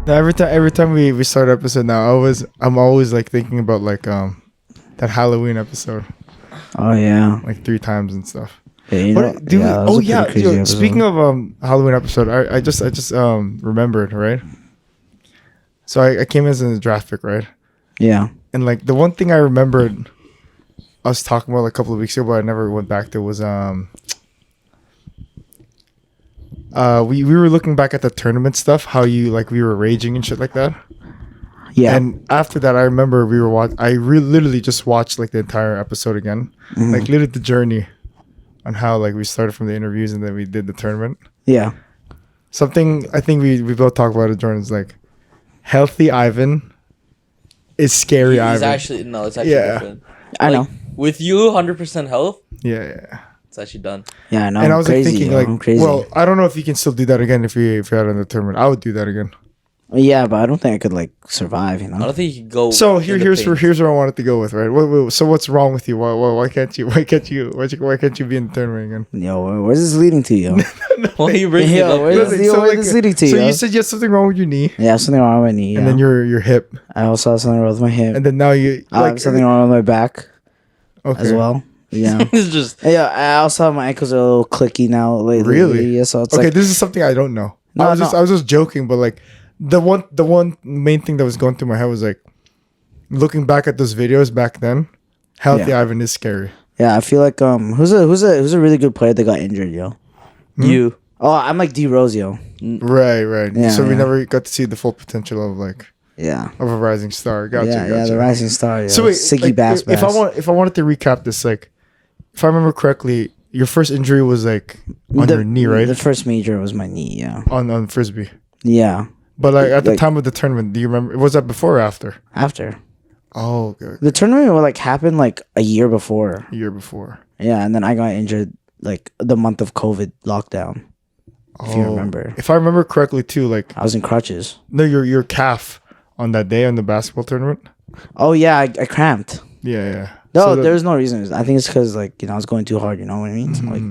Now, every time we start an episode now, I'm always like thinking about like that Halloween episode. Oh yeah, like 3 times and stuff. Yeah, you know, Speaking of Halloween episode, I just remembered, right? So I came as in the draft pick, right? Yeah. And like the one thing I remembered us talking about like, a couple of weeks ago, but I never went back to was we were looking back at the tournament stuff, how you like we were raging and shit like that. Yeah. And after that, I remember we were literally just watched like the entire episode again, like literally the journey on how like we started from the interviews and then we did the tournament. Yeah. Something I think we both talked about it, Jordan, is like healthy Ivan is scary Ivan. It's actually different. I know. With you, 100% health. Yeah. It's actually done. Yeah, I know. And I was crazy, like thinking, like, crazy. well, I don't know if you can still do that again if you had in the tournament. I would do that again. Yeah, but I don't think I could like survive. You know. I don't think you can go. So here's where I wanted to go with, right? So what's wrong with you? Why can't you? Why can't you be in the tournament again? Yo, where's this leading to, yo? Well, you bring it up. Where's this leading to, So yo? you said you had something wrong with your knee. Yeah, something wrong with my knee. And then your hip. I also have something wrong with my hip. And then now you I have something wrong with my back. Okay. As well. Yeah. It's just. Yeah, I also have my ankles are a little clicky now lately. Really? Yeah, so it's okay, like, this is something I don't know. I was just joking, but like the one main thing that was going through my head was like looking back at those videos back then. Healthy Ivan is scary. yeah, I feel like who's a really good player that got injured, yo? You. Oh, I'm like D Rose, yo. Right. Yeah, So we yeah. never got to see the full potential of like Yeah. of a rising star. Gotcha. Yeah, the rising star, yo. So wait, Siggy like, BasBas. if I wanted to recap this, like if I remember correctly, your first injury was like on your knee, right? The first major was my knee, yeah. On frisbee. Yeah. But like at the time of the tournament, do you remember? Was that before or after? After. Oh, okay. The tournament would like happen like a year before. A year before. Yeah, and then I got injured like the month of COVID lockdown. If you remember. If I remember correctly too, like I was in crutches. no, your calf on that day on the basketball tournament. Oh yeah, I cramped. Yeah. No, So there's no reason. I think it's because like I was going too hard. You know what I mean? So, like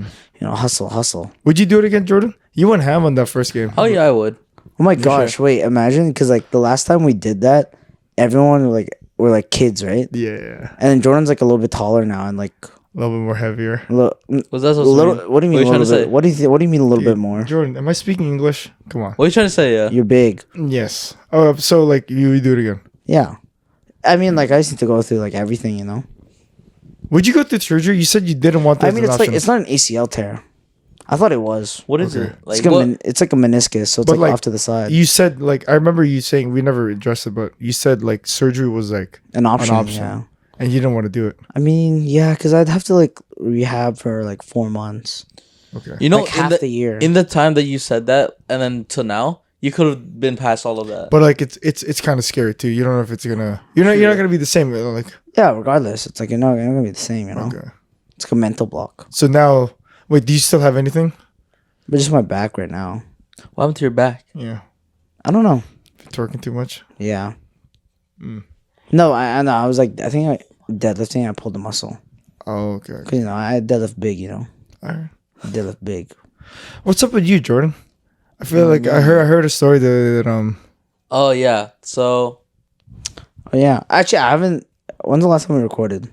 hustle. Would you do it again, Jordan? You went ham on that first game. Oh yeah, I would. Oh my gosh! Wait, imagine because like the last time we did that, everyone were like kids, right? Yeah. And then Jordan's like a little bit taller now and like A little bit more heavier. Was that so little? What do you mean? What are you trying to say? What do you mean a little bit more? Jordan, am I speaking English? Come on. What are you trying to say? Yeah. You're big. Yes. Oh, so like you do it again. Yeah. I mean, like I just need to go through like everything, you know. Would you go through surgery? You said you didn't want that. I mean, it's like it's not an ACL tear. I thought it was. What is Okay. it? Like It's like a meniscus, so it's But, like like, off to the side. You said like I remember you saying we never addressed it, but you said like surgery was like An option. option. Yeah. and you didn't want to do it. I mean, yeah, because I'd have to like rehab for like 4 months. Okay. You know, Like half the year. In the time that you said that, and then till now, you could have been past all of that. But like it's kind of scary too. You don't know if it's gonna. You're not gonna be the same. Like Yeah, regardless, it's like you're not gonna be the same, you know. okay. It's like a mental block. So now, wait. Do you still have anything? But just my back right now. What happened to your back? Yeah. I don't know. Twerking too much. Yeah. No, I know. I was like, I think deadlifting. I pulled the muscle Oh, okay. because I deadlift big. You know, All right. deadlift big. What's up with you, Jordan? I feel like I heard a story that Oh yeah. So Oh yeah. Actually, I haven't. When's the last time we recorded?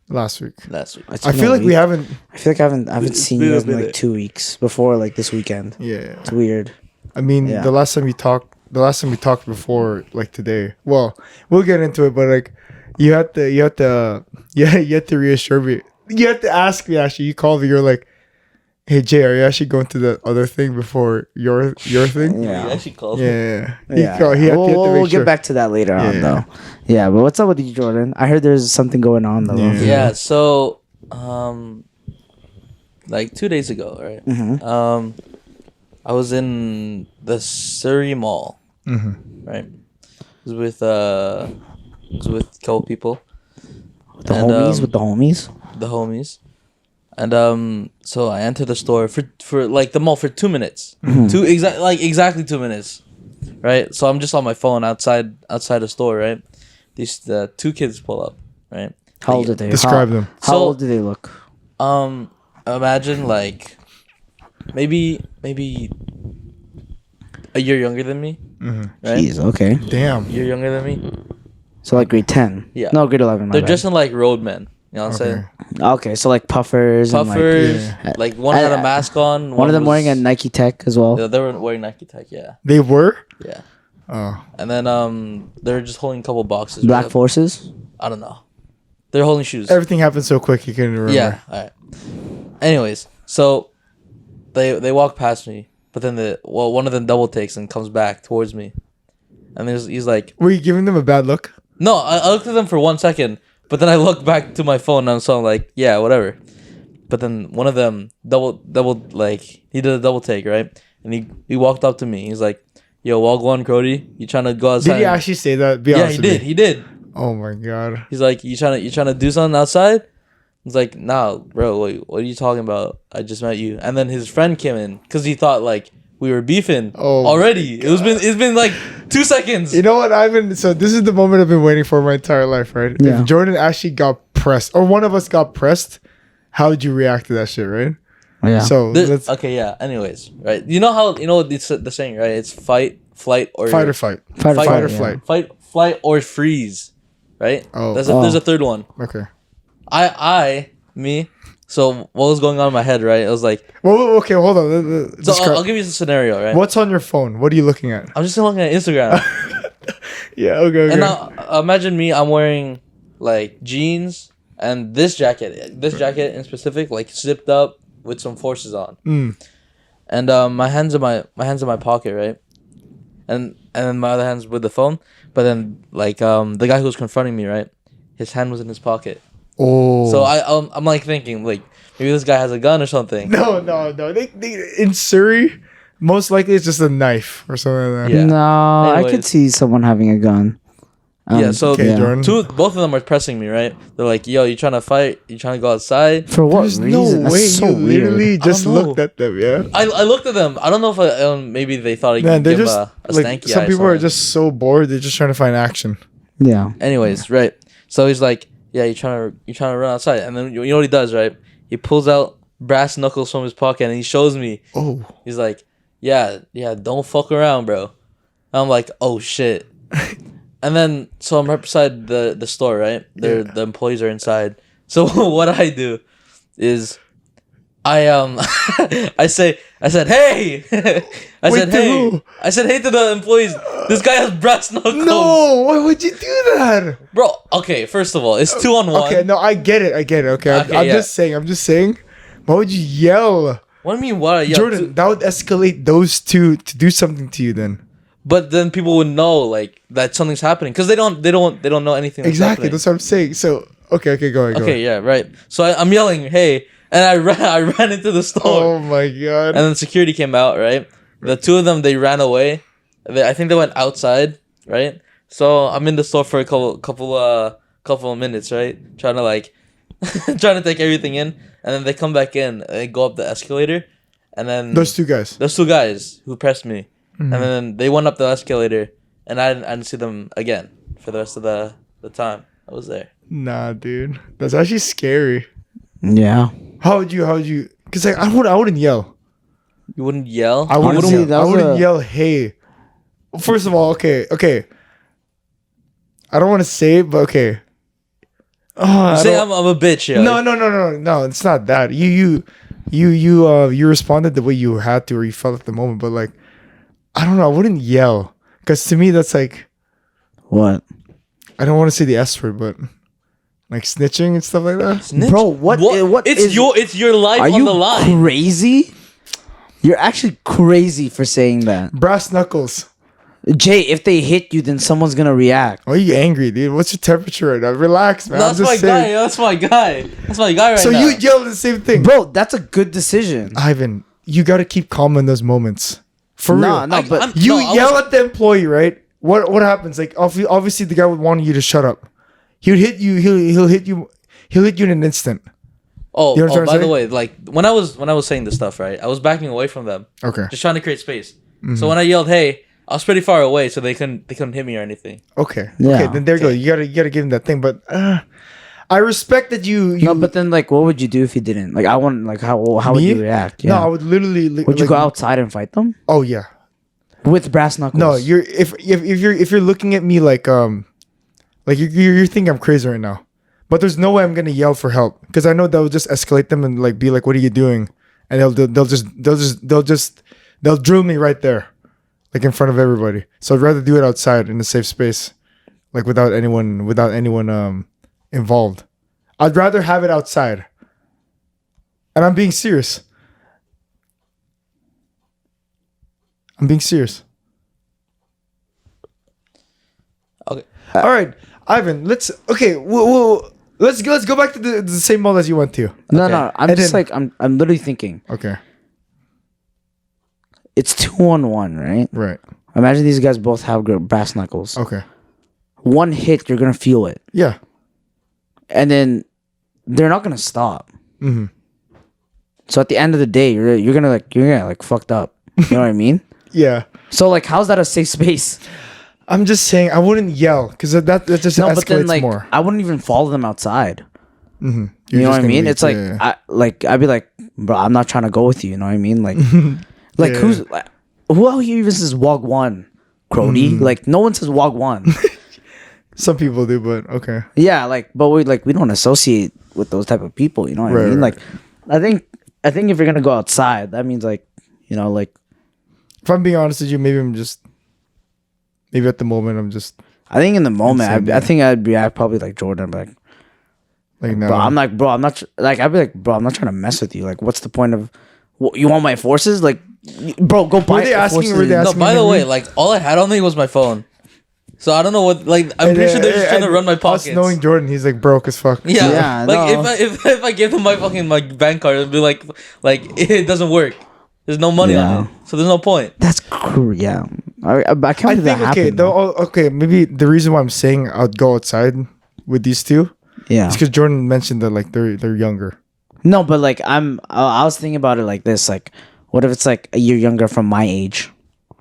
last week. last week. It's I been feel a like we week. haven't. I feel like I haven't seen been you a guys in like minute. 2 weeks before like this weekend. Yeah. It's weird. I mean, Yeah. the last time we talked before, like today. Well, we'll get into it, but like, you had to reassure me. You had to ask me. Actually, you called me. You're like, "Hey Jay, are you actually going to the other thing before your thing?" You Yeah. actually called. Yeah. Yeah. He had to We'll make sure. get back to that later on Yeah. though. Yeah, but what's up with you, Jordan? I heard there's something going on though. Yeah. Yeah. So, like 2 days ago, right? Mhm. I was in the Surrey Mall, right? It was with a couple people, The homies with the homies. the homies, and so I entered the store for like the mall for 2 minutes, exactly 2 minutes, right? So I'm just on my phone outside the store, right? These the 2 kids pull up, right? How old are they? Describe them. How So- old do they look? Imagine like maybe a year younger than me. Mhm. Right? Jeez, okay. Damn. A year younger than me. So like grade 10. Yeah. No, grade 11. They're dressing like roadmen. You know what I'm saying? Okay. Okay, so like puffers. Puffers. Yeah. Like one had a mask on. One of them was- wearing a Nike Tech as well. Yeah, they were wearing Nike Tech. Yeah. They were. Yeah. Oh. And then they're just holding a couple boxes. Black right? Forces. I don't know. They're holding shoes. Everything happened so quick you couldn't remember. Yeah. All right. Anyways, so they walk past me, but then one of them double takes and comes back towards me, and he's like, Were you giving them a bad look? no, I looked at them for 1 second, but then I looked back to my phone and so I'm like, yeah, whatever. But then one of them double like he did a double take, right? And he walked up to me. He's like, yo, Wagwan Cody, you trying to go outside? Did he actually say that? Be Yeah, honest he with did. me. He did. Oh my god. He's like, you trying to do something outside? He's like, nah, bro, wait, what are you talking about? I just met you. And then his friend came in because he thought like we were beefing already. It's been like 2 seconds. You know what, Ivan? So this is the moment I've been waiting for my entire life, right? Yeah. If Jordan actually got pressed, or one of us got pressed, how would you react to that shit, right? Yeah. So let's Okay, yeah. Anyways, right? You know how it's the saying, right? It's fight, flight, or fight or flight. Fight or Fight or yeah. flight. fight, flight, or freeze, right? Oh. There's a third one. Okay. Me. So what was going on in my head, right? I was like, Well, okay, hold on. so Describe- I'll give you a scenario, right? What's on your phone? What are you looking at? I'm just looking at Instagram, Yeah, okay. and now imagine me. I'm wearing like jeans and this jacket in specific, like zipped up with some forces on, and my hands in my pocket, right? And then my other hand's with the phone. But then like the guy who was confronting me, right? His hand was in his pocket. Oh. So I'm like thinking like maybe this guy has a gun or something. No. They in Surrey, most likely it's just a knife or something like that. Yeah. No, I Anyways. could see someone having a gun. Yeah, so Okay, Jordan. both of them are pressing me, right? They're like, "Yo, you trying to fight? You trying to go outside?" For what There's reason? no way That's so you literally weird. just I don't know. looked at them, yeah? I looked at them. I don't know if maybe they thought I Man, could they're give just a like stanky some eye or people are something. just so bored. They're just trying to find action. Yeah. Anyways, right? So he's like, "Yeah, you trying to run outside?" And then you know what he does, right? He pulls out brass knuckles from his pocket and he shows me. Oh, He's like, "Yeah, don't fuck around, bro." And I'm like, "Oh shit." And then so I'm right beside the store, right? The employees are inside. So what I do is I I said hey I Wait, said to hey who? I said hey to the employees. This guy has brass knuckles. no! Why would you do that? Bro, okay, first of all, it's 2-on-1. Okay, no, I get it. Okay, Okay, I'm yeah. just saying. Why would you yell? What do you mean what? Yeah, Jordan, that would escalate those two to do something to you then. but then people would know like that something's happening because they don't know anything. That's Exactly, happening. that's what I'm saying. So, okay, go ahead. Okay, yeah, right. So I'm yelling, "Hey!" And I ran into the store. Oh my god. And then security came out, right? The two of them, they ran away. I think they went outside, right? So I'm in the store for a couple of minutes, right? Trying to take everything in, and then they come back in and they go up the escalator, and then Those two guys. those two guys who pressed me, and then they went up the escalator, and I didn't see them again for the rest of the time I was there. Nah, dude. That's actually scary. Yeah. How would you? Because like I wouldn't yell. You wouldn't yell. I wouldn't Honestly, yell. that I was wouldn't a- yell. Hey. First of all, okay. I don't want to say it, but okay. Oh, You say I'm a bitch, yo. no. It's not that. You responded the way you had to or you felt at the moment, but like, I don't know. I wouldn't yell because to me that's like What? I don't want to say the S word, but like snitching and stuff like that. Snitch? Bro, what It's is- it's your life Are on you the line. crazy? You're actually crazy for saying that. Brass knuckles. Jay, if they hit you, then someone's gonna react. Why are you angry, dude? What's your temperature right now? Relax, man. That's I'm my just guy. saying. That's my guy. That's my guy right So now. you yelled the same thing, Bro, that's a good decision. Ivan. You got to keep calm in those moments. For Nah, real. no, but I'm- You No, I yell was- at the employee, right? What happens? Like obviously the guy would want you to shut up. He would hit you. He'll hit you. He'll hit you in an instant. Oh, You know what I'm by saying? the way, like when I was saying this stuff, right? I was backing away from them, Okay. just trying to create space. Mm-hmm. So when I yelled, "Hey," I was pretty far away, so they couldn't hit me or anything. Okay. Yeah. Okay. Then there you go. You gotta give him that thing. But I respect that you. no, but then like, what would you do if you didn't? Like, I want like how would Me? you react? No, I would literally. Would you go outside and fight them? Oh yeah. with brass knuckles. No, you're if you're looking at me like you're thinking I'm crazy right now. But there's no way I'm gonna yell for help because I know that will just escalate them and like be like, "What are you doing?" And they'll drill me right there, like in front of everybody. So I'd rather do it outside in a safe space, like without anyone involved. I'd rather have it outside. And I'm being serious. Okay. All right, Ivan. Let's go back to the same mall as you went to. No. I'm literally thinking. Okay. It's 2-on-1, right? Right. Imagine these guys both have brass knuckles. Okay. One hit, you're gonna feel it, Yeah. and then they're not gonna stop. Mm-hmm. So at the end of the day, you're gonna fucked up. You know what I mean? Yeah. So like, how's that a safe space? I'm just saying I wouldn't yell because that just No, escalates but then like more. I wouldn't even follow them outside. Mm-hmm. You know what I mean? It's like I'd be like, bro, I'm not trying to go with you. You know what I mean? Like, like Yeah. who out here even says Wog One, Crody? Like no one says Wog One. Some people do, but okay. Yeah, like, but we don't associate with those type of people. You know what I mean? Right. Like, I think if you're gonna go outside, that means like, you know, like. If I'm being honest with you, maybe at the moment I'm just I think in the moment, Insane, I think I'd probably like Jordan, but like no. bro, I'm like, bro, I'm not like, I'd be like, bro, I'm not trying to mess with you. Like, what's the point of? You want my forces? Like, bro, go buy. Were they asking? No, by the way, like all I had on me was my phone, so I don't know what. Like I'm pretty sure they're just trying to run my pockets. Us knowing Jordan, he's like broke as fuck. Yeah, Yeah, like no. if I give them my bank card, it'd be like it doesn't work. There's no money on it, so there's no point. That's yeah. I can't I believe that think happened. okay, maybe the reason why I'm saying I'd go outside with these two Yeah. is because Jordan mentioned that like they're younger. No, but like I was thinking about it like this. Like, what if it's like a year younger from my age?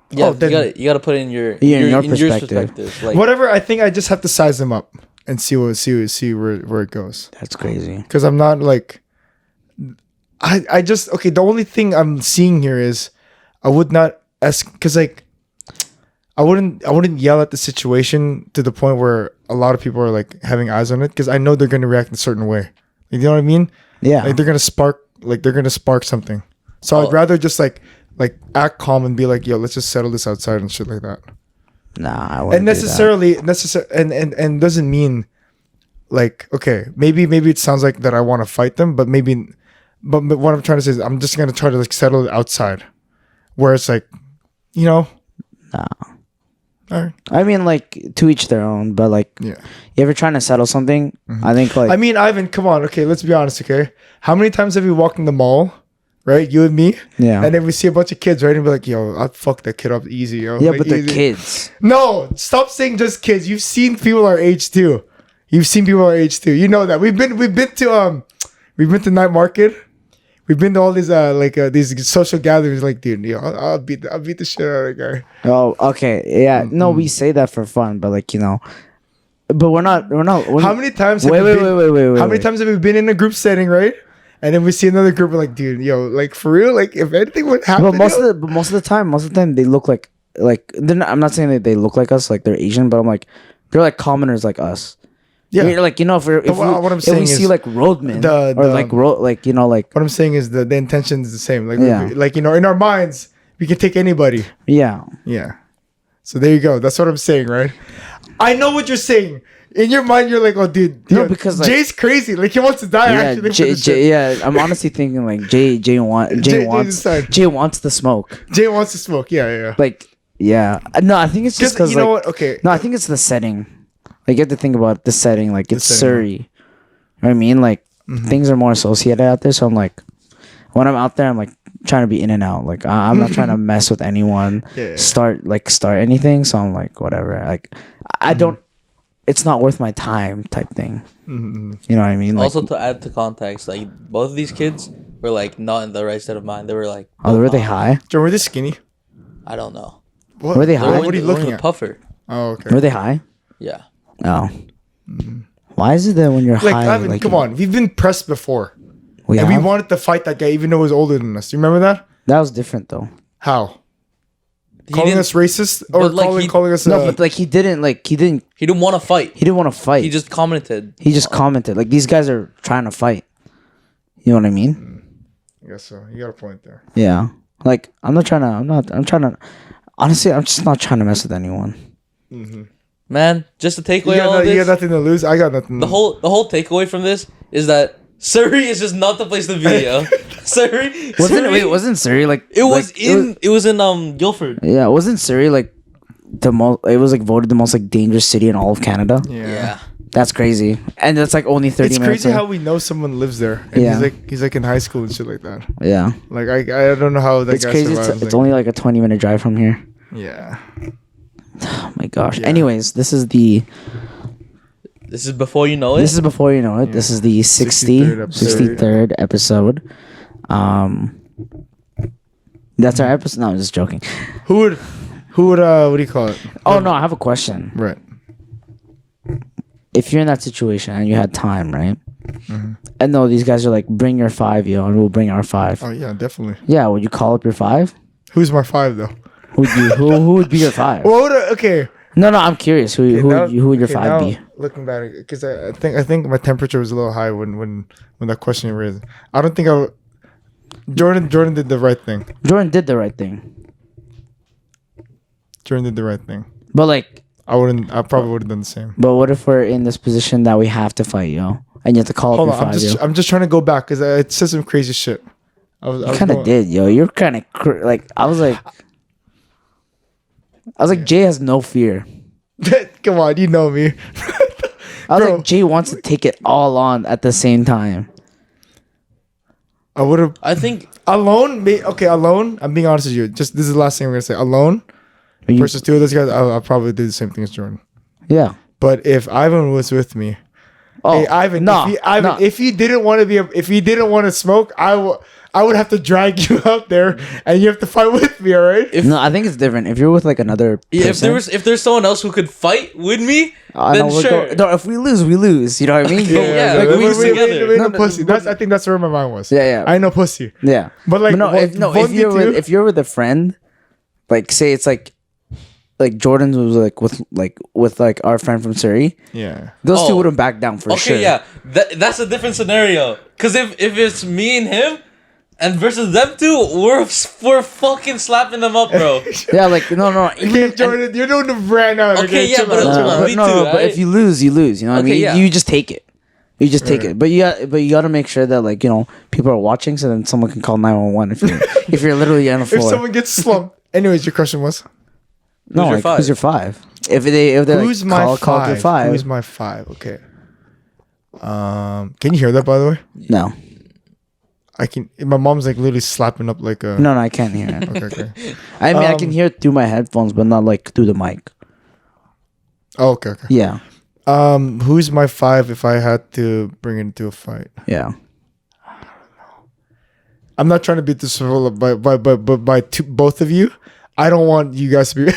Yeah, then- you gotta put it in your perspective. Like, Whatever. I think I just have to size them up and see where it goes. That's crazy. Because I'm not like I just okay. The only thing I'm seeing here is I would not because like I wouldn't yell at the situation to the point where a lot of people are like having eyes on it because I know they're gonna react in a certain way. You know what I mean? Yeah. Like they're gonna spark something. So I'd rather just like act calm and be like, yo, let's just settle this outside and shit like that. Nah, I wouldn't. And and doesn't mean like okay, maybe it sounds like that I want to fight them, but what I'm trying to say is I'm just gonna try to like settle it outside, where it's like, you know. Nah. All right. I mean, like to each their own, but like, Yeah. you ever trying to settle something? I think like I mean, Ivan, come on. Okay, let's be honest. Okay, how many times have you walked in the mall, right? You and me. Yeah. And then we see a bunch of kids, right? And be like, yo, I'd fuck that kid up easy, yo. yeah, Like, but they're easy. kids. No, stop saying just kids. You've seen people our age too. You know that we've been to night market. We've been to all these these social gatherings. Like, dude, yo, I'll beat the shit out of that guy. Oh, okay, yeah. No, we say that for fun, but like, you know, but we're not. How many times? Wait. How many times have we been in a group setting, right? And then we see another group. We're like, dude, yo, like for real, like if anything would happen. But most of the time, they look like they're not, I'm not saying that they look like us, like they're Asian, but I'm like they're like commoners like us. Yeah. You're like, you know, if saying we see is like roadmen the- you know, like What I'm saying is the intention is the same. Like, Yeah. like you know, in our minds, we can take anybody. yeah. Yeah. So there you go. That's what I'm saying, right? I know what you're saying. In your mind, you're like, oh, dude. No, yo, because, like- Jay's crazy. Like he wants to die. Yeah, Actually, for this shit. yeah. I'm honestly thinking like Jay wants the smoke. Jay wants to smoke. Yeah. Like, yeah. No, I think it's just because you know what? Okay. No, I think it's the setting. Like, you have to think about the setting. Like, it's setting. Surrey. You know what I mean? Like, things are more associated out there. So I'm like, when I'm out there, I'm like trying to be in and out. Like, I'm not trying to mess with anyone. Yeah. Start anything. So I'm like, whatever. Like, I don't. It's not worth my time, type thing. You know what I mean? Like, also to add to context, like both of these kids were like not in the right state of mind. They were like, oh, were they high? Joe, were they skinny? I don't know. What? Were they high? What are you looking at? Puffer. Oh, okay. Were they high? Yeah. Oh. Why is it that when you're Like, high, Ivan, come on. We've been pressed before. we And we have? wanted to fight that guy even though he was older than us. Do you remember that? That was different though. How? calling us racist or but, like, calling us. No, but like he didn't He didn't want to fight. He didn't want to fight. He just commented. He just commented. Like these guys are trying to fight. You know what I mean? I guess so. You got a point there. Yeah. Like I'm trying to. Honestly, I'm just not trying to mess with anyone. Man, just to take away You all of got this. nothing to lose. I got nothing. The whole takeaway from this is that Surrey is just not the place to be, yo. Surrey Wasn't Surrey like it was in Guildford. Yeah, wasn't Surrey like the most? It was like voted the most like dangerous city in all of Canada. Yeah. That's crazy, and that's like only 30 It's minutes. crazy how we know someone lives there. And Yeah. he's like in high school and shit like that. Yeah, Like I don't know how that it's guy crazy. survives. It's only like a 20-minute drive from here. Yeah. Oh my gosh. Yeah. Anyways, this is Before you know it. this is before you know it. This is the 63rd episode. That's our episode. No, I'm just joking. Who would what do you call it? Oh no, I have a question. Right. If you're in that situation and you had time, right? And no, these guys are like, bring your 5, yo, and we'll bring our 5. Oh yeah, definitely. Yeah, would you call up your 5? Who's my 5 though? Who would be your 5? Well, okay. No, I'm curious. Who would your 5 be? Looking back, because I think my temperature was a little high when that question you raised. I don't think I would. Jordan did the right thing. Jordan did the right thing. Jordan did the right thing. But like, I probably would have done the same. but what if we're in this position that we have to fight, yo, and you have to call Hold up on, your 5, yo? I'm just trying to go back because it said some crazy shit. I You kind of did, yo. You're kind of like I was like, Jay has no fear. Come on, you know me. I was Bro. like, Jay wants to take it all on at the same time. I would have I think alone. Alone. I'm being honest with you. Just this is the last thing I'm gonna say. Alone versus 2 of those guys, I'll probably do the same thing as Jordan. Yeah. But if Ivan was with me, Oh, hey Ivan, no, if you didn't want to if you didn't want to smoke, I would have to drag you out there and you have to fight with me. All right? No, I think it's different. If you're with like another person, if there's someone else who could fight with me, then we're sure. no, if we lose, we lose. You know what I mean? Yeah, like we we lose together. Wait, No, no, pussy. I think that's where my mind was. Yeah. I know pussy. Yeah. But like, no, if 1v2? you're with a friend, like say it's like Jordan was like with like our friend from Surrey. Yeah. Those two wouldn't back down for sure. Okay, yeah, that's a different scenario. Cause if it's me and him, and versus them two, we're fucking slapping them up, bro. Yeah, like no. Okay, Jordan, you're doing the brand now. Okay, yeah, but But me no, too, but right? if you lose, you lose. You know what I Okay, mean? yeah. You just take it. You just take it. But you got to make sure that like people are watching, so then someone can call 911 if you're literally on the floor. If someone gets slumped. Anyways, your question was. No, Who's your who's your 5? If they're Who's like, my call five? your 5. Who's my 5? Okay. Can you hear that by the way? No, I can. My mom's like literally slapping up like a. no, I can't hear it. Okay. I mean, I can hear it through my headphones, but not like through the mic. Oh, okay. Yeah, Who's my 5 if I had to bring it into a fight? yeah. I'm not trying to beat this up by both of you. I don't want you guys to be.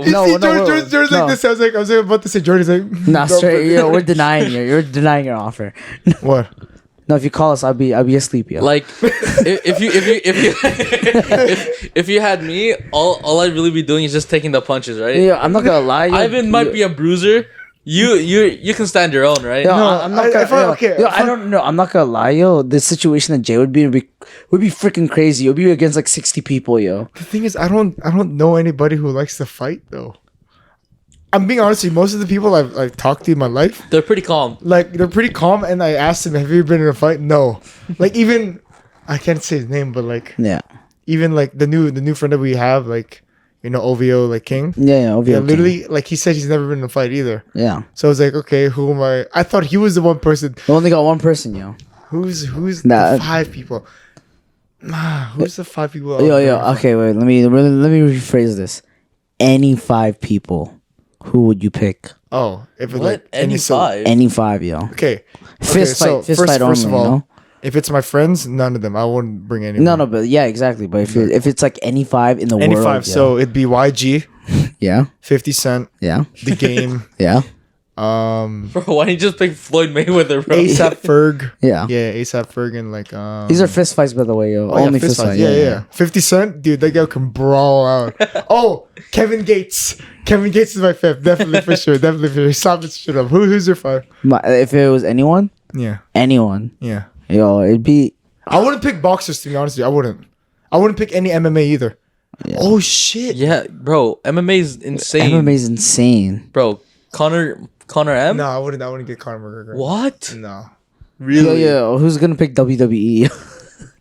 George's like this. I was about to say Jordan's like. Nah, straight. We're denying you. You're denying your offer. What? No, if you call us, I'll be asleep. Yo. Like, if you had me, all I'd really be doing is just taking the punches, right? Yeah, I'm not gonna lie. Ivan might be a bruiser. You can stand your own, right? Yo, No, I'm not gonna. I don't know. I'm not gonna lie, yo. The situation that Jay would be freaking crazy. It would be against like 60 people, yo. The thing is, I don't know anybody who likes to fight though. I'm being honest with you. Most of the people I've talked to in my life, They're pretty calm. like they're pretty calm. And I asked them, "Have you been in a fight?" No. Like even, I can't say his name, but like Yeah. even like the new friend that we have, like OVO, like King. Yeah. Yeah, literally, like he said he's never been in a fight either. Yeah. So I was like, okay, who am I? I thought he was the one person. We only got one person, yo. Who's Nah. the 5 people? Who's the 5 people? Yo. Okay, wait. Let me rephrase this. Any 5 people, who would you pick? Oh, if it's What? like Any so- 5? Any 5, yo. Okay. Fist fight. Fist fight first only. of all, You know? if it's my friends, none of them. I wouldn't bring anyone. No, but yeah, exactly. But if it's like any 5 in the Any world, 5. yo. So it'd be YG, yeah, 50 Cent, yeah, The Game, yeah. Bro, why don't you just pick Floyd Mayweather, bro? ASAP Ferg. Yeah. Yeah, ASAP Ferg and like These are fist fights, by the way, yo. oh, yeah, Only fist fights. Yeah. 50 Cent, dude, that guy can brawl out. Oh, Kevin Gates. Kevin Gates is my fifth, definitely for sure. Definitely for sure. Stop it, shut up. Who's your five? If it was anyone, Yeah, yo, it'd be. I wouldn't pick boxers to be honest with you. I wouldn't pick any MMA either. Yeah. Oh shit. Yeah, bro. MMA is insane. MMA is insane. Bro. Connor M? No, I wouldn't get Conor McGregor. What? No. Really? Yo, who's gonna pick WWE?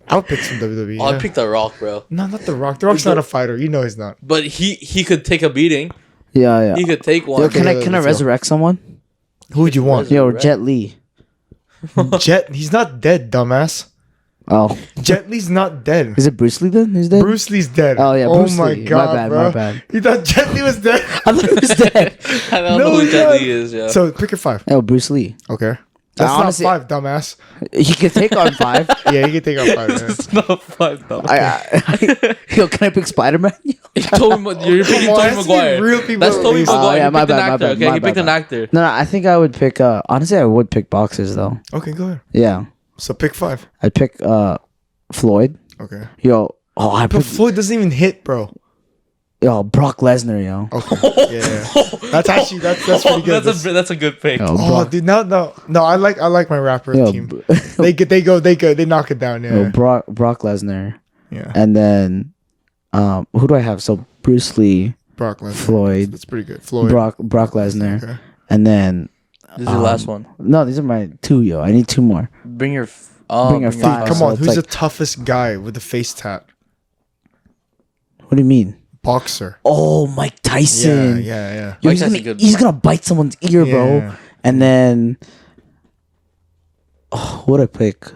I would pick some WWE. Oh, yeah. I'd pick The Rock, bro. No, not The Rock. The Rock's not a fighter. You know he's not. But he could take a beating. yeah. He could take one. Yo, can I let's go. resurrect someone? Who would you want? Yo, Jet Li. Jet. He's not dead, dumbass. Oh, Jet Li's not dead. is it Bruce Lee then? Who's dead? Bruce Lee's dead. Oh, yeah, Oh Bruce my Lee. god, My bad, bro. my bad. You thought Jet Li was dead? I thought he was dead. I don't No, know who he's Jet not. Li is, yeah. So pick your five. Yo, Bruce Lee. Okay. That's honestly- not five, dumbass. He can take on 5. Yeah, you can take out five. Man. It's not five, though. Yo, can I pick Spider Man? You're picking Come on, Tobey let's Maguire. give real people That's at Tobey least. Maguire. yeah, You my picked an bad, my actor, bad, okay? my You picked bad. an actor. No, I think I would pick. Honestly, I would pick boxers though. Okay, go ahead. Yeah, So pick five. I'd pick Floyd. Okay. Yo, I But pick Floyd doesn't even hit, bro. Brock Lesnar. Yo, Okay. Yeah. That's actually that's pretty good. That's a good pick. Yo, Oh, Brock, dude, no. I like my rapper yo, team. They knock it down. Yeah. yo, Brock Lesnar, Yeah. and then who do I have? So Bruce Lee, Brock Lesnar. Floyd, That's pretty good. Floyd. Brock Lesnar, Okay. and then This is the last one. no, these are my 2. Yo, I need 2 more. Bring your Bring your Dude, five. come So on. it's Who's like- the toughest guy with the face tat? What do you mean? Boxer. Oh, Mike Tyson. Yeah. Yo, Mike Tyson's good. he's gonna bite someone's ear, bro. Yeah. And then, who would I pick?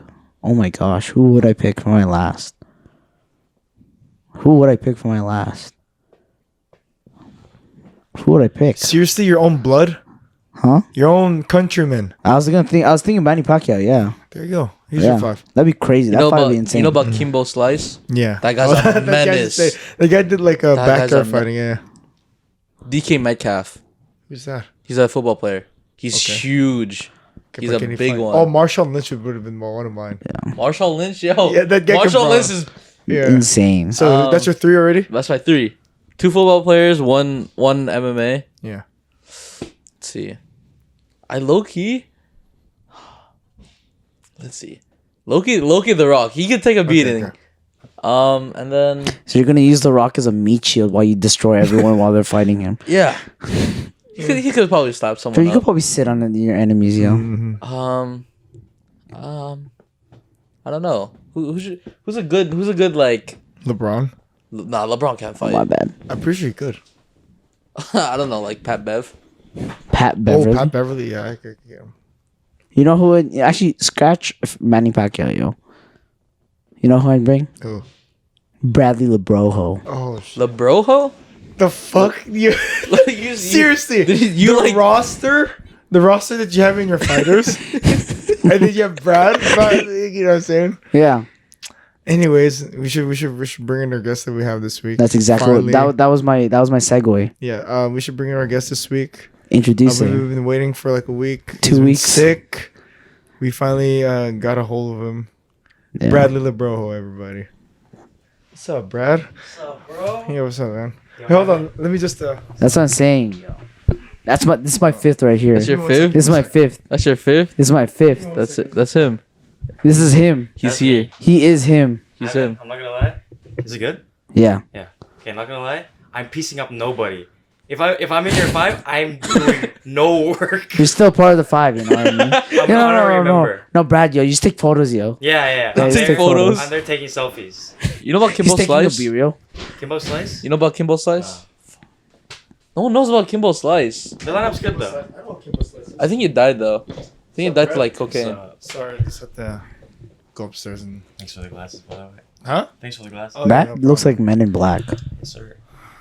Oh my gosh, who would I pick for my last? Who would I pick? Seriously, your own blood? Huh? Your own countryman. I was thinking Manny Pacquiao. Yeah, There you go. Here's yeah. your five. That'd be crazy. That fight would be insane. You know about Kimbo Slice? Yeah. That guy's a That guy menace. the guy did like a That guy's backyard a fighting. Yeah. DK Metcalf. Who's that? He's a football player. He's Okay. huge. Okay, He's but a can he big fight? one. Oh, Marshall Lynch would have been one of mine. Marshall Lynch, yo. Yeah, that guy can Marshall brawl. Lynch is. Yeah. Insane. So that's your three already? That's my 3. 2 football players, one MMA. Yeah. Let's see. I low key. Let's see. Loki the Rock. He could take a beating. okay. And then So you're gonna use the Rock as a meat shield while you destroy everyone while they're fighting him. yeah, he could probably slap So someone you could up. probably sit on your enemies, yo. Mm-hmm. I don't know. Who's a good like? LeBron? Nah, LeBron can't Oh, fight. my bad. I'm pretty sure he could. I don't know, like Pat Bev. Pat Beverly. Oh, Pat Beverly. Yeah, I could get him. You know who would actually scratch Manny Pacquiao, yo? You know who I'd bring? Oh. Bradley LeBroho. Oh, shit. LeBroho? The fuck? You, seriously? You the like roster that you have in your fighters? And then you have Brad? You know what I'm saying? Yeah, Anyways, we should bring in our guest that we have this week. that's exactly Finally. that was my segue. Yeah, we should bring in our guest this week. Introduce We've him. been waiting for like a week. 2 He's been weeks. sick. We finally got a hold of him. Yeah. Bradley LeBroho, everybody. What's up, Brad? What's up, bro? Yeah, what's up, man? Hey, hold on. Let me just. That's what I'm saying, yo. This is my 5th right here. That's your 5th? This is my 5th. That's your 5th? This is my 5th. That's it. That's him. This is him. He's That's here. He is him. He's him. I'm not gonna lie. Is it good? Yeah. Yeah. Okay, I'm not gonna lie. I'm piecing up nobody. If I'm in your 5, I'm doing no work. You're still part of the 5, you know what I mean? I'm not gonna remember. No, Brad, yo, you just take photos, yo. Yeah. Yeah, I'm take there- photos. I'm there taking selfies. You know about He's Kimbo taking Slice? a be real. Kimbo Slice? You know about Kimbo Slice? No one knows about Kimbo Slice. The lineup's good though. I think he died though. I think he died to like cocaine. So, Sorry, just have to go upstairs and. thanks for the glasses, by the way. Huh? Thanks for the glasses. Oh, Brad no looks problem. like Men in Black. Yes, sir.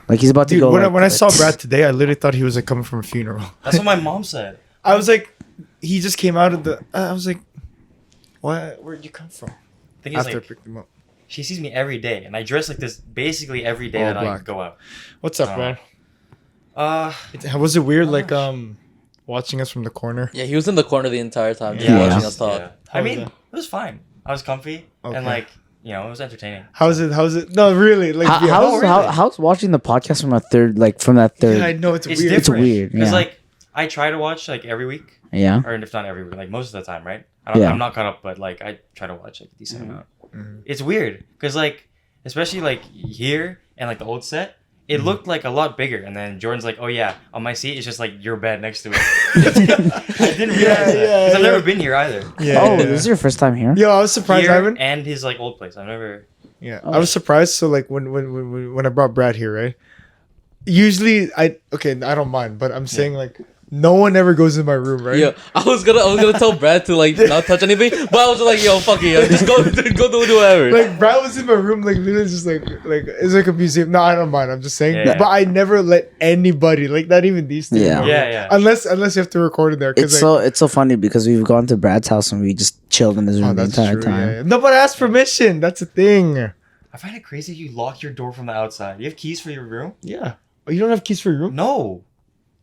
Like he's about to Dude, go. when I saw Brad today, I literally thought he was like coming from a funeral. That's what my mom said. I was like, he just came out of the. I was like, what? Where'd you come from? Thing is, After I like, picked him up. she sees me every day, and I dress like this basically every day All that I black. go out. What's up, man? Uh, Was it weird? Oh, Like, gosh. watching us from the corner. Yeah, he was in the corner the entire time, just Yeah. watching us talk. Yeah. How I was mean, that? it was fine. I was comfy Okay. and like it was entertaining. How's it? No, really. Like, yeah. How's watching the podcast from that third? Yeah, I know it's It's weird. It's weird. because Yeah. like I try to watch like every week, Yeah. or if not every week, like most of the time, right? Yeah. I'm not caught up, but like I try to watch like a decent amount. Mhm. It's weird because like especially like here and like the old set. It Mm-hmm. looked like a lot bigger, and then Jordan's like, "Oh yeah, on my seat it's just like your bed next to it." I didn't realize that because I've never been here either. Yeah. Oh, yeah. this is your first time here? Yo, I was surprised, Here Ivan. and his like old place. I've never. Yeah, Oh. I was surprised. So like when I brought Brad here, right? Usually I don't mind, but I'm saying like no one ever goes in my room, right? Yeah, I was gonna tell Brad to like not touch anything, but I was like, yo, fuck it, yo, just go do whatever. Like Brad was in my room, like literally just like it's like a museum. No, I don't mind. I'm just saying, Yeah. but I never let anybody, like not even these two, Yeah. in my Yeah, room. yeah. Unless you have to record in there. It's so funny because we've gone to Brad's house and we just chilled in his room Oh, the that's entire true. time. Yeah. No, but I asked permission. That's the thing. I find it crazy you lock your door from the outside. You have keys for your room? Yeah. Oh, you don't have keys for your room? No.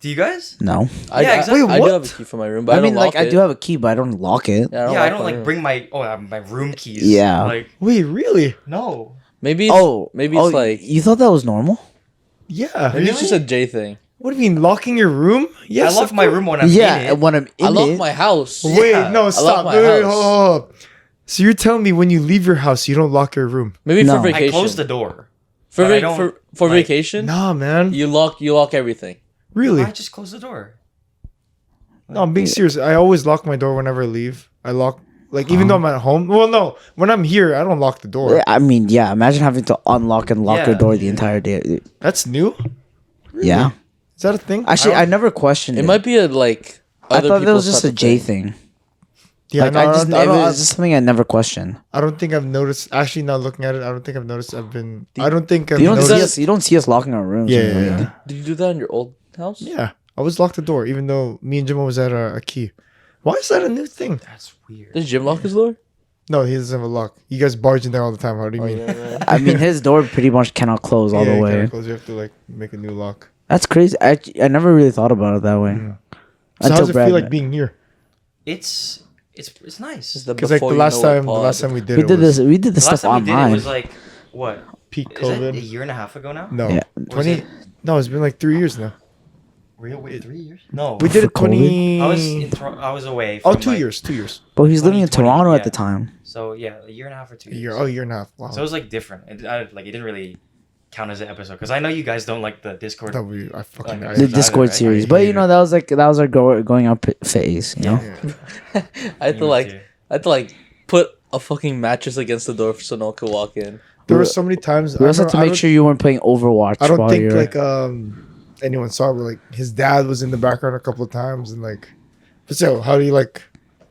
Do you guys? No, I exactly. I do What? have a key for my room, but I I, mean don't like lock I it. do have a key, but I don't lock it. Yeah, I lock don't my like room. bring my room keys. Yeah. Like Wait, really? no. Maybe it's, maybe it's oh, like you thought that was normal? Yeah. maybe it's just a J thing. What do you mean locking your room? Yes. I lock of my course. room when I'm in Yeah, it. and when I'm in I lock it, my house. Wait, Yeah. no, lock stop. my Wait, house. hold up. So you're telling me when you leave your house, you don't lock your room? Maybe No. for I vacation. I close the door. for but I vac- don't, for like- vacation. Nah, man. You lock everything. Really? I just close the door. No, I'm being serious. I always lock my door whenever I leave. I lock, like, even though I'm at home. Well, no, when I'm here, I don't lock the door. I mean, yeah. Imagine having to unlock and lock your Yeah. door the entire day. That's new? Yeah. Is that a thing? Actually, I never questioned it. It might be a like. I other thought that was people's just a type of J thing. thing. Yeah, Like no, I just, I it don't, was just something I never questioned. I don't think I've noticed. Actually, now looking at it, I don't think I've noticed. I don't think I've You don't noticed. see us. You don't see us locking our rooms. Yeah, or yeah, anything. yeah. Did you do that in your old house? Yeah, I always lock the door, even though me and Jim always had a key. Why is that a new thing? That's weird. Did Jim lock his door? No, he doesn't have a lock. You guys barge in there all the time. How do you mean? I mean, his door pretty much cannot close all Yeah, the you way. can't close. You have to like make a new lock. That's crazy. I never really thought about it that way. So how does it Brad feel like met- being here? It's nice. It's the Because like the before you last know it time, pod. we did we it did was this. We did The this last stuff time we did it online. was like what? peak Is it a COVID. year and a half ago now? No, Yeah. 20. No, it's been like 3 years now. Real? Wait, 3 years? No. We did For it 20. I was away. Oh, From, 2 like- years. 2 years. But he's living in 2020, Toronto at yeah. the time. So yeah, a year and a half or 2 A years. year. Oh, year and a half. Wow. So it was like different. It didn't really count as an episode because I know you guys don't like the Discord. No, I fucking. Like, I, The Exactly, Discord right? series, I but hate you know it. that was our going up phase. You know, yeah. I had to like put a fucking mattress against the door so no one could walk in. There were so many times. we also had to make sure you weren't playing Overwatch. I don't while think you're- like anyone saw it, but like his dad was in the background a couple of times and like. But so, how do you like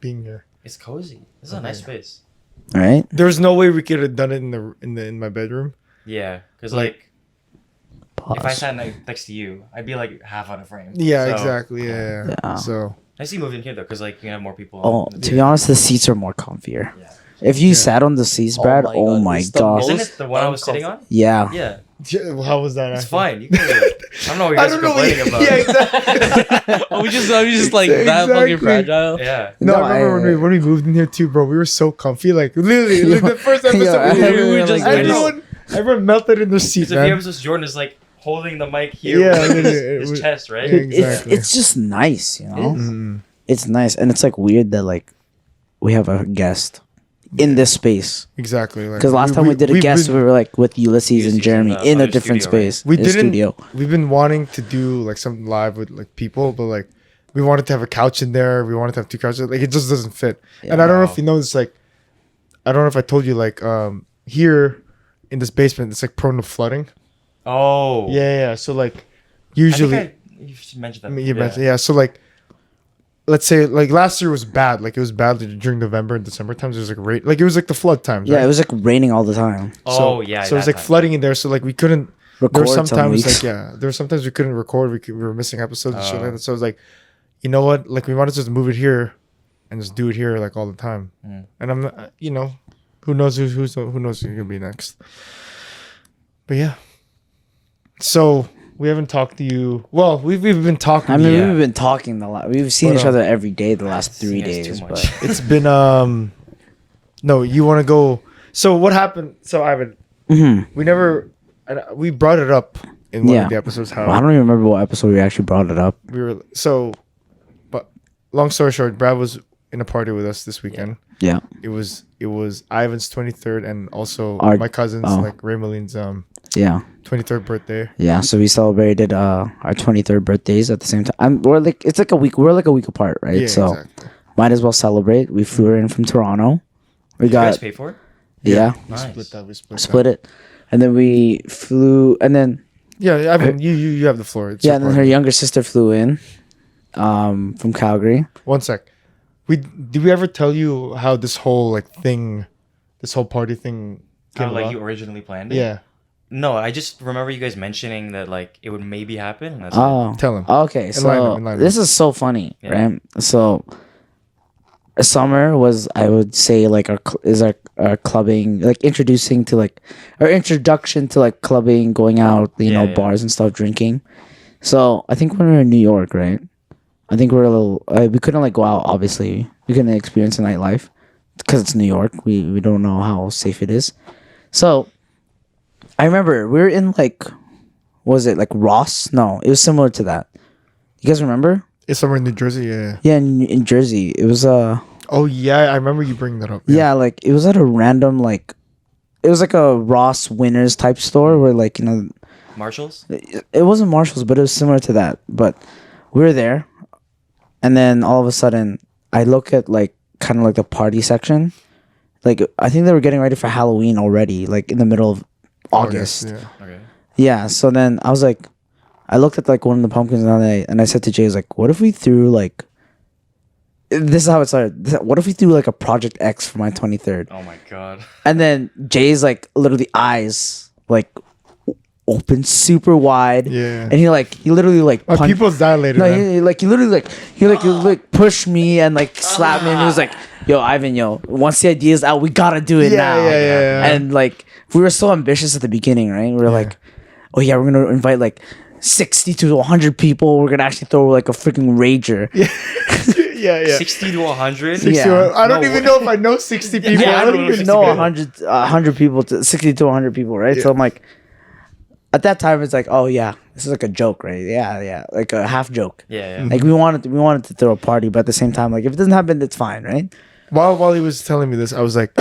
being here? It's cozy. This is a nice space. right. There's no way we could have done it in my bedroom. Yeah, because like if I Pause. sat next to you, I'd be like half on a frame. Yeah, So, exactly. Yeah. Yeah. So I see you moved in here though, because like you can have more people. Oh, in the to be honest, the seats are more comfier. Yeah. If you sat on the seats, Oh Brad, my oh God, my it's the god, Isn't most it the one I was sitting on? yeah. Yeah, how was that? it's actually? fine. You can I don't know what you guys are complaining about. Yeah, exactly. Are we just like that fucking Exactly. fragile? Yeah. No, No, I remember when we moved in here too, bro. We were so comfy. Like literally, like, the first episode Yeah, we did, we we were were just like- everyone melted in their seat, So if you man. episodes, Jordan is like holding the mic here Yeah, with literally, his it- chest, right? Yeah. It's Exactly. it's just nice, you know. Mm. It's nice, and it's like weird that like we have a guest in this space. Exactly. Like, Because last time we did a we've guest, been- we were like with Ulysses Ulysses and Jeremy in the in a other different studio, right? space. we in didn't. studio. We've been wanting to do like something live with like people, but like we wanted to have a couch in there. We wanted to have 2 couches. Like it just doesn't fit. And I don't know if you know this. Like I don't know if I told you. Like here in this basement, it's like prone to flooding. Oh. Yeah. So like I usually. think you should mention that. I mean, yeah. So like, let's say like last year was bad. Like it was bad during November and December times. It was like rain. Like it was like the flood times. Yeah, right? it was like raining all the time. Oh yeah. So it was that like time. flooding in there. So like we couldn't. There Record were some sometimes weeks. like there were sometimes we couldn't record. We were missing episodes and shit Oh. like that. So it was like, you know what? Like we wanted to just move it here, and just do it here like all the time. Mm. And I'm not, who knows who knows who's gonna be next. But yeah. So we haven't talked to you. Well, we've been talking. I mean, Yeah. we've been talking a lot. We've seen But, each other every day the last 3 Yeah, it's days. too But much. it's been No, you want to go? So what happened? So Ivan, we never. We brought it up in one Yeah. of the episodes. How I don't even remember what episode we actually brought it up. we were so. But long story short, Brad was in a party with us this weekend. Yeah. It was Ivan's 23rd and also Our- my cousin's oh. like Ray Maline's Yeah. 23rd birthday. Yeah. So we celebrated our 23rd birthdays at the same time. We're like it's like a week. We're like a week apart, right? Yeah, so exactly. might as well celebrate. We flew in from Toronto. We You guys got pay for it? yeah. We Nice. split that. We split Split it, and then we flew, and then that. Yeah, Ivan, you have the floor. It's yeah, your and then her party. younger sister flew in, from Calgary. One sec. Did we ever tell you how this whole this whole party thing came How like about? you originally planned it? Yeah, No, I just remember you guys mentioning that like it would maybe happen. And that's it. Oh, tell him. okay. So enlighten this is so funny, Yeah. right? So summer was, I would say, like our clubbing, like introducing to like our introduction to like clubbing, going out, Yeah, yeah. bars and stuff, drinking. So I think when we were in New York, right? I think we're a little. We couldn't like go out. Obviously, we couldn't experience the nightlife because it's New York. We don't know how safe it is. So I remember we were in like, was it like Ross? No, it was similar to that. You guys remember? It's somewhere in New Jersey. Yeah. Yeah, in Jersey. It was Oh yeah, I remember you bringing that up. yeah, like it was at a random like, it was like a Ross Winners type store where like Marshalls? it wasn't Marshalls, but it was similar to that. But we were there, and then all of a sudden I look at like kind of like the party section. Like I think they were getting ready for Halloween already, like in the middle of August. Yeah. Okay. Yeah, so then I was like, I looked at like one of the pumpkins and I said to Jay, I was like, what if we threw like, this is how it started. What if we threw like a Project X for my 23rd? Oh my god. And then Jay's like literally eyes like open super wide. Yeah. And he literally like My punched- pupils dilated. no, man. he literally like pushed me and like slapped me and he was like, yo, Ivan, once the idea's out, we gotta do it now. Yeah. And like we were so ambitious at the beginning, right? We were like, oh yeah, we're gonna invite like 60 to 100 people. We're gonna actually throw like a freaking rager. yeah. 60 to 100? 60 Yeah. I don't No even way. know if I know 60 people. Yeah, I don't know even 60 know people. 100 people to 60 to 100 people, right? So I'm like, at that time it's like, oh yeah, this is like a joke, right? Yeah, like a half joke. Yeah. Like we wanted to throw a party, but at the same time, like if it doesn't happen, it's fine, right? While he was telling me this, I was like,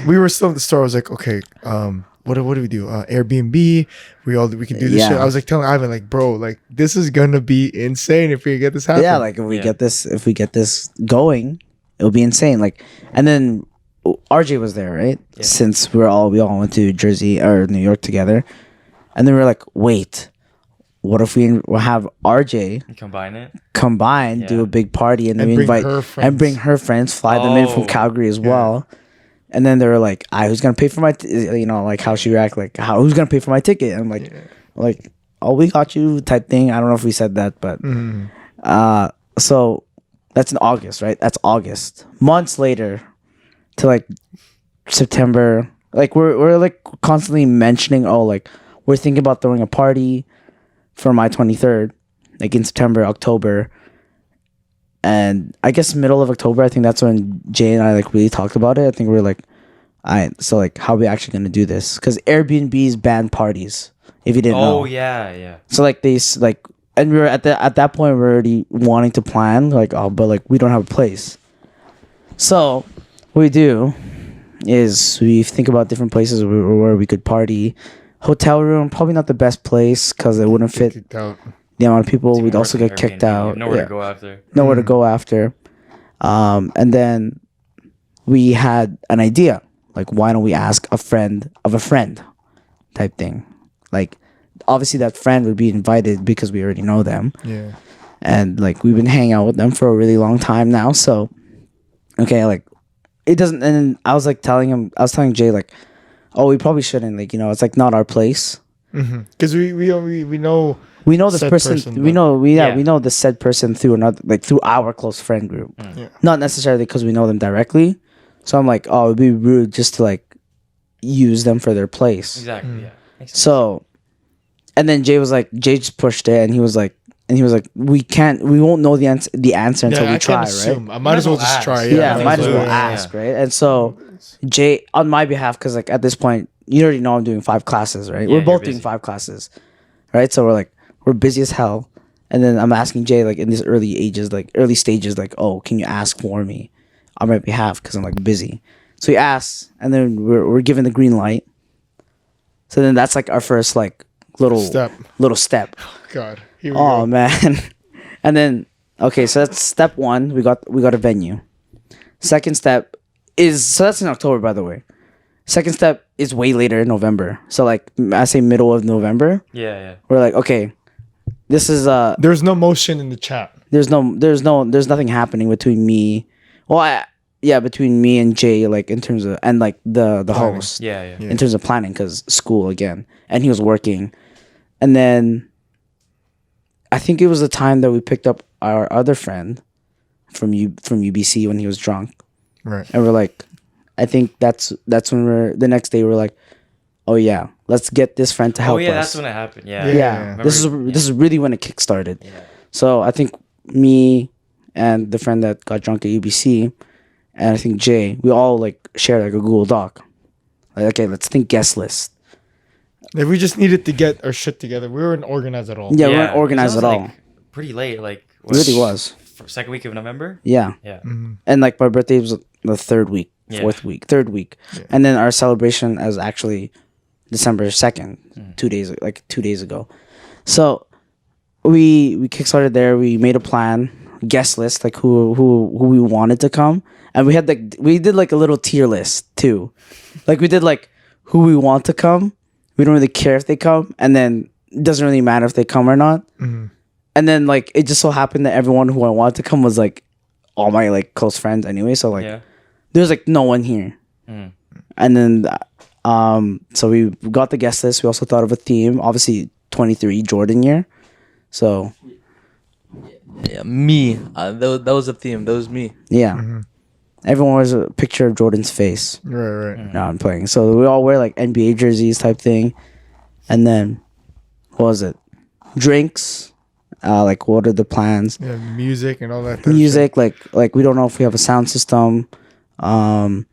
we were still at the store. I was like, okay, what do we do? Airbnb. We can do this Yeah. shit. I was like telling Ivan, like, bro, like this is gonna be insane if we get this happen. Yeah, like if we get this going, it'll be insane. Like, and then RJ was there, right? Yeah. Since we all went to Jersey or New York together, and then we were like, wait, what if we have RJ You combine it? combine, do Yeah. a big party, and then And we bring invite her and friends. bring her friends, fly them in from Oh, Calgary as well. And then they were like, who's gonna pay for my like how she react, like who's gonna pay for my ticket? And I'm like, oh, we got you type thing. I don't know if we said that, but so that's in August, right? That's August. Months later to like September, like we're like constantly mentioning, oh, like we're thinking about throwing a party for my 23rd, like in September, October. And I guess middle of October, I think that's when Jay and I like really talked about it. I think we were like, all right, so like how are we actually gonna do this? Because Airbnbs ban parties, if you didn't know. Oh, yeah. So like and we were at that point we're already wanting to plan like, oh, but like we don't have a place. So what we do is we think about different places where we could party. Hotel room, probably not the best place because it wouldn't fit Kicked out. the amount of people. It's even We'd worse also than get kicked Airbnb. You out. have nowhere Yeah. to go after. Nowhere to go after. And then we had an idea. Like, why don't we ask a friend of a friend type thing? Like, obviously that friend would be invited because we already know them. Yeah. And, like, we've been hanging out with them for a really long time now. So, okay, like, it doesn't... And then I was, like, telling Jay, like, oh, we probably shouldn't. Like, it's, like, not our place. Because we know. We know this Said person. person, We but- know. We Yeah. know the said person through through our close friend group. Yeah. Not necessarily because we know them directly. So I'm like, oh, it'd be rude just to like use them for their place. Exactly, yeah. Makes sense. So And then Jay just pushed it, and he was like, we won't know the answer until we try, right? I might as well just try. Yeah, Yeah, might as well yeah. ask, right? And so Jay, on my behalf, because like at this point, you already know I'm doing 5 classes, right? Yeah, We're both you're doing busy. 5 classes, right? So we're busy as hell. And then I'm asking Jay, like in these early stages, like, oh, can you ask for me on my behalf? Because I'm like busy. So he asks, and then we're given the green light. So then that's like our first like little step. God, here we Oh go. man. And then okay, so that's step 1. We got a venue. Second step is, so that's in October, by the way. Second step is way later in November. So like I say middle of November. Yeah. We're like, okay, this is There's no motion in the chat. there's nothing happening between me. Well, between me and Jay, like in terms of, and like the Planning. host. Yeah. In terms of planning, because school again, and he was working. And then I think it was the time that we picked up our other friend from UBC when he was drunk, Right. and we're like, I think that's when the next day we're like, oh yeah, let's get this friend to help Oh yeah, us. that's when it happened. Yeah. Yeah. This is really when it kickstarted. Yeah. So I think me and the friend that got drunk at UBC, and I think Jay, we all like shared like a Google Doc. Like, okay, let's think guest list. If we just needed to get our shit together, we weren't organized at all. Yeah, we weren't organized Because at that all. was, like, pretty late. Like It really was. second week of November. Yeah. Yeah. And like my birthday was the third week. Yeah. Third week. Yeah. And then our celebration is actually December 2nd, 2 days ago. So we kickstarted there. We made a plan, guest list, like who we wanted to come. And we did like a little tier list too. Like we did like who we want to come. We don't really care if they come, and then it doesn't really matter if they come or not. Mm-hmm. And then like it just so happened that everyone who I wanted to come was like all my like close friends anyway. So like Yeah. there's like no one here. And then so we got the guest list. We also thought of a theme, obviously 23 Jordan year. So Yeah, me. That was the theme. That was me. yeah. Everyone wears a picture of Jordan's face. Right. No, I'm playing. So we all wear like NBA jerseys type thing. And then what was it? Drinks. Like what are the plans? Yeah, music and all that. type of Music, like we don't know if we have a sound system. And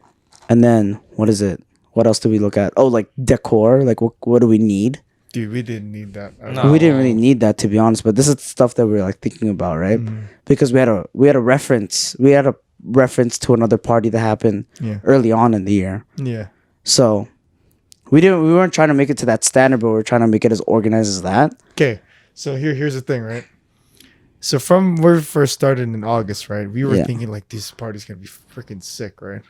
then what is it? What else do we look at? Oh, like decor. Like what do we need? shit. Dude, we didn't need that. No. We didn't really need that, to be honest, but this is stuff that we were like thinking about, right? Because we had a reference. We had a reference to another party that happened early on in the year. Yeah. So we weren't trying to make it to that standard, but we were trying to make it as organized as that. Okay. So here's the thing, right? So from where we first started in August, right? We were thinking like this party's gonna be freaking sick, right?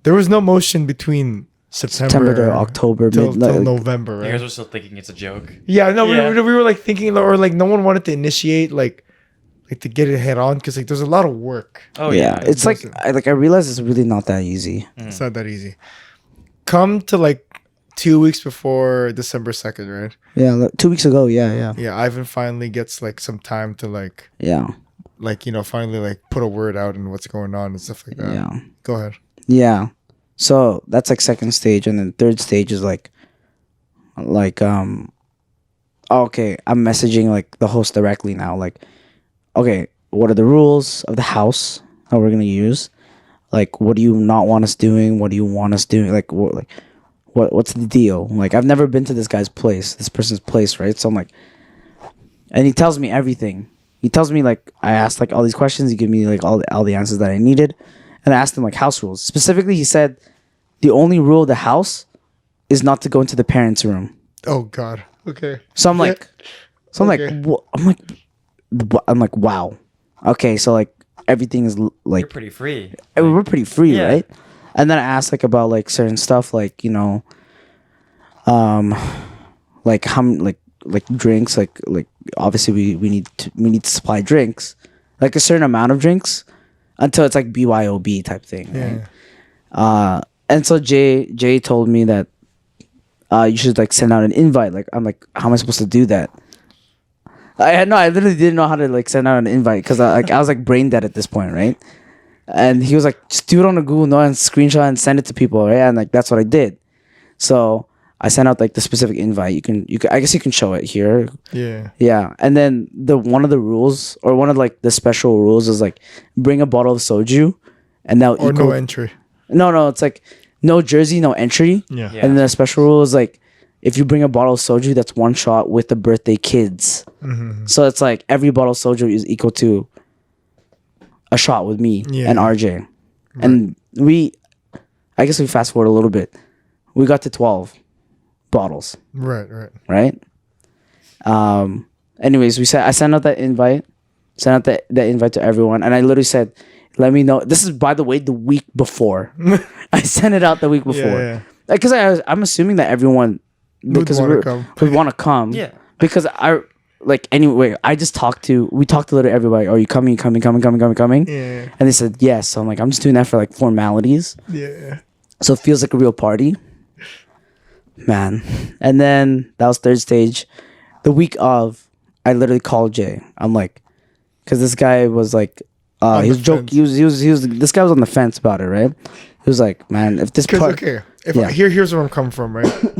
There was no motion between September to October, till like, November, You right? guys were still thinking it's a joke. Yeah, no, Yeah. We were like thinking, or like no one wanted to initiate, like to get it head on, because like there's a lot of work. Oh yeah, yeah. it's like I realize it's really not that easy. It's not that easy. Come to like 2 weeks before December 2nd, right? Yeah, 2 weeks ago. Yeah. Yeah, Ivan finally gets like some time to like finally like put a word out and what's going on and stuff like that. Yeah. Go ahead. Yeah. So that's like second stage, and then third stage is like okay, I'm messaging like the host directly now. Like, okay, what are the rules of the house that we're gonna use? Like, what do you not want us doing? What do you want us doing? Like, what's the deal? Like, I've never been to this person's place, right? So I'm like, and he tells me everything. He tells me like I asked like all these questions. He gave me like all the answers that I needed, and I asked him like house rules. Specifically, he said the only rule of the house is not to go into the parents' room. Oh God. Okay. So I'm like, Okay. I'm like, wow. Okay, so like everything is like You're pretty free. we're pretty free, Yeah. right? And then I asked like about like certain stuff, like like how like drinks, like obviously we need to supply drinks, like a certain amount of drinks, until it's like BYOB type thing, right? Yeah. And so Jay told me that you should like send out an invite. Like I'm like, how am I supposed to do that? I literally didn't know how to like send out an invite because I was like brain dead at this point, right? And he was like, just do it on a Google Note and screenshot and send it to people, right? And like that's what I did. So I sent out like the specific invite. You can I guess you can show it here. Yeah. Yeah, and then one of the rules or one of like the special rules is like bring a bottle of soju, and now Or no entry. No, it's like no jersey, no entry. Yeah. And then the special rule is like if you bring a bottle of soju, that's one shot with the birthday kids. Mm-hmm. So it's like every bottle of soju is equal to a shot with me and RJ, and I guess we fast forward a little bit. We got to 12 bottles. Right. Anyways, I sent out that invite. Sent out that invite to everyone, and I literally said, "Let me know." This is, by the way, the week before. I sent it out the week before, because I'm assuming that everyone would want to come. Yeah. Because anyway, we talked to literally everybody. Are you coming? Yeah. And they said yes. So I'm like, I'm just doing that for like formalities. Yeah. So it feels like a real party. Man. And then that was third stage. The week of, I literally called Jay. I'm like, because this guy was like, he was joking. This guy was on the fence about it, right? He was like, man, if this part. Okay. Here's where I'm coming from, right?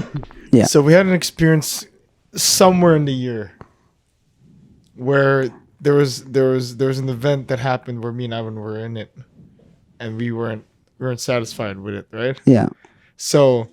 Yeah. So we had an experience somewhere in the year where there was an event that happened where me and Ivan were in it, and we weren't satisfied with it, right? Yeah. So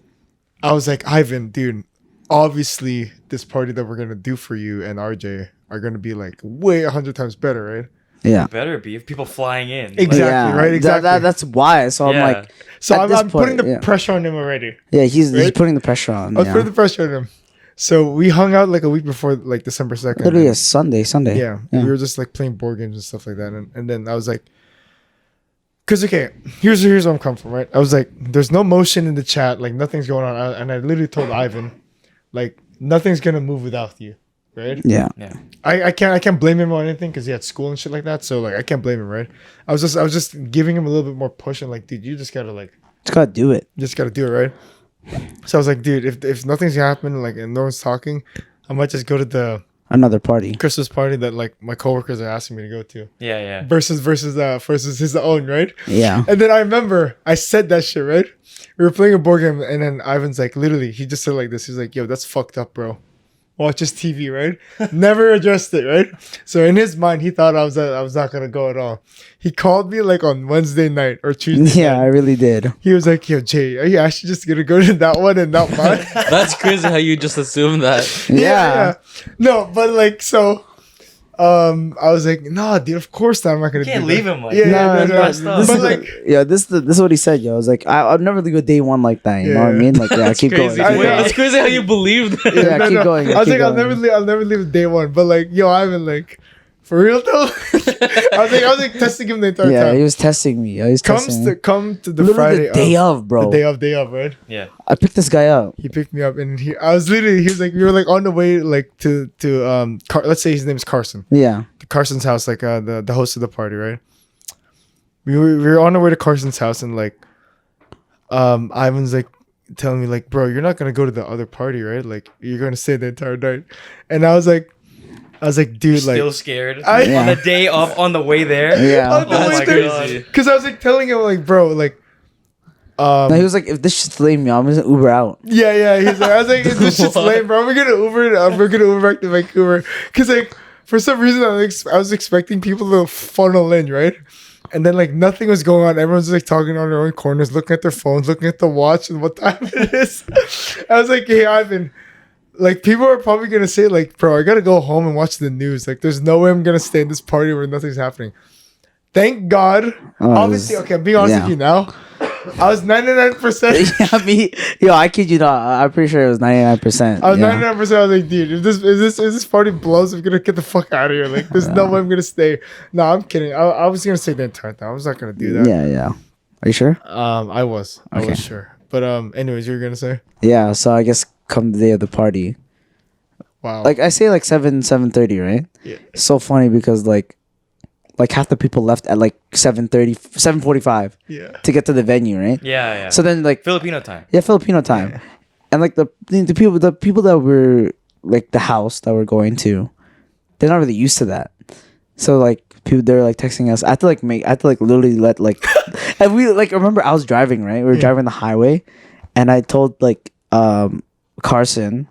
I was like, Ivan, dude, obviously this party that we're gonna do for you and RJ are gonna be like way 100 times better, right? Yeah. Better be if people flying in. Exactly, right? Exactly. That's why. So I'm like, so I'm point, putting the pressure on him already. Yeah, he's putting the pressure on. I was putting the pressure on him. So we hung out like a week before, like December 2nd. Literally a Sunday. Yeah. We were just like playing board games and stuff like that. And then I was like, because, okay, here's where I'm coming from, right? I was like, there's no motion in the chat. Like, nothing's going on. And I literally told Ivan, like, nothing's going to move without you, right? Yeah. I can't blame him on anything because he had school and shit like that. So, like, I can't blame him, right? I was just giving him a little bit more push and like, dude, you just got to, like. Just got to do it. Just got to do it, right? So I was like, dude, if nothing's going to happen, like, and no one's talking, I might just go to another party, Christmas party that like my coworkers are asking me to go to. Yeah. Versus his own, right? Yeah. And then I remember I said that shit, right? We were playing a board game, and then Ivan's like, literally, he just said like this. He's like, "Yo, that's fucked up, bro. Watch his TV, right?" Never addressed it, right? So in his mind, he thought I was not gonna go at all. He called me like on Wednesday night or Tuesday. Yeah, night. I really did. He was like, "Yo, Jay, are you actually just gonna go to that one and not mine?" That's crazy how you just assume that. Yeah. No, but like so. I was like, nah, dude, of course not. I'm not gonna. You can't leave him like no. This is what he said, yo. I was like, I'll never leave a day one like that. You know what I mean? Like, yeah, keep Crazy. going. That's crazy how you believe that. Yeah, keep going. I was like, I'll never leave day one. But like, yo, Ivan, like, for real though. I was like testing him the entire time. Yeah, he was testing me. He was come to the Friday the day of, bro. The day of, right? Yeah. I picked this guy up. He picked me up, and he was like, we were like on the way like to let's say his name is Carson. Yeah. To Carson's house, like the host of the party, right? We were on our way to Carson's house, and like, Ivan's like telling me like, bro, you're not gonna go to the other party, right? Like, you're gonna stay the entire night. And I was like, dude, like, still scared on the day of, on the way there. Yeah. On the way there, because I was like telling him like, bro, like, no, he was like, if this shit's lame, yo, I'm just gonna Uber out. Yeah. He's like, I was like, if this shit's lame, bro, we're gonna Uber back to Vancouver, because like for some reason I was expecting people to funnel in, right? And then like nothing was going on. Everyone's like talking on their own corners, looking at their phones, looking at the watch and what time it is. I was like, hey, Ivan. Like, people are probably going to say, like, bro, I got to go home and watch the news. Like, there's no way I'm going to stay in this party where nothing's happening. Thank God. Obviously, okay, I'm being honest with you now. I was 99%. Yeah, I kid you not. I'm pretty sure it was 99%. I was 99%. I was like, dude, if this party blows, I'm going to get the fuck out of here. Like, there's no way I'm going to stay. No, I'm kidding. I was going to stay the entire time. I was not going to do that. Yeah. Are you sure? I was sure. But, anyways, you were going to say? Yeah, so I guess come the day of the party. Wow. Like, I say like 7:30, right? Yeah. It's so funny because like half the people left at like 7:45 to get to the venue, right? Yeah. So then like Filipino time. Yeah, Filipino time. Yeah. And like the people that were like the house that we're going to, they're not really used to that. So like they're like texting us. I had to literally let like and we like remember I was driving, right? We were driving the highway, and I told like Carson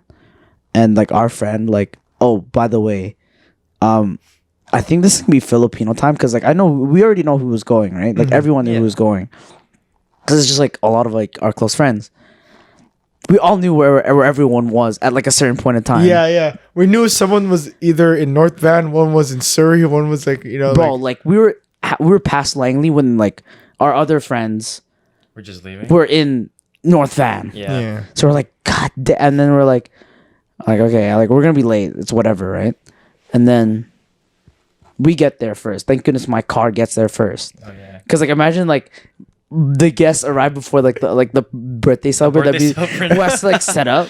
and like our friend, like, oh, by the way, I think this is gonna be Filipino time because like I know we already know who was going, right? Like everyone knew who was going. Because it's just like a lot of like our close friends. We all knew where everyone was at like a certain point in time. Yeah. We knew someone was either in North Van, one was in Surrey, one was like, you know, Bro, like we were past Langley when like our other friends We're just leaving. were in North Van. Yeah. So we're like, God damn. And then we're like, okay, like we're gonna be late. It's whatever, right? And then we get there first. Thank goodness my car gets there first. Oh yeah. Because like imagine like the guests arrive before like the birthday celebrant birthday that celebrant. who has to like set up.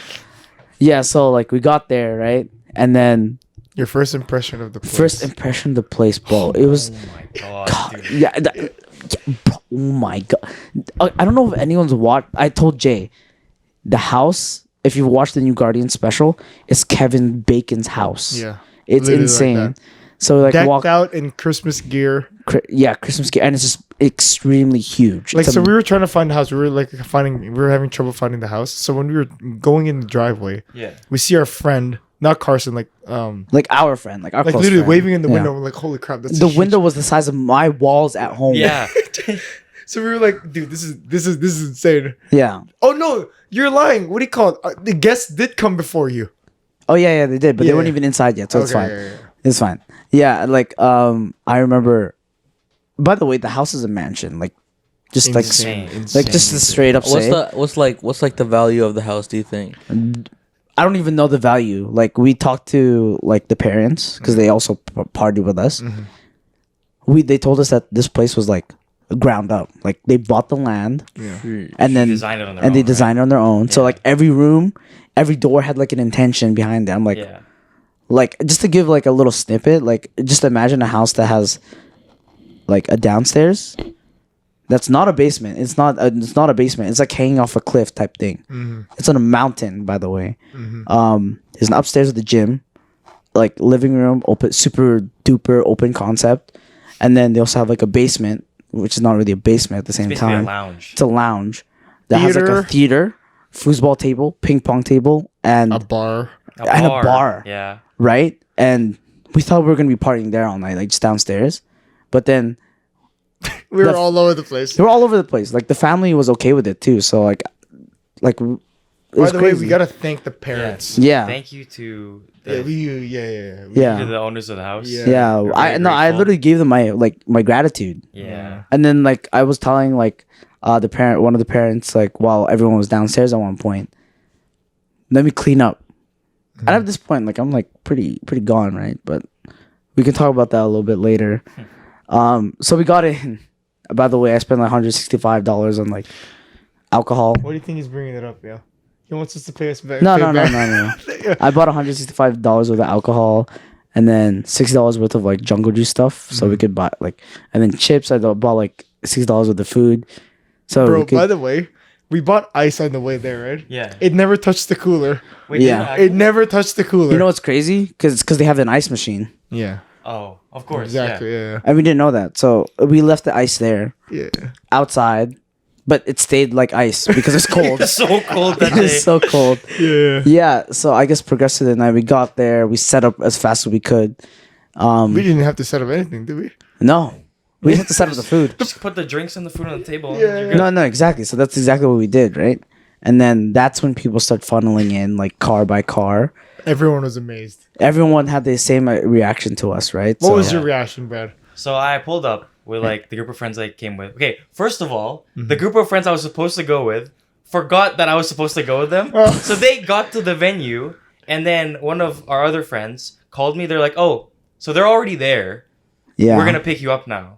Yeah, so like we got there, right? And then your first impression of the place. first impression of the place, bro. It was Oh my god, dude. yeah, bro, oh my god. I don't know if anyone's watched. I told Jay, the house. If you've watched the new Guardian special, is Kevin Bacon's house. Yeah. It's Literally like insane. that. So like Decked out in Christmas gear. Christmas gear, and it's just extremely huge. Like, It's so we were trying to find the house. We were having trouble finding the house. So when we were going in the driveway, Yeah. we see our friend, not Carson, like our friend, like our like close literally friend. waving in the Yeah. window. We're like, holy crap! That's The a huge- window was the size of my walls at home. Yeah. So we were like, dude, this is insane. Yeah. Oh no, you're lying. What do you call it? The guests did come before you. Oh yeah, they did, but Yeah. they weren't even inside yet, so it's Okay, fine. yeah. It's fine. Yeah, like I remember. By the way, the house is a mansion. Like, just Insane. like just to straight up say, What's like the value of the house? Do you think? I don't even know the value. Like we talked to like the parents because they also partied with us. They told us that this place was like ground up. Like they bought the land and then designed it on their and they own, designed it on their own. So like every room, every door had like an intention behind it. I'm like, Yeah. like just to give like a little snippet, like just imagine a house that has like a downstairs that's not a basement. It's not a basement. It's like hanging off a cliff type thing. It's on a mountain, by the way. There's an upstairs with the gym, like living room, open, super duper open concept, and then they also have like a basement, which is not really a basement at the same Basically a time. lounge. It's a lounge that has like a theater, foosball table, ping pong table, and A bar. and a bar. Yeah. right? And we thought we were gonna be partying there all night, like just downstairs. But then We were The- all over the place. they were all over the place. Like the family was okay with it too. So like it By was the way, crazy. we gotta thank the parents. Yeah. Thank you to Yeah, the, Yeah. to the owners of the house. Yeah. Yeah, We're I very no, I grateful. literally gave them my gratitude, Yeah. and then like I was telling like one of the parents like while everyone was downstairs at one point, let me clean up. And at this point, like I'm like pretty gone, right? But we can talk about that a little bit later. So we got in. By the way, I spent like $165 on like alcohol. What do you think he's bringing it up? Yeah, he wants us to pay us back. No. pay back. I bought $165 worth of alcohol, and then $60 worth of like Jungle Juice stuff, so we could buy like, and then chips. I bought like $6 worth of food. So Bro, we could, by the way, we bought ice on the way there, right? Yeah. It never touched the cooler. Wait, Yeah. It never touched the cooler. you know what's crazy? Because they have an ice machine, Yeah. Oh, of course. Exactly. Yeah. Yeah. and we didn't know that. So we left the ice there Yeah. outside, but it stayed like ice because it's cold. It's so cold that day. It's so cold. Yeah. Yeah. So I guess progressed to the night. We got there. We set up as fast as we could. We didn't have to set up anything, did we? No, we had to set up the food. Just put the drinks and the food on the table. Yeah, You're good. No, exactly. So that's exactly what we did, right? And then that's when people start funneling in, like car by car. Everyone was amazed. Everyone had the same reaction to us, right? What was yeah. your reaction, Brad? So I pulled up with like the group of friends I came with. Okay, first of all, the group of friends I was supposed to go with forgot that I was supposed to go with them. Oh. So they got to the venue, and then one of our other friends called me. They're like, "Oh, so they're already there. Yeah. We're gonna pick you up now."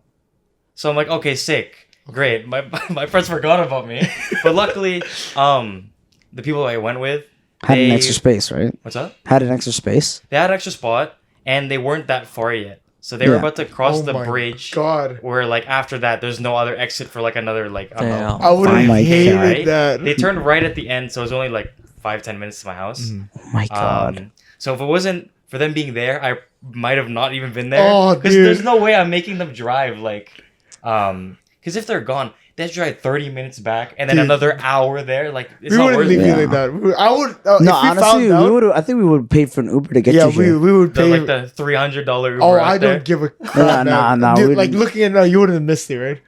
So I'm like, "Okay, sick, great." My my friends forgot about me, but luckily, the people I went with had an they- extra space, right? What's up? Had an extra space. They had an extra spot, and they weren't that far yet. So they were Yeah. about to cross Oh the my bridge. God. Where like after that, there's no other exit for like another like I don't know, Damn. I would have my hated God. right? that. They turned right at the end, so it was only like 5-10 minutes to my house. Oh my god. So if it wasn't for them being there, I might have not even been there. Oh, Because dude. there's no way I'm making them drive like, because if they're gone, they have to drive 30 minutes back and then Dude. another hour there. Like, it's We not wouldn't worth leave it. you Yeah. like that. I would. No, if we honestly, found we out, would. I think we would pay for an Uber to get yeah, you here. we would The, pay. like the $300 Uber Oh, out I there. don't give a crap. Nah, Dude, we like didn't- looking at it now, you would have missed it, right?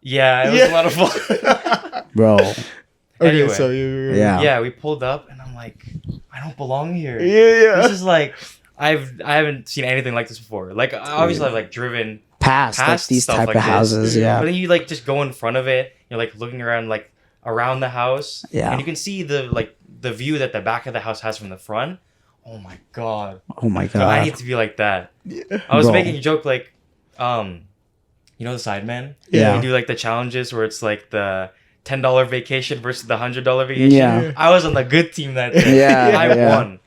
Yeah, it was a lot of fun. Bro. Okay, Anyway. so you. Yeah. Yeah, we pulled up and I'm like, I don't belong here. Yeah. This is like, I haven't seen anything like this before. Like, obviously I've like driven Past like past these stuff type like of this. houses, But yeah. then you like just go in front of it. You're like looking around like around the house. Yeah. And you can see the view that the back of the house has from the front. Oh my god. Oh my So I god. need to be like that. I was Bro. making a joke like, you know the Sidemen? Yeah. You do like the challenges where it's like the $10 vacation versus the $100 vacation. Yeah. I was on the good team that day. Yeah, I yeah. won.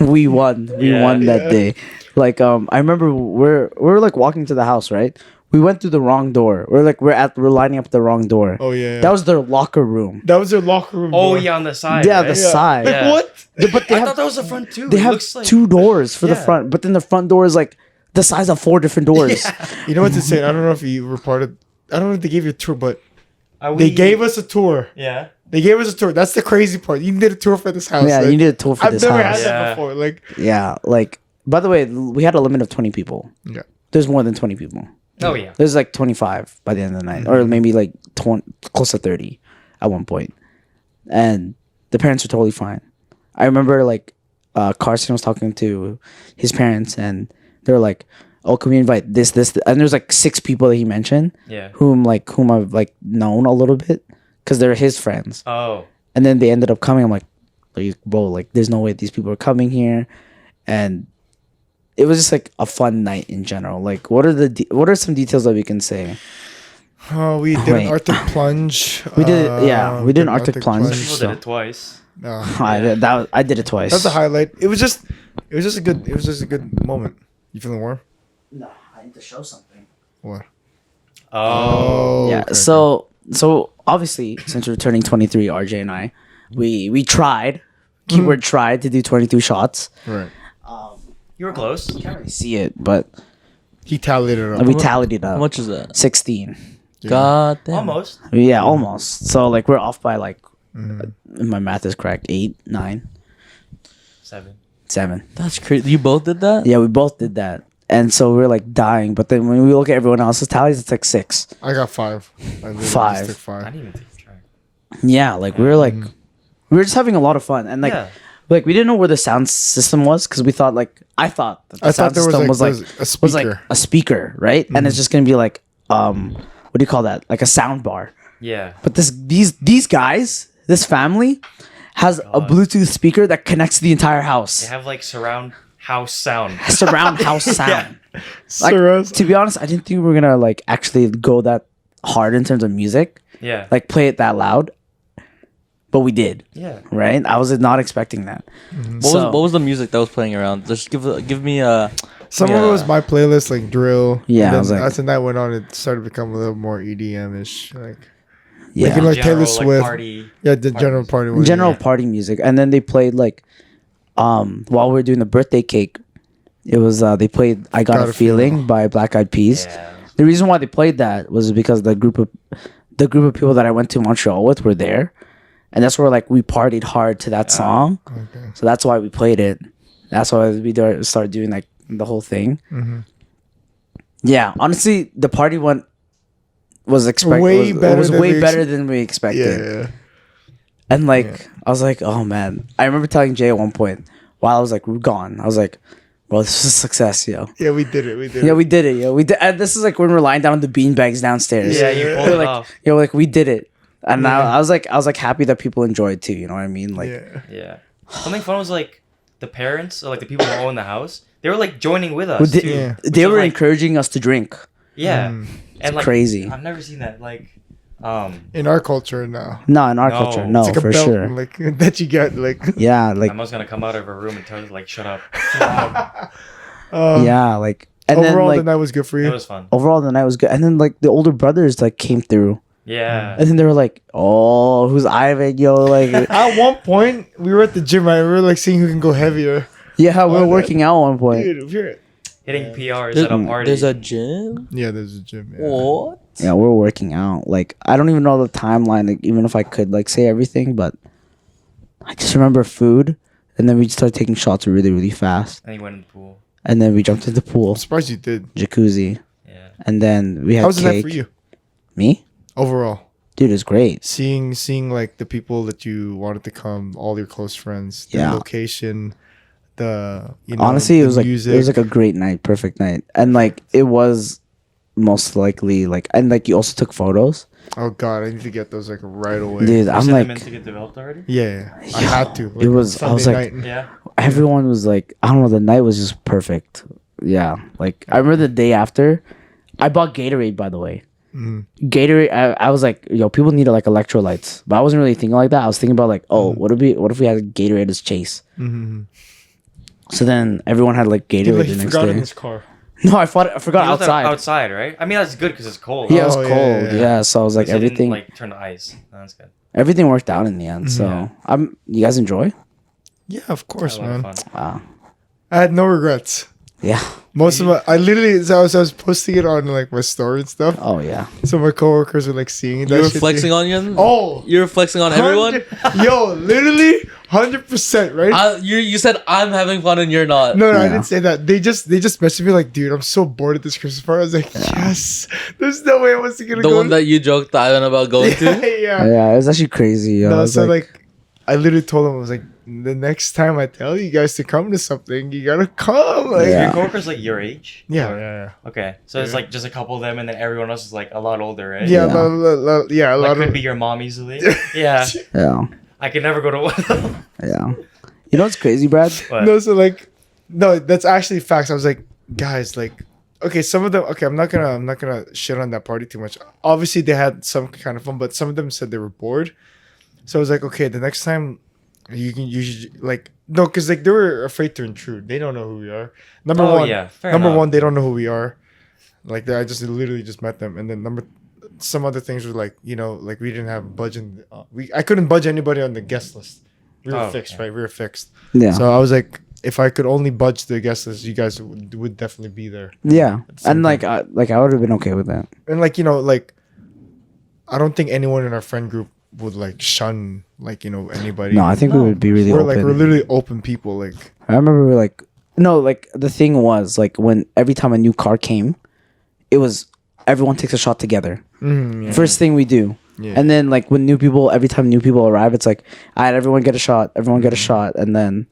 We won. We Yeah. won that day. Like I remember we're like walking to the house, right? We went through the wrong door. We're lining up the wrong door. Oh yeah. That was their locker room. That was their locker room. Oh door. yeah, on the side. Yeah, right? the side. Like Yeah. what? But they I have thought that was the front too. they It have looks like, two doors for the Yeah. front, but then the front door is like the size of 4 different doors. You know what's insane? I don't know if you were part of. I don't know if they gave you a tour, but Are they we- gave us a tour. Yeah. They gave us a tour. That's the crazy part. You did a tour for this house. Yeah, like, you did a tour for I've this never house. had that Yeah. before. Like, Yeah, like by the way, we had a limit of 20 people. yeah. There's more than 20 people. Oh yeah. There's like 25 by the end of the night, or maybe like 20, close to 30 at one point. And the parents were totally fine. I remember like Carson was talking to his parents, and they were like, "Oh, can we invite this?" And there's like 6 people that he mentioned, Yeah. whom I've like known a little bit because they're his friends. Oh. And then they ended up coming. I'm like, bro, like there's no way these people are coming here, and it was just like a fun night in general. Like, what are some details that we can say? Oh, we did Wait. an Arctic plunge. We did- yeah, we did an Arctic plunge. Some people So- did it twice. No, I did it twice. that's a highlight. It was just a good moment. You feeling warm? No, I need to show something. What? Oh. Yeah. okay. So obviously, since we're turning 23, RJ and I, we tried, keyword tried to do 22 shots. Right. You were close. Can't really see it, but He tallied it up. we tallied it How up. much is that? 16. God damn. Almost. Yeah, almost. So like we're off by like, if my math is correct, 8, 9, 7. 7. That's crazy. You both did that? Yeah, we both did that. And so we're like dying, but then when we look at everyone else's tallies, it's like 6. I got 5. I literally just 5. took I 5. didn't even take track. Yeah, like we were just having a lot of fun, and like Yeah. like we didn't know where the sound system was because we thought like I thought that the I thought sound there system was was a was like speaker. a speaker, right? And it's just gonna be like what do you call that? Like a sound bar. Yeah. But these guys, this family, has a Bluetooth speaker that connects to the entire They house. have like surround house sound. Surround house sound. Like, Surround- to be honest, I didn't think we were gonna like actually go that hard in terms of music, Yeah. like play it that loud. But we did, Yeah. right? I was not expecting that. What was the music that was playing around? Just give me a. Some of it was my playlist, like drill. Yeah, And I then was like- as the night went on, it started to become a little more EDM-ish. Like, Yeah, Like, Taylor General, Swift. party. yeah, the general party. one, general yeah. party music, and then they played like while we were doing the birthday cake, it was they played "I Got a Feeling" by Black Eyed Peas. Yeah. The reason why they played that was because the group of people that I went to Montreal with were there, and that's where like we partied hard to that song. Okay. So that's why we played it. That's why we started doing like the whole thing. Mhm. Yeah, honestly, the party was expected. Way It better was than way we better than we expected. Yeah. And like I was like, oh man. I remember telling Jay at one point while I was like, we're gone. I was like, well, this is a success, yo. Yeah, we did it. We did Yeah, it. we did it, yo. We did. And this is like when we're lying down on the beanbags downstairs. Yeah, you pulled We're it like, off. yo, like we did it. And I was like happy that people enjoyed too. You know what I mean? Like, Yeah. Yeah. Something fun was like the parents or like the people who own the house. They were like joining with we us did- too. Yeah. they was, were like- encouraging us to drink. Yeah. Mm. And like crazy. I've never seen that. Like, In our culture now. No, in our No. culture, no, It's like a for belt, sure. like that you get like. Yeah, like my mom's gonna come out of her room and tell her like, shut up. yeah, like and overall, then like the night was good for It you. was fun. overall the night was good. And then like the older brothers like came through. Yeah. And then they were like, "Oh, who's Ivan, yo?" Like, At one point, we were at the gym, right? We were like seeing who can go heavier. yeah, we were that- working out at one point. Dude, if you're Hitting PRs at a party. There's a gym. yeah, there's a gym. Yeah. What? Yeah, we're working out. Like, I don't even know the timeline. Like, even if I could like say everything, but I just remember food, and then we just started taking shots really, really fast, And he went in the pool. and then we jumped in the pool, I'm surprised you did. jacuzzi, Yeah. and then we had How was the night cake. for you Me, overall? dude, it's great. Seeing like the people that you wanted to come, all your close friends, the Yeah. location, the Honestly, the it was music. like a great night, perfect night, and like it was most likely like, and like you also took photos, Oh god, I need to get those like right away. dude. You I'm sent them in like, to get developed already? Yeah, I had to. It was- I was Sunday like- night. Yeah. everyone was like, I don't know, the night was just perfect. Yeah, like I remember the day after, I bought Gatorade, by the way. Mhm. Gatorade, I was like, yo, people need like electrolytes, but I wasn't really thinking like that. I was thinking about like, oh, what if we had Gatorade as chase? Mhm. So then everyone had like He, Gatorade like, the he next forgot day. in his car. No, I forgot You left it outside. Outside, right? I mean, that's good because it's cold. Yeah, it was Oh, yeah, cold. yeah, Yeah, yeah. so I was At like, least it didn't, everything, like turn to ice. No, that's good. everything worked out in the end. So you guys enjoy? Yeah, of course, Had a lot of man. fun. Wow. I had no regrets. Yeah. Most of my, I literally, so I was posting it on like my story and stuff. Oh yeah. So my coworkers were like seeing that. You were shit. flexing on you. Oh, You were flexing on everyone. Yo, literally 100%, right? You said I'm having fun and you're not. No, I Yeah. didn't say that. They just messaged me like, dude, I'm so bored at this Christmas party. I was like, yes. There's no way I was gonna The go. one that you joked Ivan about going yeah, to. yeah. Yeah, it was actually crazy. I No, was so like, I literally told them, I was like, the next time I tell you guys to come to something, you gotta come. Like, Yeah. Your coworkers like your age? yeah, Or- yeah, Okay, so it's Yeah. like just a couple of them, and then everyone else is like a lot older, right? yeah. Yeah. Yeah, a Like lot could of. be your mom easily. Yeah, yeah, I could never go to one of them. yeah. You know what's crazy, Brad? But No, so like, no, that's actually facts. I was like, guys, like, okay, some of them. Okay, I'm not gonna shit on that party too much. Obviously, they had some kind of fun, but some of them said they were bored. So I was like, okay, the next time you should like no, because like they were afraid to intrude. They don't know who we are. Number Oh, one, yeah, fair number enough. one, they don't know who we are. Like I just literally just met them, and then some other things were like like we didn't have budget. I couldn't budge anybody on the guest list. We were Oh, fixed, okay. right? We were fixed. Yeah, So I was like, if I could only budge the guest list, you guys would definitely be there. yeah. same And like, I would have been okay with that. And like like I don't think anyone in our friend group would like shun like anybody. No, I think we would be really we're open. like we're literally open people. Like I remember we were like, no, like the thing was like when every time a new car came, it was everyone takes a shot together. yeah. First thing we do. Yeah. And then like when every time new people arrive, it's like, all right, everyone get a shot, everyone get a shot, and then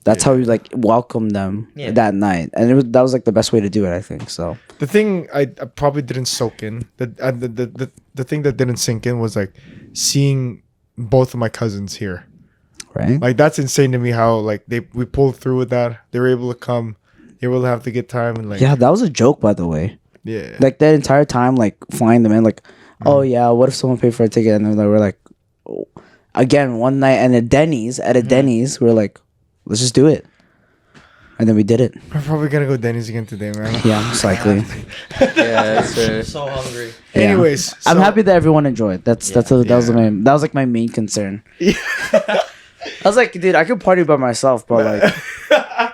that's how we like welcome them Yeah. that night, and that was like the best way to do it, I think. So The thing I probably didn't soak in the thing that didn't sink in was like seeing both of my cousins here. right, Like that's insane to me how like we pulled through with that. They were able to come. They were able to have a good time and like yeah, that was a joke, by the way. yeah. Like that entire time, like flying them in, like, oh yeah, what if someone paid for a ticket? And then they were like, oh. Again, one night at a Denny's, we're like, let's just do it, and then we did it. We're probably gonna go Denny's again today, man. Yeah, most likely. Yeah, that's fair. so hungry. Yeah. Anyways, I'm so- happy that everyone enjoyed. That was Yeah. like my main concern. I was like, dude, I could party by myself, but like,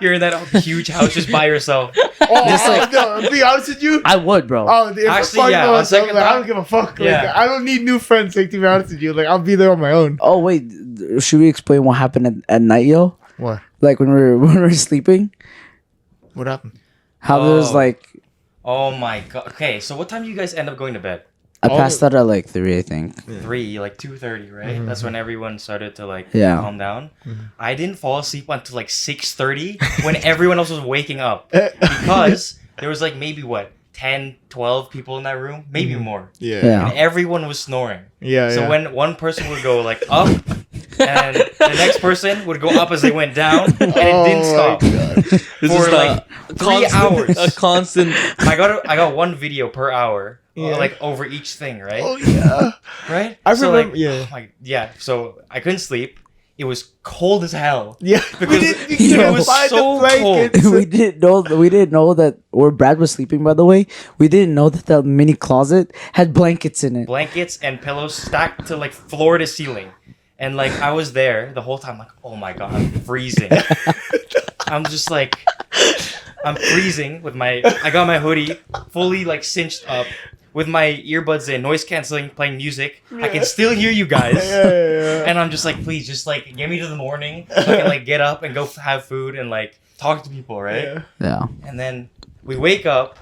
You're in that huge house just by yourself. Oh, Just like- no, to be honest with you. I would, bro. Oh, if Actually, I'm yeah, by on myself, second like, I thought- don't give a fuck. Like, Yeah. I don't need new friends. Like, to be honest with you, like I'll be there on my own. Oh wait, should we explain what happened at night, yo? What? Like when we were sleeping, What happened? how there was Oh. like Oh my god. Okay, so what time do you guys end up going to bed? I All passed out at like 3, I think. 3, like 2:30, right? That's when everyone started to like Yeah. calm down. I didn't fall asleep until like 6:30 when everyone else was waking up because there was like maybe 10, 12 people in that room, maybe more. Yeah. Yeah. And everyone was snoring. Yeah. So yeah. when one person would go like up, and the next person would go up as they went down, and it didn't Oh stop. my God. This For, is like, 3 hours. A constant. I got one video per hour, Yeah. like over each thing, right? Oh yeah. Right? I So, remember- like, yeah. oh my, yeah. So I couldn't sleep. It was cold as hell. Yeah. Because you it know, was buy the so blankets. cold. we didn't know that where Brad was sleeping, by the way. We didn't know that the mini closet had blankets in it. Blankets and pillows stacked to like floor to ceiling. And like I was there the whole time, like, oh my god, I'm freezing. I'm just like I'm freezing with I got my hoodie fully like cinched up with my earbuds in, noise canceling, playing music. I can still hear you guys. And I'm just like, please, just like get me to the morning so I can like get up and go have food and like talk to people, right? Yeah. And then we wake up,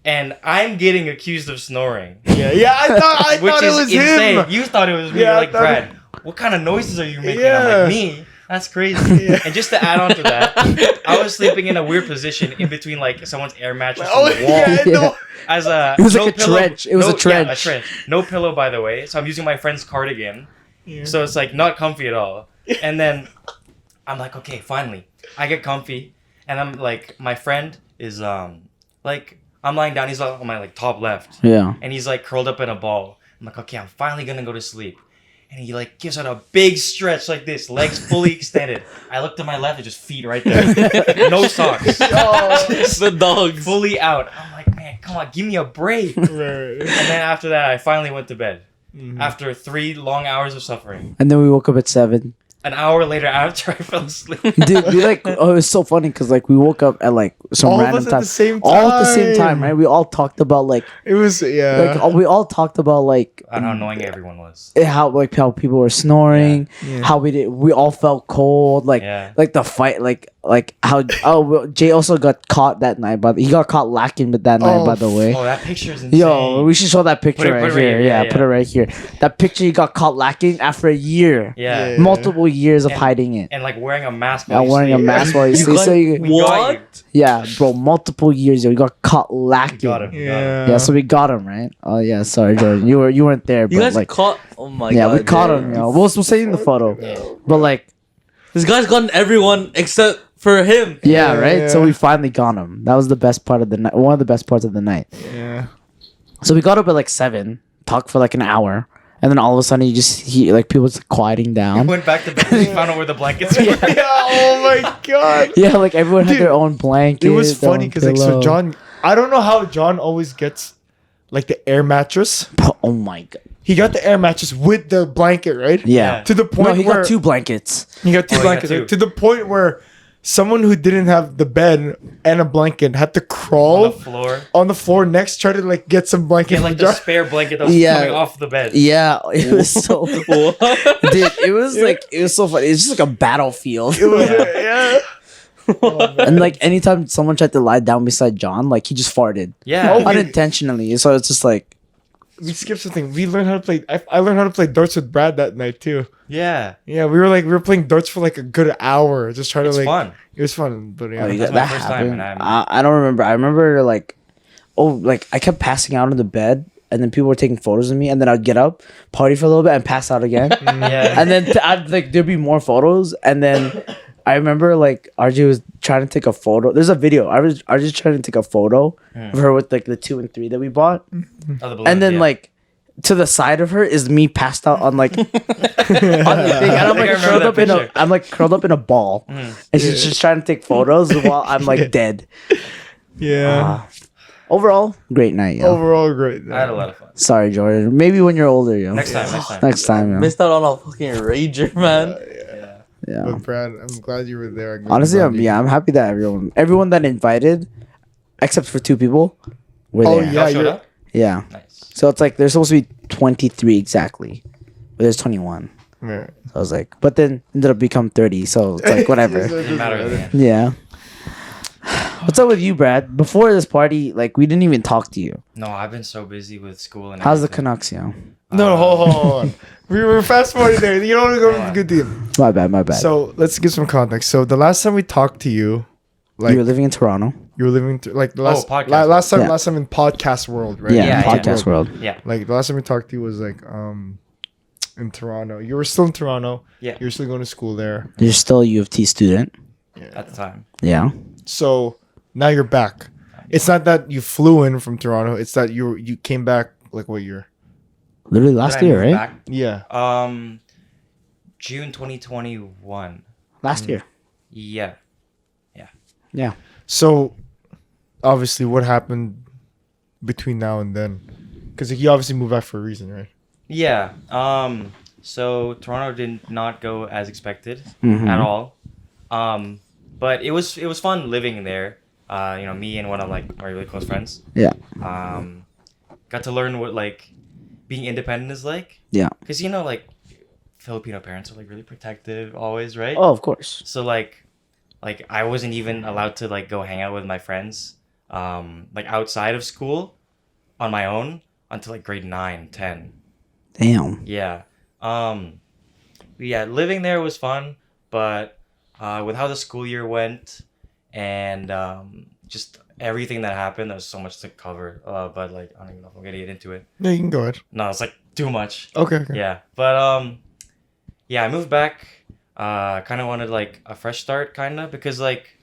and I'm getting accused of snoring, Yeah, I thought it was insane. him. You thought it was me. Yeah, You're I like, thought Brad, what kind of noises are you making? I'm Yeah. like, me? That's crazy. And just to add on to that, I was sleeping in a weird position in between like someone's air mattress Oh, and the wall. yeah, I know. As a It was no like a pillow, trench. It was no, a trench. Yeah, a trench. No pillow, by the way. So I'm using my friend's cardigan. Yeah. So it's like not comfy at all. And then I'm like, okay, finally, I get comfy, and I'm like, my friend is like, I'm lying down. He's like on my like top left, Yeah. and he's like curled up in a ball. I'm like, okay, I'm finally gonna go to sleep. And he like gives out a big stretch like this, legs fully extended. I look to my left, and just feet right there, no socks, The dogs. fully out. I'm like, man, come on, give me a break. And then after that, I finally went to bed. After 3 long hours of suffering. And then we woke up at 7. An hour later, after I fell asleep. Dude, we like, oh, it was so funny because like we woke up at like some All of random us at time. the same All at the same time. time, right? We all talked about like, It was we all talked about like How annoying everyone was. how people were snoring, Yeah. how we all felt cold, like Yeah. like the fight, like how Jay also got caught that night, but he got caught lacking with that night, Oh, by the way. Oh, that picture is insane. Yo, we should show that picture Put it right right here. here. Yeah, Yeah, put yeah. it right here. That picture he got caught lacking after a year, Yeah. Yeah. multiple years of And- hiding it. And like wearing a mask. Yeah, while you wearing a sleep. mask while you sleep. So you, We got you. What? yeah, bro, multiple years. Yo, you got caught lacking. Got him. Yeah. Yeah, so we got him, right? Oh yeah, sorry, Jordan, you weren't there, You but guys like, caught. Oh my god. yeah, we caught dude. him. Yo, we'll send you the photo, Yeah. but like, This guy's gotten everyone except for him. yeah, Yeah, right. So yeah. we finally got him. That was the best part of the night. One of the best parts of the night. Yeah. So we got up at like 7, talked for like an hour, and then all of a sudden you just hear like people just quieting down. Went back to bed and found out where the blankets were. Yeah. Oh my god. Yeah, like everyone had Dude, their own blanket. It was their funny own because like so pillow. John, I don't know how John always gets like the air mattress. Oh my god. He got the air mattress with the blanket, right? Yeah. To the point No, he where got 2 blankets. he got two Oh, he got blankets. two. Right? To the point where someone who didn't have the bed and a blanket had to crawl On the floor. on the floor next, try to like get some blanket. Get like for the John. spare blanket that was Yeah. coming off the bed. Yeah, it was so dude. It was like it was so funny. It's just like a battlefield. It was yeah. And like anytime someone tried to lie down beside John, like he just farted Yeah. Oh, unintentionally. So it's just like We skipped something. We learned how to play. I learned how to play darts with Brad that night too. Yeah. Yeah, we were playing darts for like a good hour, just trying It's to like. fun. It was fun, but yeah. oh, you That's got, my that first time, happened. and I don't remember. I remember like I kept passing out on the bed, and then people were taking photos of me, and then I'd get up, party for a little bit, and pass out again. Yeah. And then I'd like there'd be more photos, and then I remember like RJ was trying to take a photo. There's a video. RJ trying to take a photo of her with like the 2 and 3 that we bought, Oh, the balloon, and then yeah. like to the side of her is me passed out on like on the thing, and I'm I think I like remember curled that up in a picture. I'm like curled up in a ball, and she's just trying to take photos while I'm like dead. Yeah. Overall, great night. Yo. Overall, great. I had a lot of fun. Sorry, Jordan. Maybe when you're older, yo. Next time. Next time. Next time, yo. Missed out on a fucking rager, man. Yeah. Yeah. But Brad, I'm glad you were there. Honestly, I'm happy that everyone that invited, except for 2 people, were Oh, there. yeah. Y'all showed you're- up? Yeah. Nice. So it's like there's supposed to be 23 exactly, but there's 21. Yeah. So I was like, but then ended up become 30. So it's like whatever. Didn't matter at the end. Yeah. What's up with you, Brad? Before this party, like we didn't even talk to you. No, I've been so busy with school and How's the everything. Canucks, yo? No, hold on. We were fast forwarding there. You don't want to go with the good team. My bad. So let's give some context. So the last time we talked to you, like you were living in Toronto. you were living through, like the last podcast last time Yeah. last time in podcast world, right? Yeah, Yeah, podcast world. Yeah. Like the last time we talked to you was like in Toronto. You were still in Toronto. Yeah. You were still going to school there. You're still a U of T student. At the time. Yeah. So now you're back. It's not that you flew in from Toronto. It's that you came back like what year? Literally last Did I year, move right? Yeah. back? June 2021. Last year. Yeah. Yeah. So obviously, what happened between now and then? Because you obviously moved back for a reason, right? Yeah. So Toronto did not go as expected Mhm. at all. But it was fun living there. Me and one of like my really close friends. Yeah. got to learn what like being independent is like. Yeah. Because you know, like Filipino parents are like really protective always, right? Oh, of course. So like I wasn't even allowed to like go hang out with my friends, like outside of school, on my own until like grade 9, 10. Damn. Yeah. Yeah, living there was fun, but with how the school year went and just everything that happened, there was so much to cover. But like, I don't even know if I'm gonna get into it. No, you can go ahead. No, it's like too much. Okay. Yeah, but yeah, I moved back. Kind of wanted like a fresh start, kind of, because like,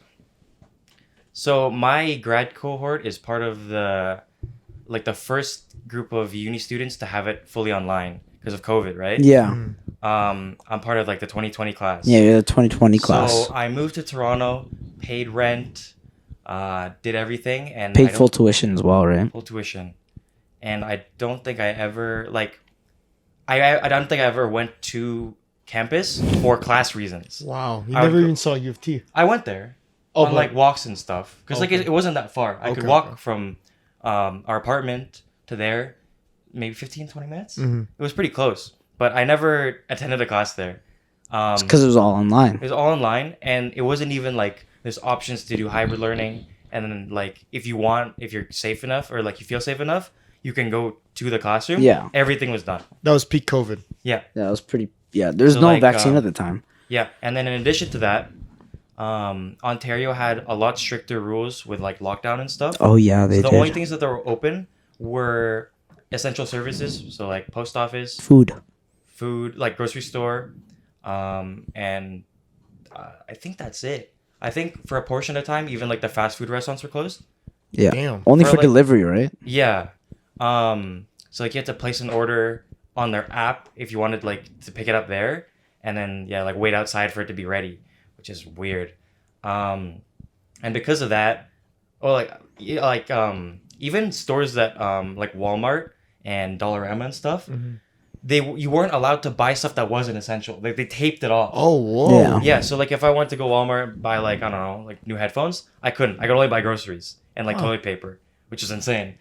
so my grad cohort is part of the first group of uni students to have it fully online because of COVID, right? Yeah. Mm. I'm part of like the 2020 class. Yeah, you're the 2020 class. So I moved to Toronto, paid rent, did everything, and Paid full tuition as well, right? full tuition, and I don't think I ever like, I don't think I ever went to campus for class reasons. Wow. You I would never go- even saw U of T. I went there Oh, on like walks and stuff because like Okay. it wasn't that far. I could Okay, walk okay. from our apartment to there, maybe 15, 20 minutes. Mhm. It was pretty close, but I never attended a class there. Because it was all online. It was all online, and it wasn't even like there's options to do hybrid learning. And then like if you're safe enough or like you feel safe enough, you can go to the classroom. Yeah. Everything was done. That was peak COVID. Yeah. Yeah, it was pretty. Yeah, there's So, no like, vaccine at the time. Yeah. And then in addition to that, Ontario had a lot stricter rules with like lockdown and stuff. Oh yeah, they So the did. only things that were open were essential services, so like post office, Food. food, like grocery store, and I think that's it. I think for a portion of time, even like the fast food restaurants were closed. Yeah. Damn. Only For, for like- delivery, right? Yeah. So like you had to place an order on their app if you wanted like to pick it up there, and then yeah, like wait outside for it to be ready, which is weird. And because of that, even stores that like Walmart and Dollarama and stuff, you weren't allowed to buy stuff that wasn't essential. Like they taped it off. Oh, whoa. Yeah. Yeah, so like if I went to go Walmart buy like I don't know like new headphones, I couldn't. I could only buy groceries and like toilet paper, which is insane.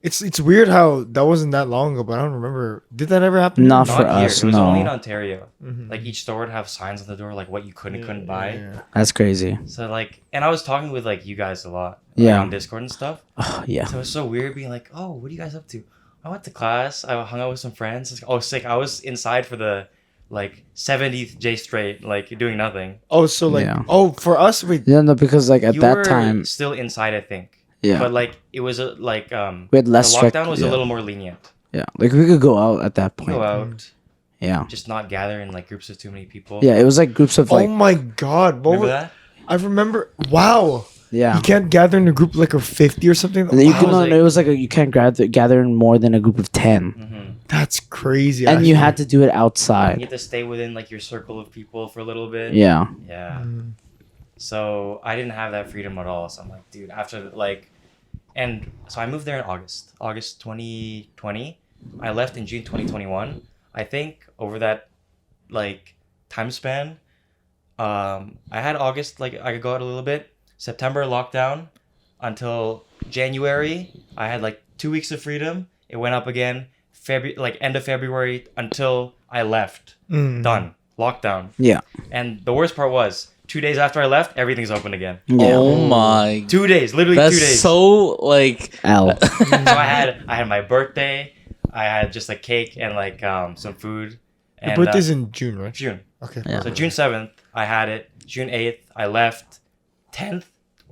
It's weird how that wasn't that long ago, but I don't remember. Did that ever happen? Not Not for here. us, It was only in no. Ontario. Mhm. Like each store would have signs on the door like what you could and couldn't buy. Yeah. That's crazy. So like, and I was talking with like you guys a lot, like, Yeah. on Discord and stuff. Oh, yeah. So it was so weird being like, oh, what are you guys up to? I went to class. I hung out with some friends. It's like, oh, sick. I was inside for the like 70th J straight, like doing nothing. Oh, so like, Yeah. oh, for us, wait. Yeah, no, because like at You that were time, still inside, I think. yeah, But like it was like we had less the strict. lockdown was yeah. a little more lenient. Yeah, like we could go out at that point. Go out, Yeah, just not gather in like groups of too many people. yeah, it was like groups of Oh like, my God. What Remember was, that? I remember. Wow. yeah. You can't gather in a group like of 50 or something. And then you Wow. could was not, like- it was like you can't gather in more than a group of 10, Mm-hmm. That's crazy. and you actually. had to do it You outside. had to stay within like your circle of people for a little bit. Yeah, Yeah. Mm. So I didn't have that freedom at all. So I'm like, dude, after like, and so I moved there in August 2020. I left in June 2021. I think over that like time span, I had August like I could go out a little bit. September lockdown until January. I had like 2 weeks of freedom. It went up again. End of February until I left. Mm. Done. Lockdown. yeah, And the worst part was 2 days after I left, everything's open again. yeah. Oh my. 2 days, literally That's 2 days. so like. L. So I had my birthday, I had just a cake and like some food. Your And birthday's in June, right? June. Okay. Yeah. So June 7th, I had it. June 8th, I left. 10th,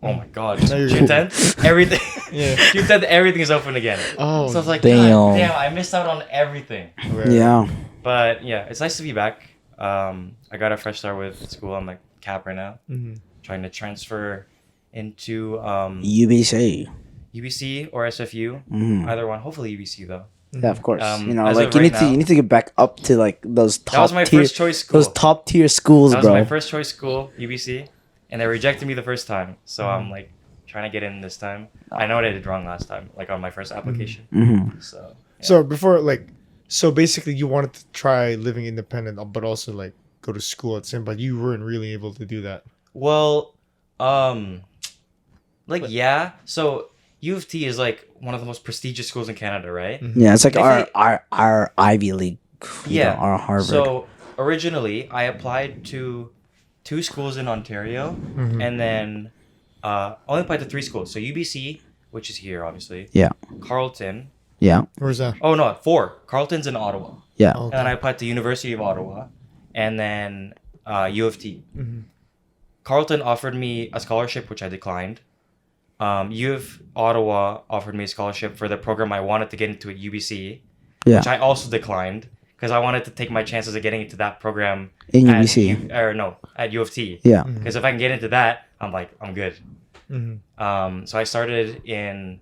oh my god. No, you're June good. 10th, everything. Yeah. June 10th, everything is open again. Oh, So I was like, Damn. God damn, I missed out on everything. right. Yeah, But yeah, it's nice to be back. I got a fresh start with school. I'm like cap right now. Mhm. Trying to transfer into UBC. UBC or SFU, Mhm. either one. Hopefully UBC though. Yeah, of course. Um, you know, as like of you right need to now- you need to get back up to like those top That was my tier, first choice school. those top tier schools, That was bro. my first choice school, UBC, and they rejected me the first time. So Mm-hmm. I'm like trying to get in this time. I know what I did wrong last time, like on my first application. hmm So So before, like, so basically, you wanted to try living independent, but also like go to school at the same. But you weren't really able to do that. well, like yeah. So U of T is like one of the most prestigious schools in Canada, right? Yeah, it's like If they- our Ivy League. Yeah. Our Harvard. So originally, I applied to 2 schools in Ontario, and then only applied to 3 schools. So UBC, which is here, obviously. yeah, Carleton. yeah, Where's that? Oh no, 4. Carleton's in Ottawa, yeah. Oh. and then I applied to University of Ottawa, and then U of T. Carleton offered me a scholarship, which I declined. U of Ottawa offered me a scholarship for the program I wanted to get into at UBC, Yeah. which I also declined because I wanted to take my chances of getting into that program In at UBC. at U of T. Yeah. Because if I can get into that, I'm good. Mm-hmm. So I started in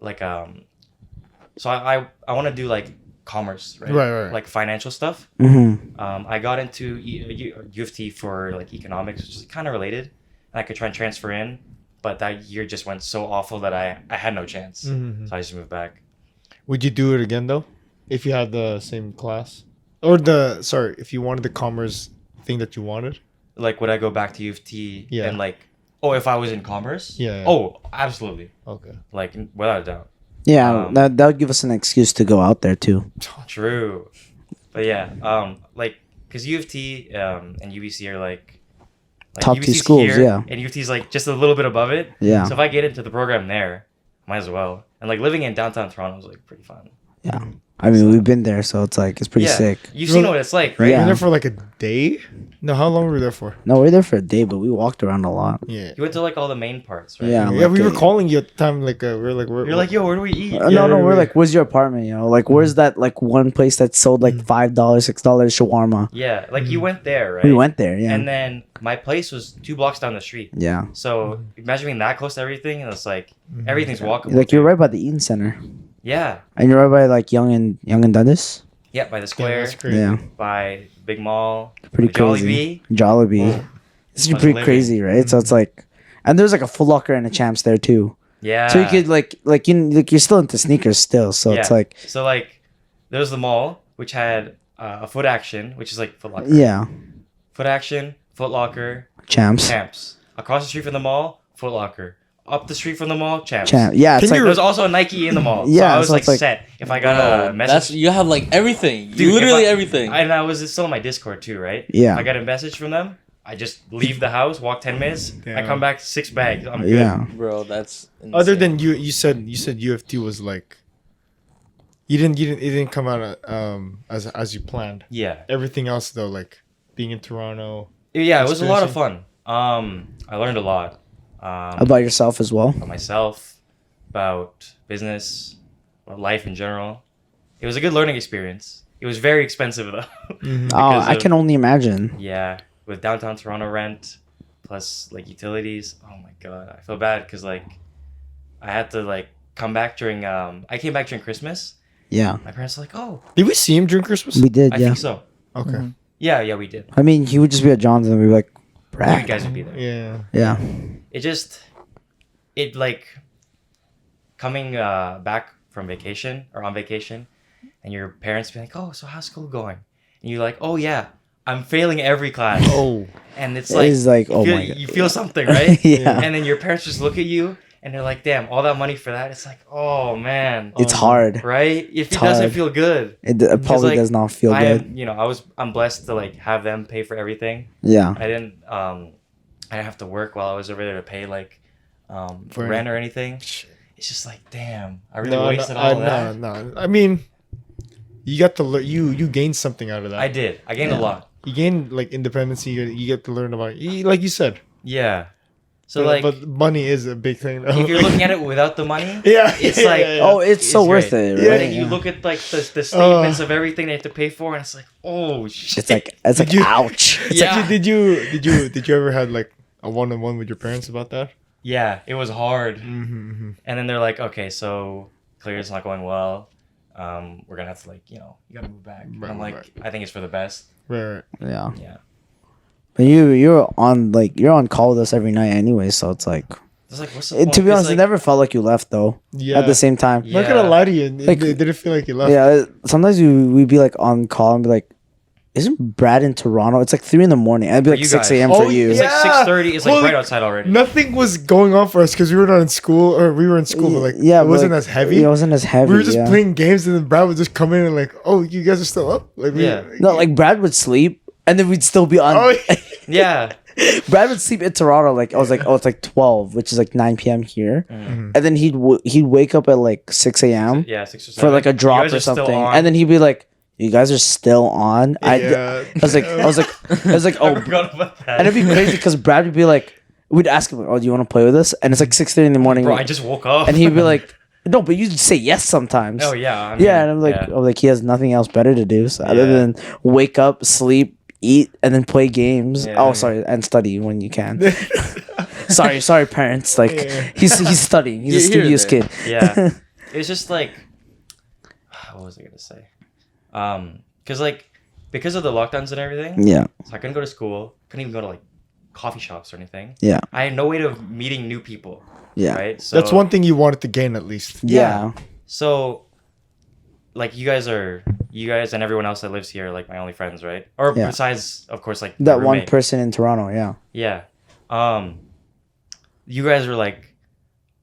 like so I want to do like commerce, right? Right. Like financial stuff. Mm-hmm. I got into U of T for like economics, which is kind of related. And I could try and transfer in, but that year just went so awful that I had no chance. Mhm. So I just moved back. Would you do it again though, if you had the same class, or if you wanted the commerce thing that you wanted? Like, would I go back to U of T? Yeah. And like, oh, if I was in commerce? Yeah. Oh, absolutely. Okay. Like, without a doubt. Yeah, Um, that would give us an excuse to go out there too. True. But yeah, like, because U of T and UBC are like Top tier UBC's schools, here, yeah. And U of T is like just a little bit above it. Yeah. So if I get into the program there, might as well. And like living in downtown Toronto was like pretty fun. Yeah. I mean, we've been there, so it's like it's pretty yeah. sick. You've seen what it's like, right? You Yeah. were there for like a day? No, how long were we there for? No, we were there for a day, but we walked around a lot. Yeah. You went to like all the main parts, right? Yeah. Yeah, like, we were uh, calling you at the time. Like, we were like, You're like, yo, where do we eat? No, Yeah, we're we- like, where's your apartment? You know, like, where's that like one place that sold like $5, $6 shawarma? Yeah, like you went there, right? We went there, yeah. And then my place was 2 blocks down the street. Yeah. So imagine being that close to everything, and it's like everything's walkable. Like you're right by the Eaton Center. Yeah, And you're right by like Young and Dundas. yeah, by the Yeah, square, that's crazy. Yeah. by Big Mall, Pretty by crazy. Jollibee. Jollibee. It's Must pretty live crazy, right? So it's like, and there's like a Foot Locker and a Champs there too. Yeah. So you could you're still into sneakers still. So it's Yeah. like, So like, there was the mall which had a Foot Action, which is like Foot Locker. yeah, Foot Action, Foot Locker, Champs. Champs. Across the street from the mall, Foot Locker. Up the street from the mall, Champs. Yeah, it's Can like you- There was also a Nike in the mall. So Yeah, I was so like it's like- set. If I got a That's message, you have like everything. Dude, Literally if I- everything. and I was still on my Discord too, right? Yeah. If I got a message from them, I just leave the house, walk 10 minutes, I Damn. come back 6 bags. I'm good. yeah. Bro, that's Other insane. than you said U of T was like, it didn't come out as you planned. Yeah. Everything else though, like being in Toronto. Yeah, it was a lot of fun. I learned a lot. About yourself as well. About myself, about business, about life in general. It was a good learning experience. It was very expensive though. Oh, I can only imagine. Yeah, with downtown Toronto rent, plus like utilities. Oh my god, I feel bad because like I had to like come back during. I came back during Christmas. Yeah, My parents were like, "Oh, Did we see him during Christmas? we did. I Yeah. think so." Okay. Yeah, we did. I mean, he would just be at John's and we'd be like, You Brad. guys would be there. Yeah. Yeah. It like coming back from vacation or on vacation, and your parents be like, "Oh, so how's school going?" And you're like, "Oh yeah, I'm failing every class." Oh. And it's It like, is like, oh you feel, my God. you feel something, right? Yeah. And then your parents just look at you and they're like, "Damn, all that money for that?" It's like, "Oh man." It's hard. Right? If It's it doesn't hard. feel good. It probably like, does not feel I good. am, I'm blessed to like have them pay for everything. Yeah. I didn't have to work while I was over there to pay like For rent or anything. It's just like, damn, I really No, wasted all of that. no. I mean, you got to you gained something out of that. I did. I gained a lot. You gained like independence. You get to learn about like you said. Yeah. So like, but money is a big thing. Though. if you're looking at it without the money, yeah, it's yeah, like, yeah, yeah. Oh, it's so worth great. it, Yeah, right? And then you look at like the statements of everything they have to pay for, and it's like, oh shit. It's like you- ouch. It's Yeah. actually, did you ever had like a one-on-one with your parents about that? Yeah, it was hard. Mm-hmm. And then they're like, okay, so clearly it's not going well. We're gonna have to like, you gotta move back. And I'm like, Right. I think it's for the best. Right. Yeah. Yeah. But you're on call with us every night anyway, so it's like It's like, what's the point? to be 'Cause, honest, like, it never felt like you left though. Yeah. At the same time. Yeah. Not gonna lie to you, Like- it didn't feel like you left. Yeah, sometimes we'd be like on call and be like, isn't Brad in Toronto? It's like 3 a.m. It'd be like you 6 guys. a.m. Oh, for you. It's like Yeah. 6:30. It's like Well, right outside already. Nothing was going on for us because we were not in school, or we were in school, but like Yeah, it but, wasn't like, as heavy. It wasn't as heavy. We were just yeah. playing games, and then Brad would just come in and like, oh, you guys are still up? Like, Yeah. No, like Brad would sleep, and then we'd still be on. Oh, Yeah. Brad would sleep in Toronto. Like I was like, oh, it's like 12, which is like 9 p.m. here, Mm-hmm. and then he'd wake up at like 6 a.m. Yeah, 6 or 7. for like a You drop guys or are still something, on. and then he'd be like, "You guys are still on." Yeah. I was like, I oh, forgot about that. and it'd be crazy because Brad would be like, we'd ask him, "Oh, do you want to play with us?" And it's like 6:30 in the morning, Bro, I just woke up. and he'd be like, "No, but you'd say yes sometimes." oh yeah. I mean, Yeah, and I'm like, yeah. oh, like he has nothing else better to do so other Yeah. than wake up, sleep, eat, and then play games. Yeah. Oh, sorry, and study when you can. sorry, parents. Like Yeah. he's studying. He's a You hear studious that. kid. Yeah. It's just like, what was I gonna say? Because of the lockdowns and everything, Yeah, so I couldn't go to school, couldn't even go to like coffee shops or anything. yeah, I had no way of meeting new people. yeah, Right. So That's one thing you wanted to gain at least. yeah. So, like you guys and everyone else that lives here are like my only friends, right? Or Yeah. besides, of course, like That my one roommate. person in Toronto. Yeah, Yeah. You guys were like,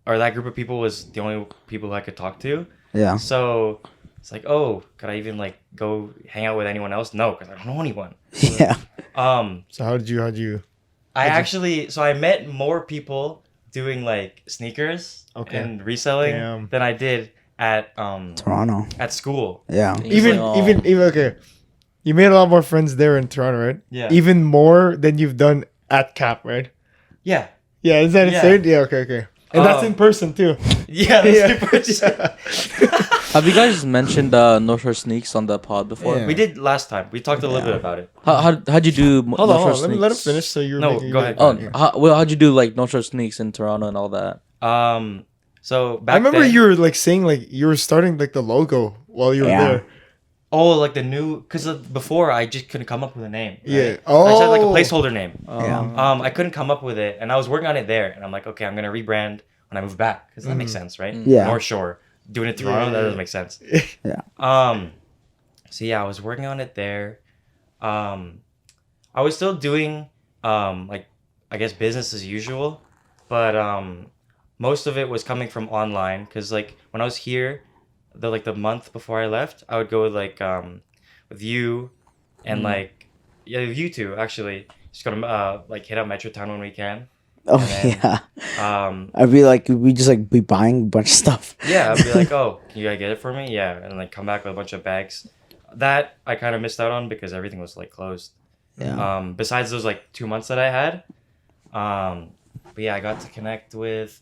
or that group of people was the only people I could talk to. yeah, So it's like, oh, could I even like go hang out with anyone else? No, because I don't know anyone. yeah. So how did you? I met more people doing like sneakers Okay. and reselling Damn. than I did at Toronto. at school. Yeah, Even okay. You made a lot more friends there in Toronto, right? Yeah. Even more than you've done at Cap, right? Yeah. Yeah, is that Yeah. insane? Yeah, okay. And that's Oh. in person too. Yeah. That's Yeah. Have you guys mentioned North Shore Sneaks on the pod before? Yeah. We did last time. We talked a little bit about it. How'd you do Hold North Shore on. Let him Sneaks? finish. So you're No, making, go ahead. Oh, Yeah. how'd you do like North Shore Sneaks in Toronto and all that? So back I remember then, you were like saying like you were starting like the logo while you were Yeah. there. oh, like the new, because before I just couldn't come up with a name. Right? Yeah. I just had like a Oh. placeholder name. Yeah. I couldn't come up with it, and I was working on it there, and I'm like, okay, I'm gonna rebrand when I move back, because that makes sense, right? Yeah. North Shore doing it in Toronto, that doesn't make sense. Yeah. So yeah, I was working on it there. I was still doing like I guess business as usual, but most of it was coming from online, because like when I was here, the month before I left, I would go with you and like yeah, with you two actually. Just gonna like hit up Metrotown when we can. Oh And then, yeah. I'd be like, we just like be buying a bunch of stuff. Yeah, I'd be like, oh, can you guys get it for me? Yeah, and like come back with a bunch of bags. That I kind of missed out on because everything was like closed. Yeah. Besides those like 2 months that I had, but yeah, I got to connect with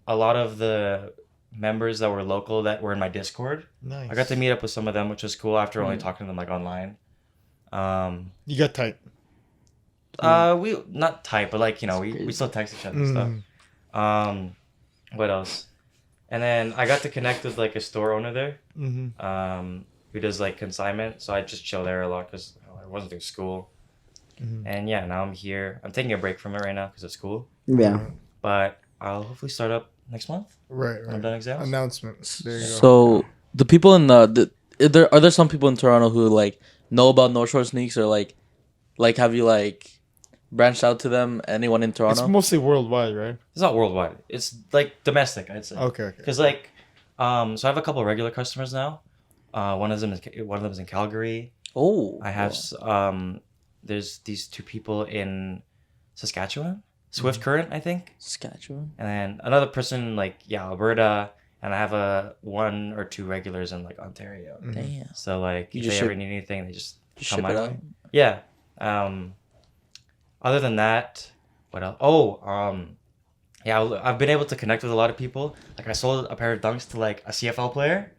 a lot of the members that were local that were in my Discord. Nice. I got to meet up with some of them, which was cool after only talking to them like online. You got tight. We not tight, but like we still text each other and stuff. What else? And then I got to connect with like a store owner there. Who does like consignment, so I just chill there a lot because I wasn't doing school. And yeah, now I'm here. I'm taking a break from it right now because of school, Yeah. but I'll hopefully start up next month. Right. when I'm done exams. Announcements. There you go. So the people in are there some people in Toronto who like know about North Shore Sneaks, or like have you like branched out to them? Anyone in It's Toronto? mostly worldwide, right? It's not worldwide. It's like domestic, I'd say. Okay. Because like, so I have a couple of regular customers now. One of them is in Calgary. Oh, I have there's these two people in Saskatchewan, Swift Current, I think, Saskatchewan. and then another person like Alberta, and I have one or two regulars in like Ontario. Damn. So like, You if just they ever ship- need anything, they just come Ship my it way. out. Yeah. Other than that, what else? Oh, yeah, I've been able to connect with a lot of people. Like I sold a pair of Dunks to like a CFL player.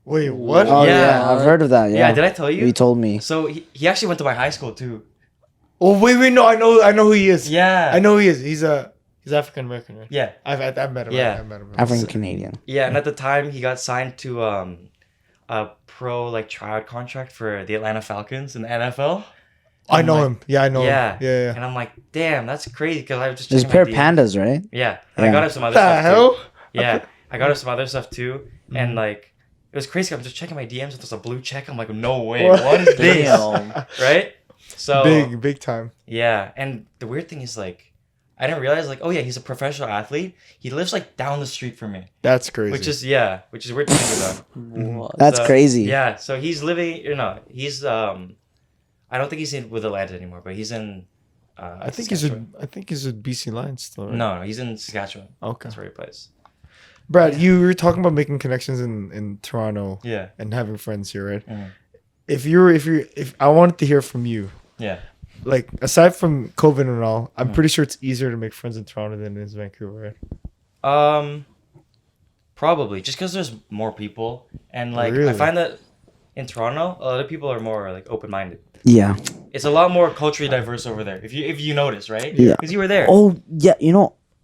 Wait, what? Oh Yeah. yeah, I've heard of that. Yeah. Yeah, did I tell you? You told me. So he actually went to my high school too. Oh wait, no, I know who he is. Yeah. I know who he is. He's African American, right? Yeah. I've met him. Yeah. I've met him. African Canadian. Yeah, and at the time he got signed to a pro like tryout contract for the Atlanta Falcons in the NFL. I know like- him. Yeah, I know Yeah. him. Yeah. And I'm like, damn, that's crazy because I was just There's a checking pair my of DMs. pandas, right? Yeah, and I Yeah. got him some other What the stuff hell? too. Yeah, I got him some other stuff too, and like it was crazy. I'm just checking my DMs and there's a blue check. I'm like, no way. What is this? Damn. Right? So big time. yeah, and the weird thing is like, I didn't realize like, oh yeah, he's a professional athlete. He lives like down the street from me, That's crazy. which is weird to think about. What? That's So, crazy. Yeah, so he's living. He's I don't think he's with Atlanta anymore, but he's in. I think he's with BC Lions still. Right? No, he's in Saskatchewan. Okay. That's where he plays. Brad, you were talking about making connections in Toronto Yeah. and having friends here, right? Mhm. If I wanted to hear from you, Yeah. like aside from COVID and all, I'm Mhm. pretty sure it's easier to make friends in Toronto than it is Vancouver, right? Probably just because there's more people, and like Really? I find that in Toronto, a lot of people are more like open-minded. Yeah. It's a lot more culturally diverse over there. If you notice, right? Yeah. Because you were there. Oh yeah,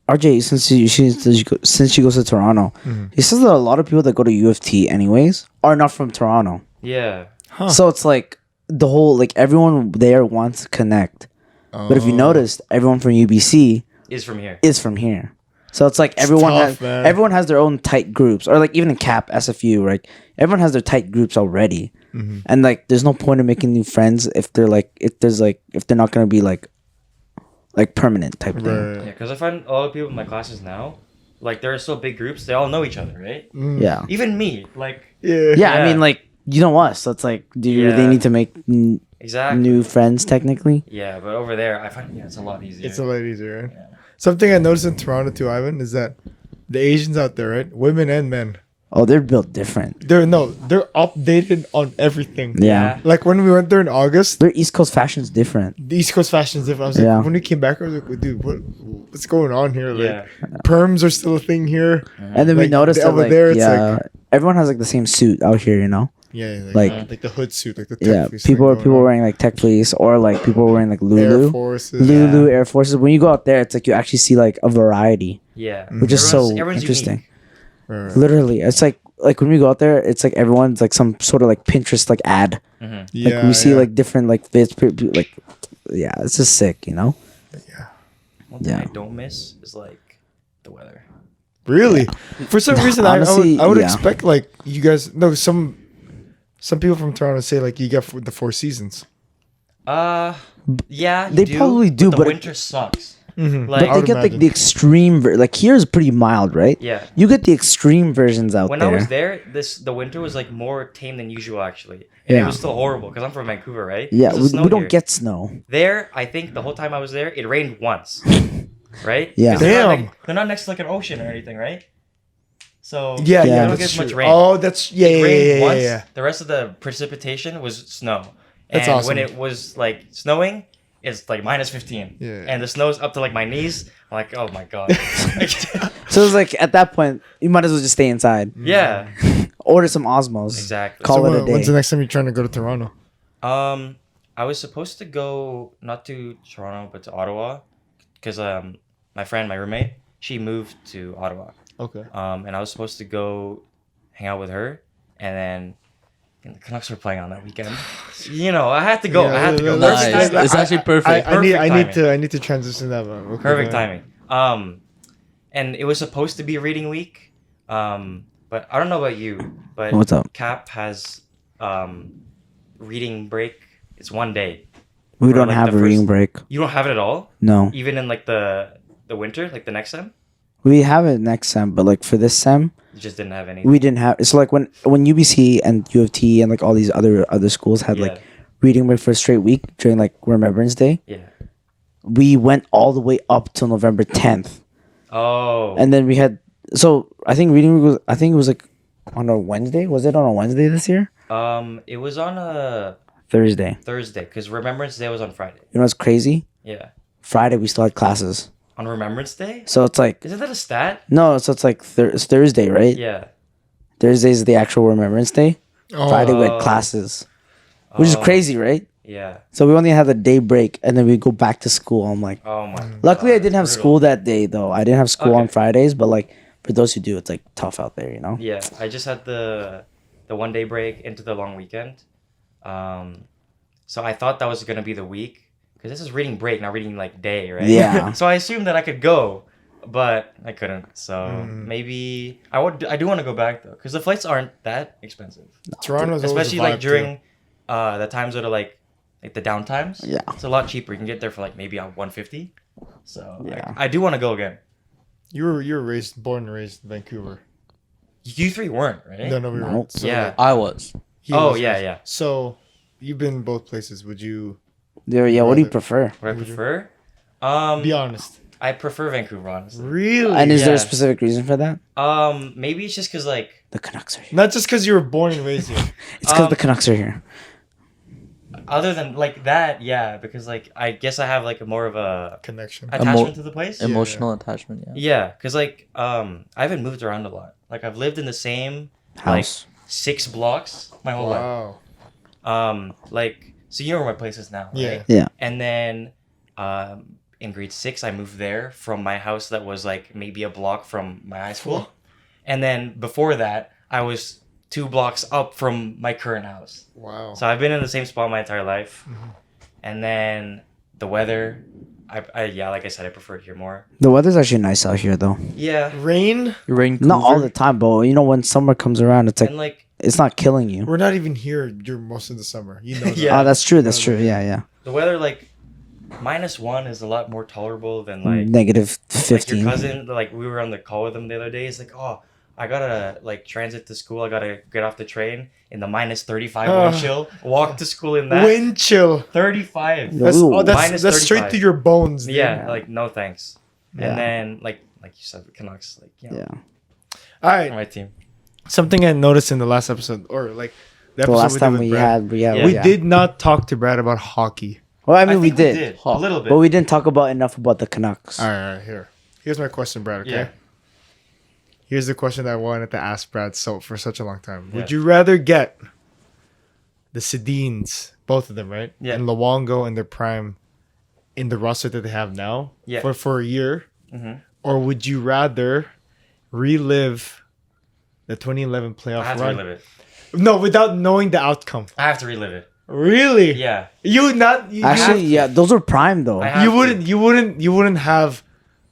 RJ, since she goes to Toronto, he says that a lot of people that go to U of T anyways are not from Toronto. Yeah. Huh. So it's like the whole like everyone there wants to connect, but if you Oh. noticed, everyone from UBC Is from here. is from here. So it's like everyone tough, man. everyone has their own tight groups, or like even in CAP, SFU, right? Everyone has their tight groups already, and like there's no point in making new friends if they're not gonna be like permanent type thing. Right. Yeah, because I find a lot of people in my classes now, like there are so big groups, they all know each other, right? Yeah. Even me, like Yeah. Yeah, I Yeah. mean, like you know us. So it's like, do you really Yeah. need to make exactly. new friends technically? Yeah, but over there, I find it's a lot easier. It's a lot easier, right? Yeah. Something I noticed in Toronto too, Ivan, is that the Asians out there, right? Women and men. Oh, they're built different. They're updated on everything. Yeah. Like when we went there in August, Their East Coast fashion's different. the East Coast fashion is different. I was like, Yeah. when we came back, I was like, dude, what's going on here? Like, Yeah. perms are still a thing here. And then we Like, noticed that over like, there, it's everyone has like the same suit out here, you know? Yeah, Like- the hood suit, like the tech Yeah. fleece People thing are going on. wearing like tech fleece, or like people are wearing like Air Lulu. Forces. Lulu Air Forces. When you go out there, it's like you actually see like a variety, Yeah. which is so Everyone's interesting. unique. Right. Literally, it's like when we go out there, it's like everyone's like some sort of like Pinterest like ad. Mhm. Like we see like different like fits, like yeah, it's just sick, you know. One thing Yeah. I don't miss is like the weather. Really? For some reason, Honestly, I would yeah. expect like you guys. No, some people from Toronto say like you get the Four Seasons. Yeah, you They probably do, the but- winter sucks. Mm-hmm. Like- But they get like the extreme like here's pretty mild, right? Yeah. You get the extreme versions out When there. I was there, the winter was like more tame than usual actually, and Yeah. it was still horrible because I'm from Vancouver, right? Yeah, There's we snow don't here. get snow. There, I think the whole time I was there, it rained once, right? Yeah. 'Cause they're not, Damn. they're not next to like an ocean or anything, right? So Yeah, Yeah. yeah, don't that's get much true. rain. Oh, that's it rained yeah, once. yeah. The rest of the precipitation was snow. That's and awesome. when it was like snowing, it's like minus 15. Yeah. And the snow's up to like my knees. I'm like, oh my god. So it's like at that point, you might as well just stay inside. yeah. Order some Osmos. Exactly. Call So it a day. when's the next time you're trying to go to Toronto? I was supposed to go not to Toronto but to Ottawa, because my friend, my roommate, she moved to Ottawa. Okay. And I was supposed to go hang out with her, and then the Canucks were playing on that weekend. You know, I had to go. I had to go. Nice. Perfect timing. It's actually perfect. I need to transition that. Man. Okay, Perfect man. timing. And it was supposed to be reading week. But I don't know about you, but What's up? Cap has reading break. It's one day. We for, don't like, have the a reading first- break. You don't have it at all, No, even in like the winter, like the next sem. we have it next sem, but like for this sem, You just didn't have any. we didn't have. It's like when UBC and U of T and like all these other schools had like reading break for a straight week during like Remembrance Day. Yeah. We went all the way up till November 10th, Oh. and then we had. So I think reading week was. I think it was like on a Wednesday. Was it on a Wednesday this year? It was on a Thursday. Thursday because Remembrance Day was on Friday. You know what's crazy? Yeah. Friday we still had classes. On Remembrance Day? So it's like Isn't that a stat? no. So it's like it's Thursday, right? Yeah. Thursday is the actual Remembrance Day. Oh, Friday we had Oh. classes, which is Oh, crazy, right? Yeah. So we only had a day break, and then we go back to school. I'm like, Oh my. luckily I God, didn't have brutal. school that day though. I didn't have school on Okay. Fridays, but like for those who do, it's like tough out there, you know. Yeah, I just had the 1 day break into the long weekend. So I thought that was gonna be the week because this is reading break, not reading like day, right? Yeah. So I assumed that I could go but I couldn't. So maybe I do want to go back though, because the flights aren't that expensive. Toronto's Especially always a like vibe, during the times that are like the down times. Yeah. It's a lot cheaper. You can get there for like maybe on 150. So Yeah. I do want to go again. You were born and raised in Vancouver. You three weren't, right? No, we No. weren't. So, Yeah. like, I was. he Oh was yeah, raised- yeah. So you've been both places. Would you Yeah, what do you Brother. prefer? What I Would you- prefer? be honest? I prefer Vancouver, honestly. Really? And is there a Yeah. specific reason for that? Maybe it's just because like The Canucks are here. Not just because you were born and raised here. It's because Um, the Canucks are here. other than like that, yeah, because like I guess I have like more of a Connection. attachment to the place. Emotional attachment. Yeah. Yeah, because like I haven't moved around a lot. Like I've lived in the same House. 6 blocks my whole life. Wow. Like so you know where my place is now, right? Yeah. Yeah. And then in grade 6 I moved there from my house that was like maybe a block from my high school. And then before that I was 2 blocks up from my current house. Wow. So I've been in the same spot my entire life. And then the weather, I yeah, like I said, I prefer it here more. The weather's actually nice out here, though. Yeah. Rain? Rain. Not all the time, but you know when summer comes around, it's like And like it's not killing you. We're not even here during most of the summer. You know that. Yeah. Oh, that's true. That's true. Yeah, yeah. the weather, like -1 is a lot more tolerable than like Negative like your 15. cousin. Like we were on the call with him the other day. He's like, oh, I gotta like transit to school. I gotta get off the train in the -35 wind chill. Walk to school in that Wind chill. 35. That's, Ooh. oh, that's straight -35. to your bones. Dude. Yeah, like no thanks. Yeah. And then like you said, the Canucks, like you know, Yeah. All right. my team. Something I noticed in the last episode, or like the The episode last time with we Brad, had, Yeah. we yeah. did not talk to Brad about hockey. Well, I mean, we think did, a little bit. but we didn't talk about enough about the Canucks. All right, here. Here's my question, Brad. Okay. Yeah. Here's the question that I wanted to ask Brad for such a long time. Would Yeah. you rather get the Sedins, both of them, right? Yeah. And Luongo in their prime, in the roster that they have now, Yeah. for a year, Mhm. or would you rather relive the 2011 I playoff have to run? relive it. No, without knowing the outcome. I have to relive it. Really? Yeah. You would not. You, Actually, you, yeah, those were prime though. I have you to. wouldn't. You wouldn't have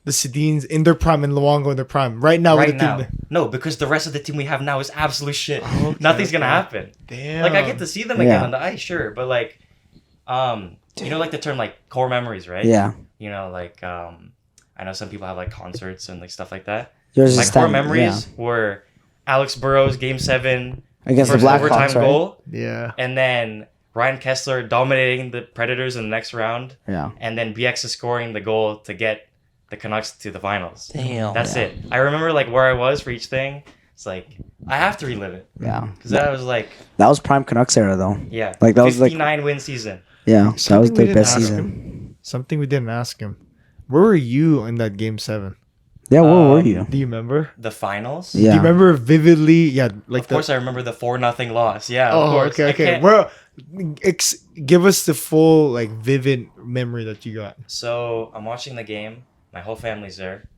the Sedins in their prime and Luongo in their prime right now. Right with the now. team. No, because the rest of the team we have now is absolute shit. Okay, Nothing's gonna okay. happen. Damn. Like I get to see them again Yeah. on the ice, sure, but like, you know, like the term like core memories, right? Yeah, You know, like I know some people have like concerts and like stuff like that. yours My is core standing, memories were Alex Burrows Game 7 against the first overtime Blackhawks, right? goal, Yeah. and then Ryan Kessler dominating the Predators in the next round, Yeah, and then BX is scoring the goal to get the Canucks to the finals. Damn. That's it. I remember like where I was for each thing. It's like I have to relive it yeah. because that was like That was prime Canucks era though. yeah, Like, that was, like- 59 win season. Yeah, that was Something we their didn't best ask season. him. Something we didn't ask him. Where were you in that game 7? Yeah, where were you? Do you remember? The finals. Yeah. Do you remember vividly? Yeah, like Of course, I remember the 4-0 loss. Yeah, of Oh, course. okay, I okay. can't- Well, give us the full like vivid memory that you got. So I'm watching the game. My whole family's there.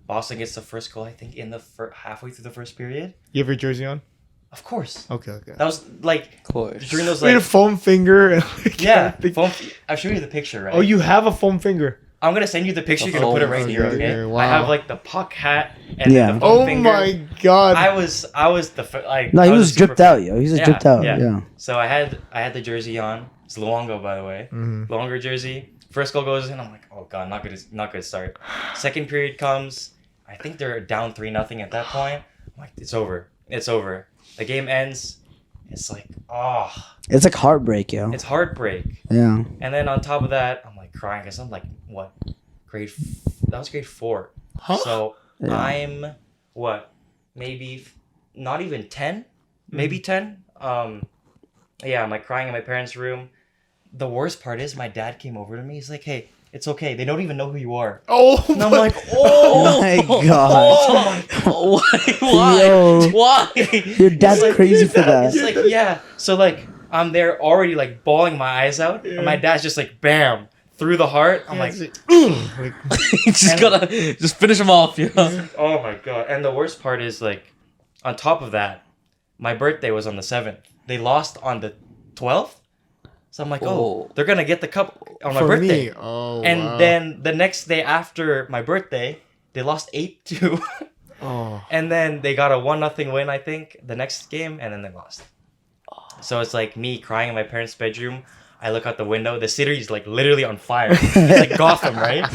Boston gets the first goal, I think, in the halfway through the first period. You have your jersey on? Of course. Okay, okay. That was like Of course. during those We had a like foam finger. And, like, yeah. everything. I'll show you the picture, right? Oh, you have a foam finger. I'm gonna send you the picture. The You're gonna put it foam right here, finger, okay? wow. I have like the puck hat and Yeah. the foam Oh finger. my god. I was like No, he I was a super dripped out, yo. He was Yeah, dripped out. yeah. Yeah. So I had the jersey on. It's Luongo, by the way. Mhm. Longer jersey. First goal goes in. I'm like, oh god, not good start. Second period comes. I think they're down 3-0 at that point. I'm like, it's over. It's over. The game ends. It's like, oh, It's like heartbreak, yo. it's heartbreak. Yeah. And then on top of that, I'm like crying because I'm like, what? That was grade 4. Huh? So Yeah. I'm what? Maybe not even 10. Maybe 10. Yeah, I'm like crying in my parents' room. The worst part is my dad came over to me. He's like, hey, it's okay. They don't even know who you are. Oh, And I'm like, oh my God. Why? Yo. Why? Your dad's like- crazy for that. It's like, yeah. So like I'm there already like bawling my eyes out. And my dad's just like bam through the heart. I'm like, like, Just And- gotta just finish him off, you know? oh my god. And the worst part is like on top of that, my birthday was on the 7th. They lost on the 12th. So I'm like, Oh. they're gonna get the cup on my For birthday. me. Oh, And wow. then the next day after my birthday, they lost 8-2. Oh. And then they got a 1-0 win, I think, the next game, and then they lost. So it's like me crying in my parents' bedroom. I look out the window. The city is like literally on fire. It's like Gotham, right?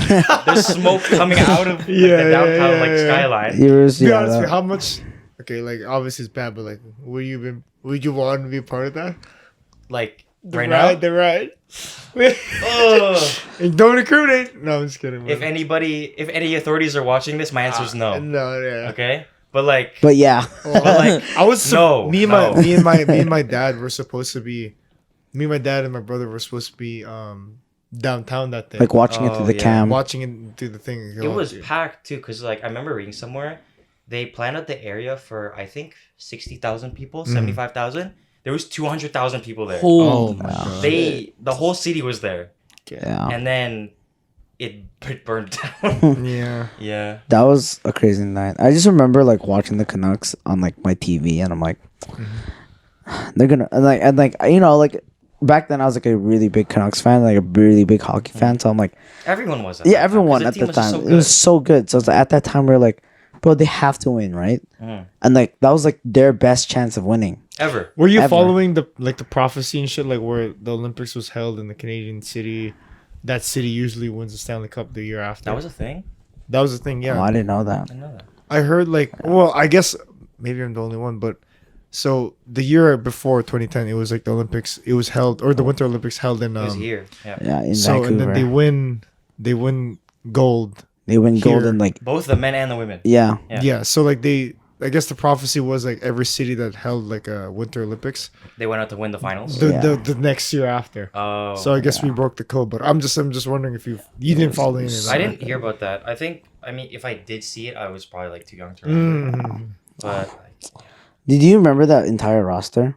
There's smoke coming out of like, the downtown like skyline. Be honest with you, how much? Okay, like obviously it's bad, but like, would you want to be a part of that? Like The right ride, now. the ride. Ugh. And don't incriminate. No, I'm just kidding. If any authorities are watching this, my answer is no. No, yeah. Okay, but like, But yeah, Well, like, I was no, me and no. me and my dad were supposed to be. Me and my dad and my brother were supposed to be downtown that day, like watching it through the yeah. cam. watching it through the thing. it was packed too. Cause like I remember reading somewhere, they planned out the area for I think 60,000 people, 75,000. There was 200,000 people there. Oh my god. The whole city was there, Yeah, and then it burned down. Yeah. Yeah. that was a crazy night. I just remember like watching the Canucks on like my TV, and I'm like, they're gonna and like you know like back then I was like a really big Canucks fan, like a really big hockey fan. So I'm like, Everyone was. At yeah, that time, 'cause everyone the at team the was just time so it was good. so good. So it's like, at that time we were like, bro, they have to win, right? Mm. And like that was like their best chance of winning. Ever. Were you Ever. following the prophecy and shit, like where the Olympics was held in the Canadian city? That city usually wins the Stanley Cup the year after. That was a thing. That was the thing. Yeah. Oh, I didn't know that. I didn't know that. I heard like, well, I guess maybe I'm the only one, but so the year before 2010, it was like the Olympics. It was held, or the Winter Olympics held in. It was here. Yeah. Yeah, in So and Vancouver, then they win gold. they win gold here. and like Both the men and the women. yeah, Yeah. Yeah. So like I guess the prophecy was like every city that held like a Winter Olympics, They went out to win the finals. the next year after. Oh. So I guess we broke the code, but I'm just wondering if you didn't follow any of that. I didn't hear about that. I mean, if I did see it, I was probably like too young to remember. Mm. But Did you remember that entire roster?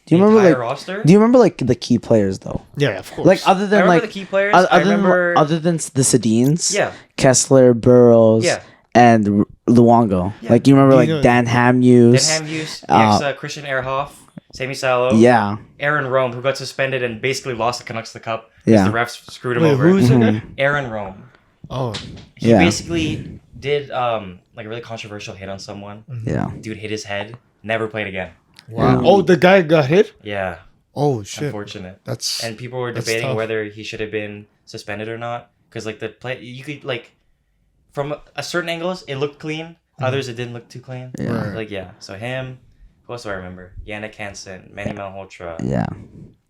Do you the remember entire like? roster? Do you remember like the key players though? Yeah, of course. Like other I than remember like the key players. other, I remember. other than the Sedins, Yeah. Kessler, Burrows, Yeah. and Luongo. Yeah. Like you remember You like know- Dan Dan Hamuse. Hamuse, Christian Ehrhoff, Sammy Salo, Yeah, Aaron Rome, who got suspended and basically lost the Canucks the cup because Yeah. the refs screwed him Wait, over. who's it? Mm-hmm. Aaron Rome. Oh, He Yeah. basically did like a really controversial hit on someone. yeah. Dude hit his head. Never played again. wow. Yeah. Oh, the guy got hit. Yeah. Oh shit. Unfortunate. That's And people were That's debating tough. whether he should have been suspended or not because like the play you could like from a certain angles it looked clean, others it didn't look too clean. Yeah. Right. Like yeah, so him. Who else do I remember? Yannick Hansen, Manny Malhotra. Yeah.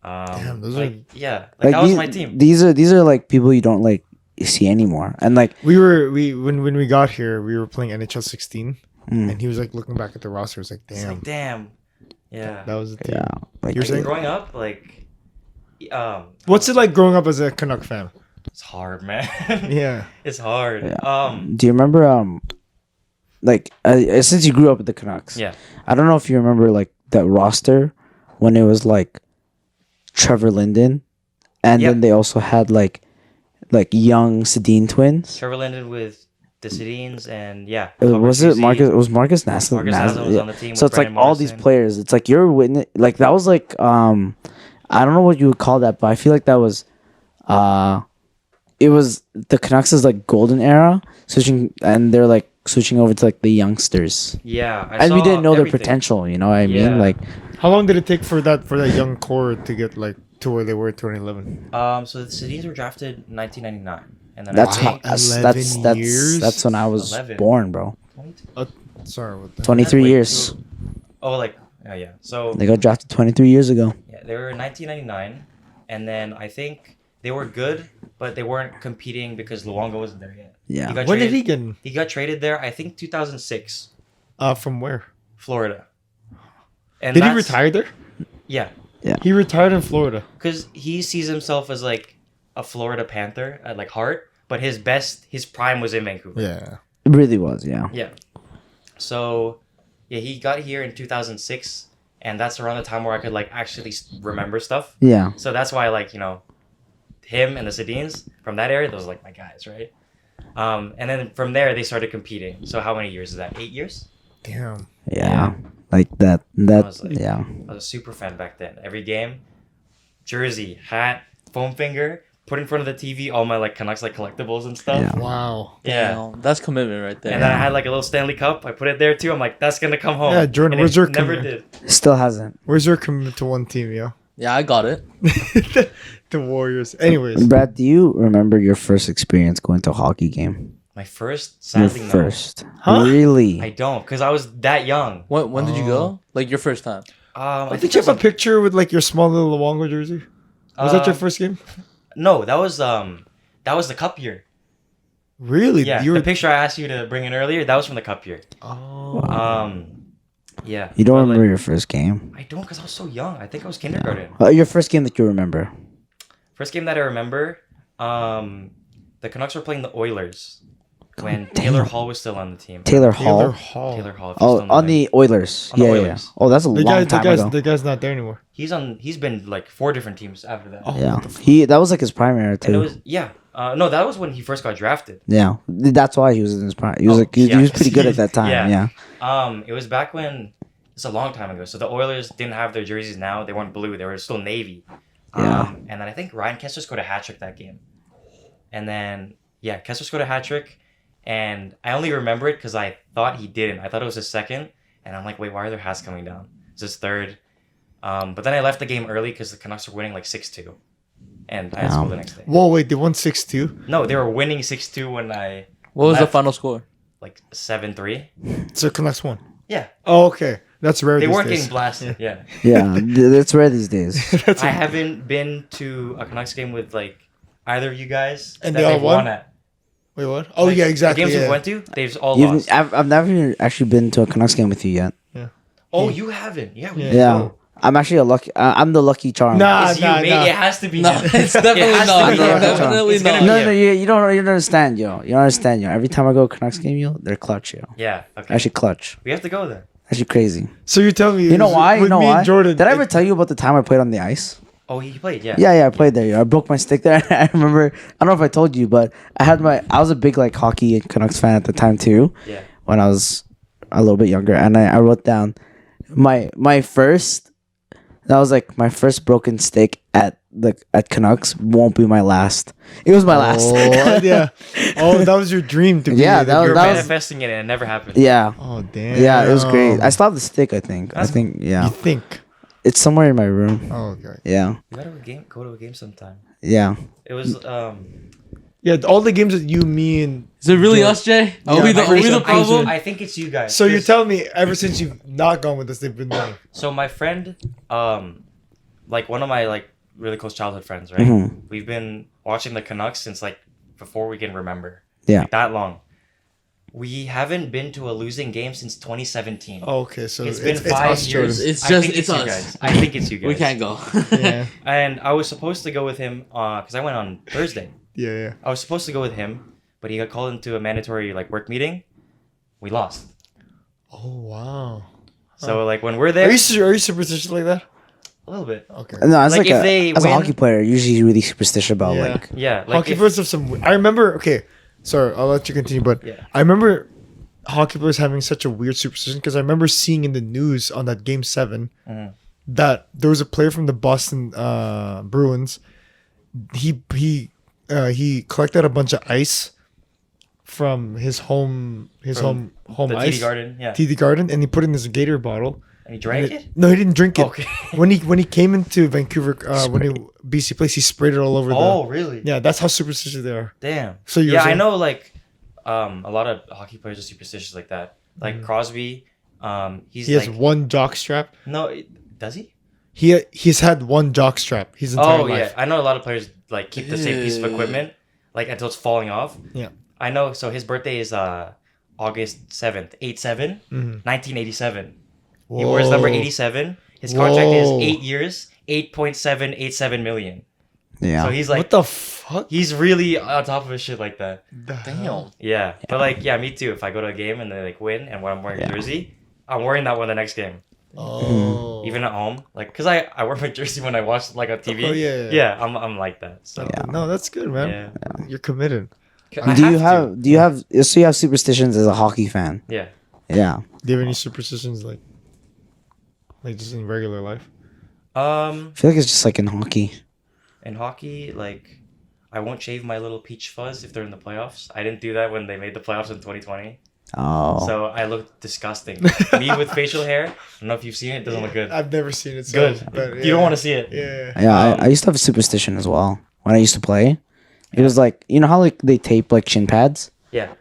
Damn, those like, are- yeah, like, that was my team. These are like people you don't like see anymore, and like when we got here, we were playing NHL 16, mm, and he was like looking back at the roster. It was like, It's damn, like damn. Yeah. that was the team. yeah, like You're saying- Growing up, like, What's it like growing up as a Canuck fan? it's hard, man. Yeah. It's hard. Yeah. Do you remember like since you grew up with the Canucks? Yeah. I don't know if you remember like that roster when it was like Trevor Linden, and Yep. then they also had like young Sedin twins. Trevor Linden with the Sedins and yeah. Was it Hubbard, Marcus? It was Marcus Nassau. Marcus Nassau was on the team So with it's like Brandon all these Morrison. players. It's like you're witness. Like that was like I don't know what you would call that, but I feel like that was it was the Canucks' like golden era switching, and they're like switching over to like the youngsters, Yeah. and we saw didn't know their everything. potential. You know what I Yeah. mean? Like How long did it take for that young core to get like to where they were in 2011? So the Sedins were drafted in 1999. And then that's I how think 11 years? that's when I was 11. born, bro. 22. Sorry, what the 23 Wait, years. Oh, like, yeah. So, They got drafted 23 years ago. yeah, they were in 1999. And then I think they were good, but they weren't competing because Luongo wasn't there yet. Yeah. He got When did traded- he get in? He got traded there, I think 2006, From where? Florida. And Did he that's- retire there? Yeah. He retired in Florida. Because he sees himself as like a Florida Panther at like heart, but his prime was in Vancouver. Yeah. It really was, yeah. Yeah. So, yeah, he got here in 2006, and that's around the time where I could like actually remember stuff. Yeah. So that's why like him and the Sedins from that area, those are like my guys, right? And then from there they started competing. So how many years is that? 8 years? Damn. Yeah. Like that was like- yeah. I was a super fan back then. Every game, jersey, hat, foam finger, put in front of the TV all my like Canucks like collectibles and stuff. Yeah. Wow. Yeah. Damn, that's commitment right there. And then I had like a little Stanley Cup. I put it there too. I'm like, that's gonna come home. Yeah, Jordan, And where's it your never commitment? did. Still hasn't. Where's your commitment to one team, yo? Yeah, I got it. The Warriors. Anyways. Brad, do you remember your first experience going to a hockey game? My first, Your sadly, no. first. Huh? Really? I don't, because I was that young. When did you go? Like your first time? I Did think you have it a was picture with like your small little Luongo jersey? Was that your first game? No, that was the cup year. Really? Yeah, You the were. picture I asked you to bring in earlier, that was from the cup year. Oh. Yeah. You don't but, remember like, your first game? I don't, because I was so young. I think I was kindergarten. Your first game that you remember? First game that I remember, the Canucks were playing the Oilers when Taylor Hall was still on the team. Taylor Taylor Hall. Hall. Taylor Hall. If you Oh, still know on him. the Oilers. On the Yeah, Oilers. yeah. Oh, that's a The long time ago. the guy's not there anymore. He's been like 4 different teams after that. Oh, Yeah, what the fuck? that was like his primary And it too. was no, that was when he first got drafted. Yeah, that's why he was in his prime. He was Oh, like he yeah. was pretty good at that time. Yeah. Yeah. It was back when it's a long time ago. So the Oilers didn't have their jerseys now. They weren't blue. They were still navy. Yeah. And then I think Ryan Kessler scored a hat trick that game. And then Kessler scored a hat trick, and I only remember it because I thought he didn't. I thought it was his second, and I'm like, wait, why are their hats coming down? It's his third. But then I left the game early because the Canucks were winning like 6-2, and I had school the next day. Whoa, wait, they won 6-2? No, they were winning 6-2 when I What was the left, final score? like 7-3. So Canucks won. Yeah, Oh, okay. That's rare they these weren't days. getting blasted. Yeah. Yeah, that's rare these days. That's I haven't been to a Canucks game with like either of you guys And that they all they've won? won at. Wait, what? Oh, Like, yeah, exactly. The games yeah. we went to, they've all lost. I've never actually been to a Canucks game with you yet. Oh, you haven't? Yeah, we Yeah. Yeah, I'm actually a lucky. I'm the lucky charm. Nah, It's you, nah, mate. nah. It has to be. No, you. it's definitely It has to not. be bro. you. Definitely It's gonna not. be No, you. no, you don't understand, yo. You don't understand, yo. Every time I go to Canucks game, yo, they're clutch, yo. Yeah. Okay. Actually, clutch. We have to go then. Actually, crazy. So you're telling me. You know why? You With know me why? and Jordan. Did I ever tell you about the time I played on the ice? Oh, he played. Yeah. Yeah, I played there. Yo. I broke my stick there. I remember. I don't know if I told you, but I was a big like hockey and Canucks fan at the time too. Yeah. When I was a little bit younger, and I wrote down my first. That was like my first broken stick at Canucks won't be my last. It was my last. Oh, yeah. Oh, that was your dream to be. Yeah, the- that was- You were that was- manifesting it, and it never happened. Yeah. Oh, damn. Yeah, it was great. I still have the stick, I think. I think, yeah. You think? It's somewhere in my room. Oh, okay. Yeah. We gotta go to a game sometime. Yeah. It was Yeah, all the games that you, me, and. Is it really us, Jay? Are Yeah, we the I think so. problem? I think it's you guys. So you're 'cause- telling me ever since you've not gone with us, they've been winning? So my friend, like one of my like really close childhood friends, right? Mhm. We've been watching the Canucks since like before we can remember. Yeah. Like, that long. We haven't been to a losing game since 2017. Oh, okay, so It's been 5 us, years. Jordan. It's I just- think it's you us. guys. I think it's you guys. We can't go. Yeah, And I was supposed to go with him because I went on Thursday. yeah, yeah. I was supposed to go with him, but he got called into a mandatory like work meeting. We lost. Oh, wow. So like when we're there, Are you superstitious like that? a little bit. Okay. No, as Like, like, if they as a win- hockey player, usually really superstitious about Yeah. like Yeah, like Hockey if- players have some. I remember. Okay, sorry, I'll let you continue. But Yeah. I remember hockey players having such a weird superstition because I remember seeing in the news on that Game 7 Mhm. that there was a player from the Boston Bruins. He collected a bunch of ice from his home From home the ice TD Garden, yeah. TD Garden, and he put it in his Gator bottle. And he drank it. No, he didn't drink it. Okay. When he came into Vancouver, when he BC place, he sprayed it all over. Oh, really? Yeah, that's how superstitious they are. Damn. So you're yeah, I saying- know. Like, a lot of hockey players are superstitious like that. Like Crosby, he's He has like one jock strap. no, does he? He's had one jock strap his entire Oh yeah, life. I know a lot of players like keep the same piece of equipment like until it's falling off. Yeah. I know. So his birthday is August 7th, 8/7, 1987. He wears number 87. His contract is Whoa. 8 years, 8.787 million. yeah. So he's like, What the fuck? he's really on top of his shit like that. The hell? Damn. Yeah. But like, yeah, me too. If I go to a game and they like win and when I'm wearing a jersey, I'm wearing that one the next game. Oh. Even at home. Like, cause I wear my jersey when I watch like on TV. Oh, yeah, yeah. Yeah, I'm like that. So Yeah. No, that's good, man. yeah. You're committed. I do you to. have so you have superstitions as a hockey fan? Yeah. Yeah. Do you have any superstitions like just in regular life? I feel like it's just like in hockey. In hockey, like I won't shave my little peach fuzz if they're in the playoffs. I didn't do that when they made the playoffs in 2020. Oh. So I look disgusting. Me with facial hair. I don't know if you've seen it. It doesn't look good. I've never seen it. So, Good. but, You don't want to see it. Yeah. Yeah, I used to have a superstition as well when I used to play. It was like, you know how like they tape like shin pads? Yeah.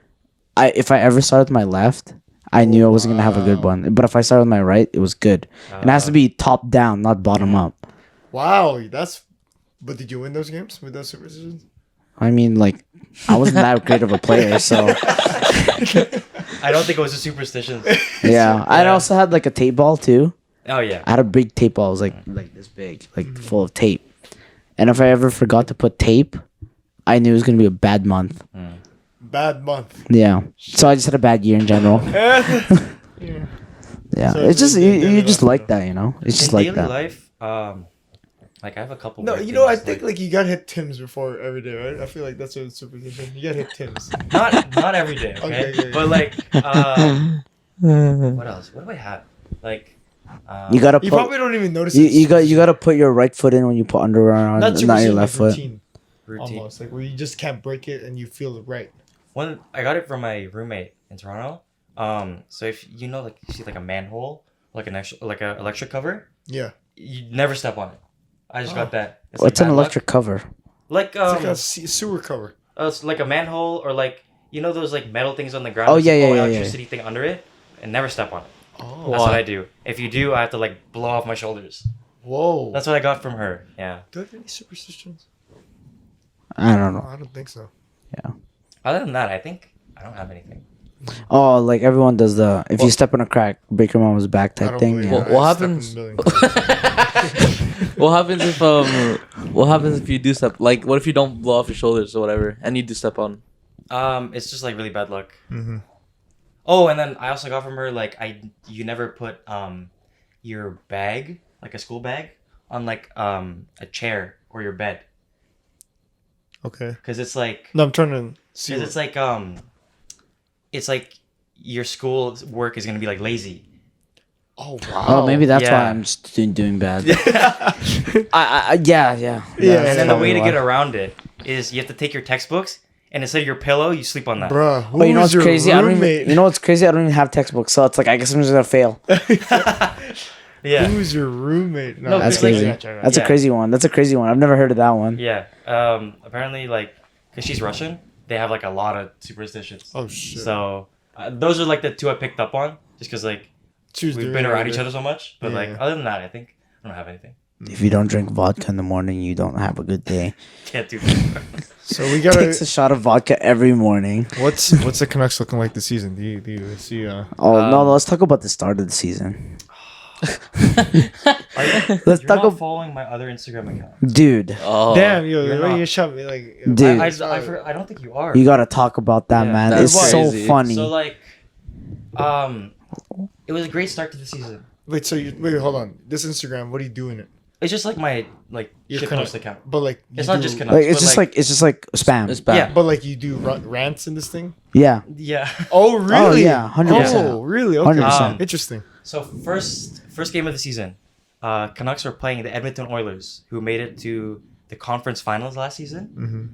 If I ever started with my left, I knew I wasn't gonna have a good one. But if I started with my right, it was good. And it has to be top down, not bottom up. Wow, that's. But did you win those games with those superstitions? I mean, like, I wasn't that great of a player, so I don't think it was a superstition. yeah. I also had like a tape ball too. Oh yeah. I had a big tape ball. It was like this big, like full of tape. And if I ever forgot to put tape, I knew it was gonna be a bad month. Bad month. Yeah. So I just had a bad year in general. Yeah. Yeah. So It's just in you daily just life, like that, you know? It's just In like daily that. life, like I have a couple. No, weird you know, I things, think like you gotta hit Tim's before every day, right? I feel like that's a superstition. You gotta hit Tim's. not every day, okay? Okay. But like, what else? What do I have? Like, You gotta You put probably don't even notice. you gotta put your right foot in when you put underwear on, Not not your superstition, left like foot. routine, routine. almost like where you just can't break it and you feel it right. One, I got it from my roommate in Toronto. So if you know, like you see like a manhole, like an extra, like a electric cover, Yeah. you never step on it. I just got that. It's What's like an bad luck. electric cover? Like It's like a sewer cover. it's like a manhole or like you know those like metal things on the ground. Oh, with yeah, the yeah, whole yeah, yeah. electricity thing under it, and never step on it. Oh. That's what I do. If you do, I have to like blow off my shoulders. Whoa. That's what I got from her. Yeah. Do I have any superstitions? I don't No, know. I don't think so. Other than that, I think I don't have anything. Oh, like everyone does the if you step on a crack, break your mom's back I type don't thing. believe Yeah. it. What I step in happens- a million times. What happens if you do step? Like, what if you don't blow off your shoulders or whatever, and you do step on? It's just like really bad luck. Mm-hmm. Oh, and then I also got from her like you never put your bag, like a school bag, on like a chair or your bed, Okay. because it's like No, I'm trying to see. because it's like your school work is gonna be like lazy. Oh wow. Oh, maybe that's why Yeah. I'm just doing bad. Yeah. Yeah. Yeah, And then the way to probably get why. around it is you have to take your textbooks and instead of your pillow, you sleep on that. Bruh, But you know what's who's your crazy? I don't even. roommate? You know what's crazy? I don't even have textbooks, so it's like I guess I'm just gonna fail. Yeah. Who's your roommate? No, That's it's like- crazy. Gotcha. That's Yeah. a crazy one. That's a crazy one. I've never heard of that one. Yeah. Apparently, like, because she's Russian, they have like a lot of superstitions. Oh shit. So those are like the two I picked up on, just because like Choose we've the been around roommate. each other so much. But like Yeah. other than that, I think I don't have anything. If you don't drink vodka in the morning, you don't have a good day. Can't do that. So we Takes a gotta. shot of vodka every morning. What's the Canucks looking like this season? Do you see? Oh no, let's talk about the start of the season, Let's Let's You're talk not ab- following my other Instagram account. dude. Oh, Damn, yo, You're why not. you shot me like? Dude. I don't think you are. You gotta talk about that, Yeah. man. That's It's so crazy. funny. So like, it was a great start to the season. Wait, so you wait, hold on. This Instagram, what are you doing it? It's just like my like Your shitpost Canuck- account. But like, It's you not do- just Canucks. like it's but, just like spam. it's bad. Yeah. But like, you do rants in this thing. Yeah. Yeah. Oh really? yeah, 100%. Oh really? Okay. 100%. Interesting. So first game of the season, Canucks were playing the Edmonton Oilers, who made it to the conference finals last season. Mm-hmm.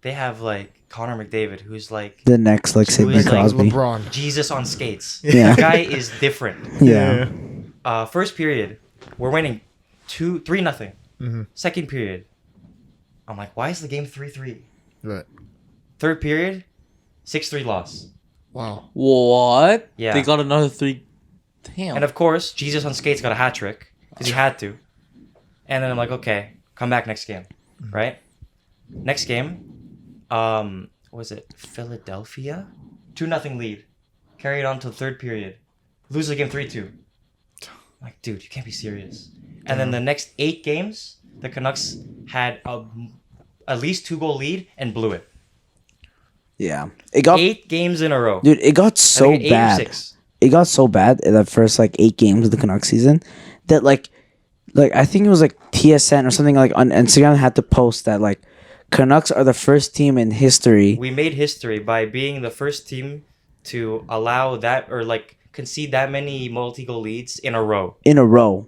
They have like Connor McDavid, who's like The next like Sidney is like Crosby. LeBron. Jesus on skates. Yeah. The guy is different. Yeah. First period, we're winning 3-0. Mm-hmm. Second period, I'm like, why is the game 3-3? Right. Third period, 6-3 loss. Wow. What? Yeah. They got another 3. Damn. And of course, Jesus on skates got a hat trick because he had to. And then I'm like, okay, come back next game, right? Next game, what was it? Philadelphia, 2-0 lead, carried on to the third period, lose the game 3-2. I'm like, dude, you can't be serious. And then the next 8 games, the Canucks had at least 2-goal lead and blew it. Yeah. It got 8 games in a row. dude, it got I so think 8 or bad. 6. It got so bad in the first like 8 games of the Canucks season that like I think it was like TSN or something like on Instagram had to post that like Canucks are the first team in history. We made history by being the first team to allow that or like concede that many multi-goal leads in a row. In a row.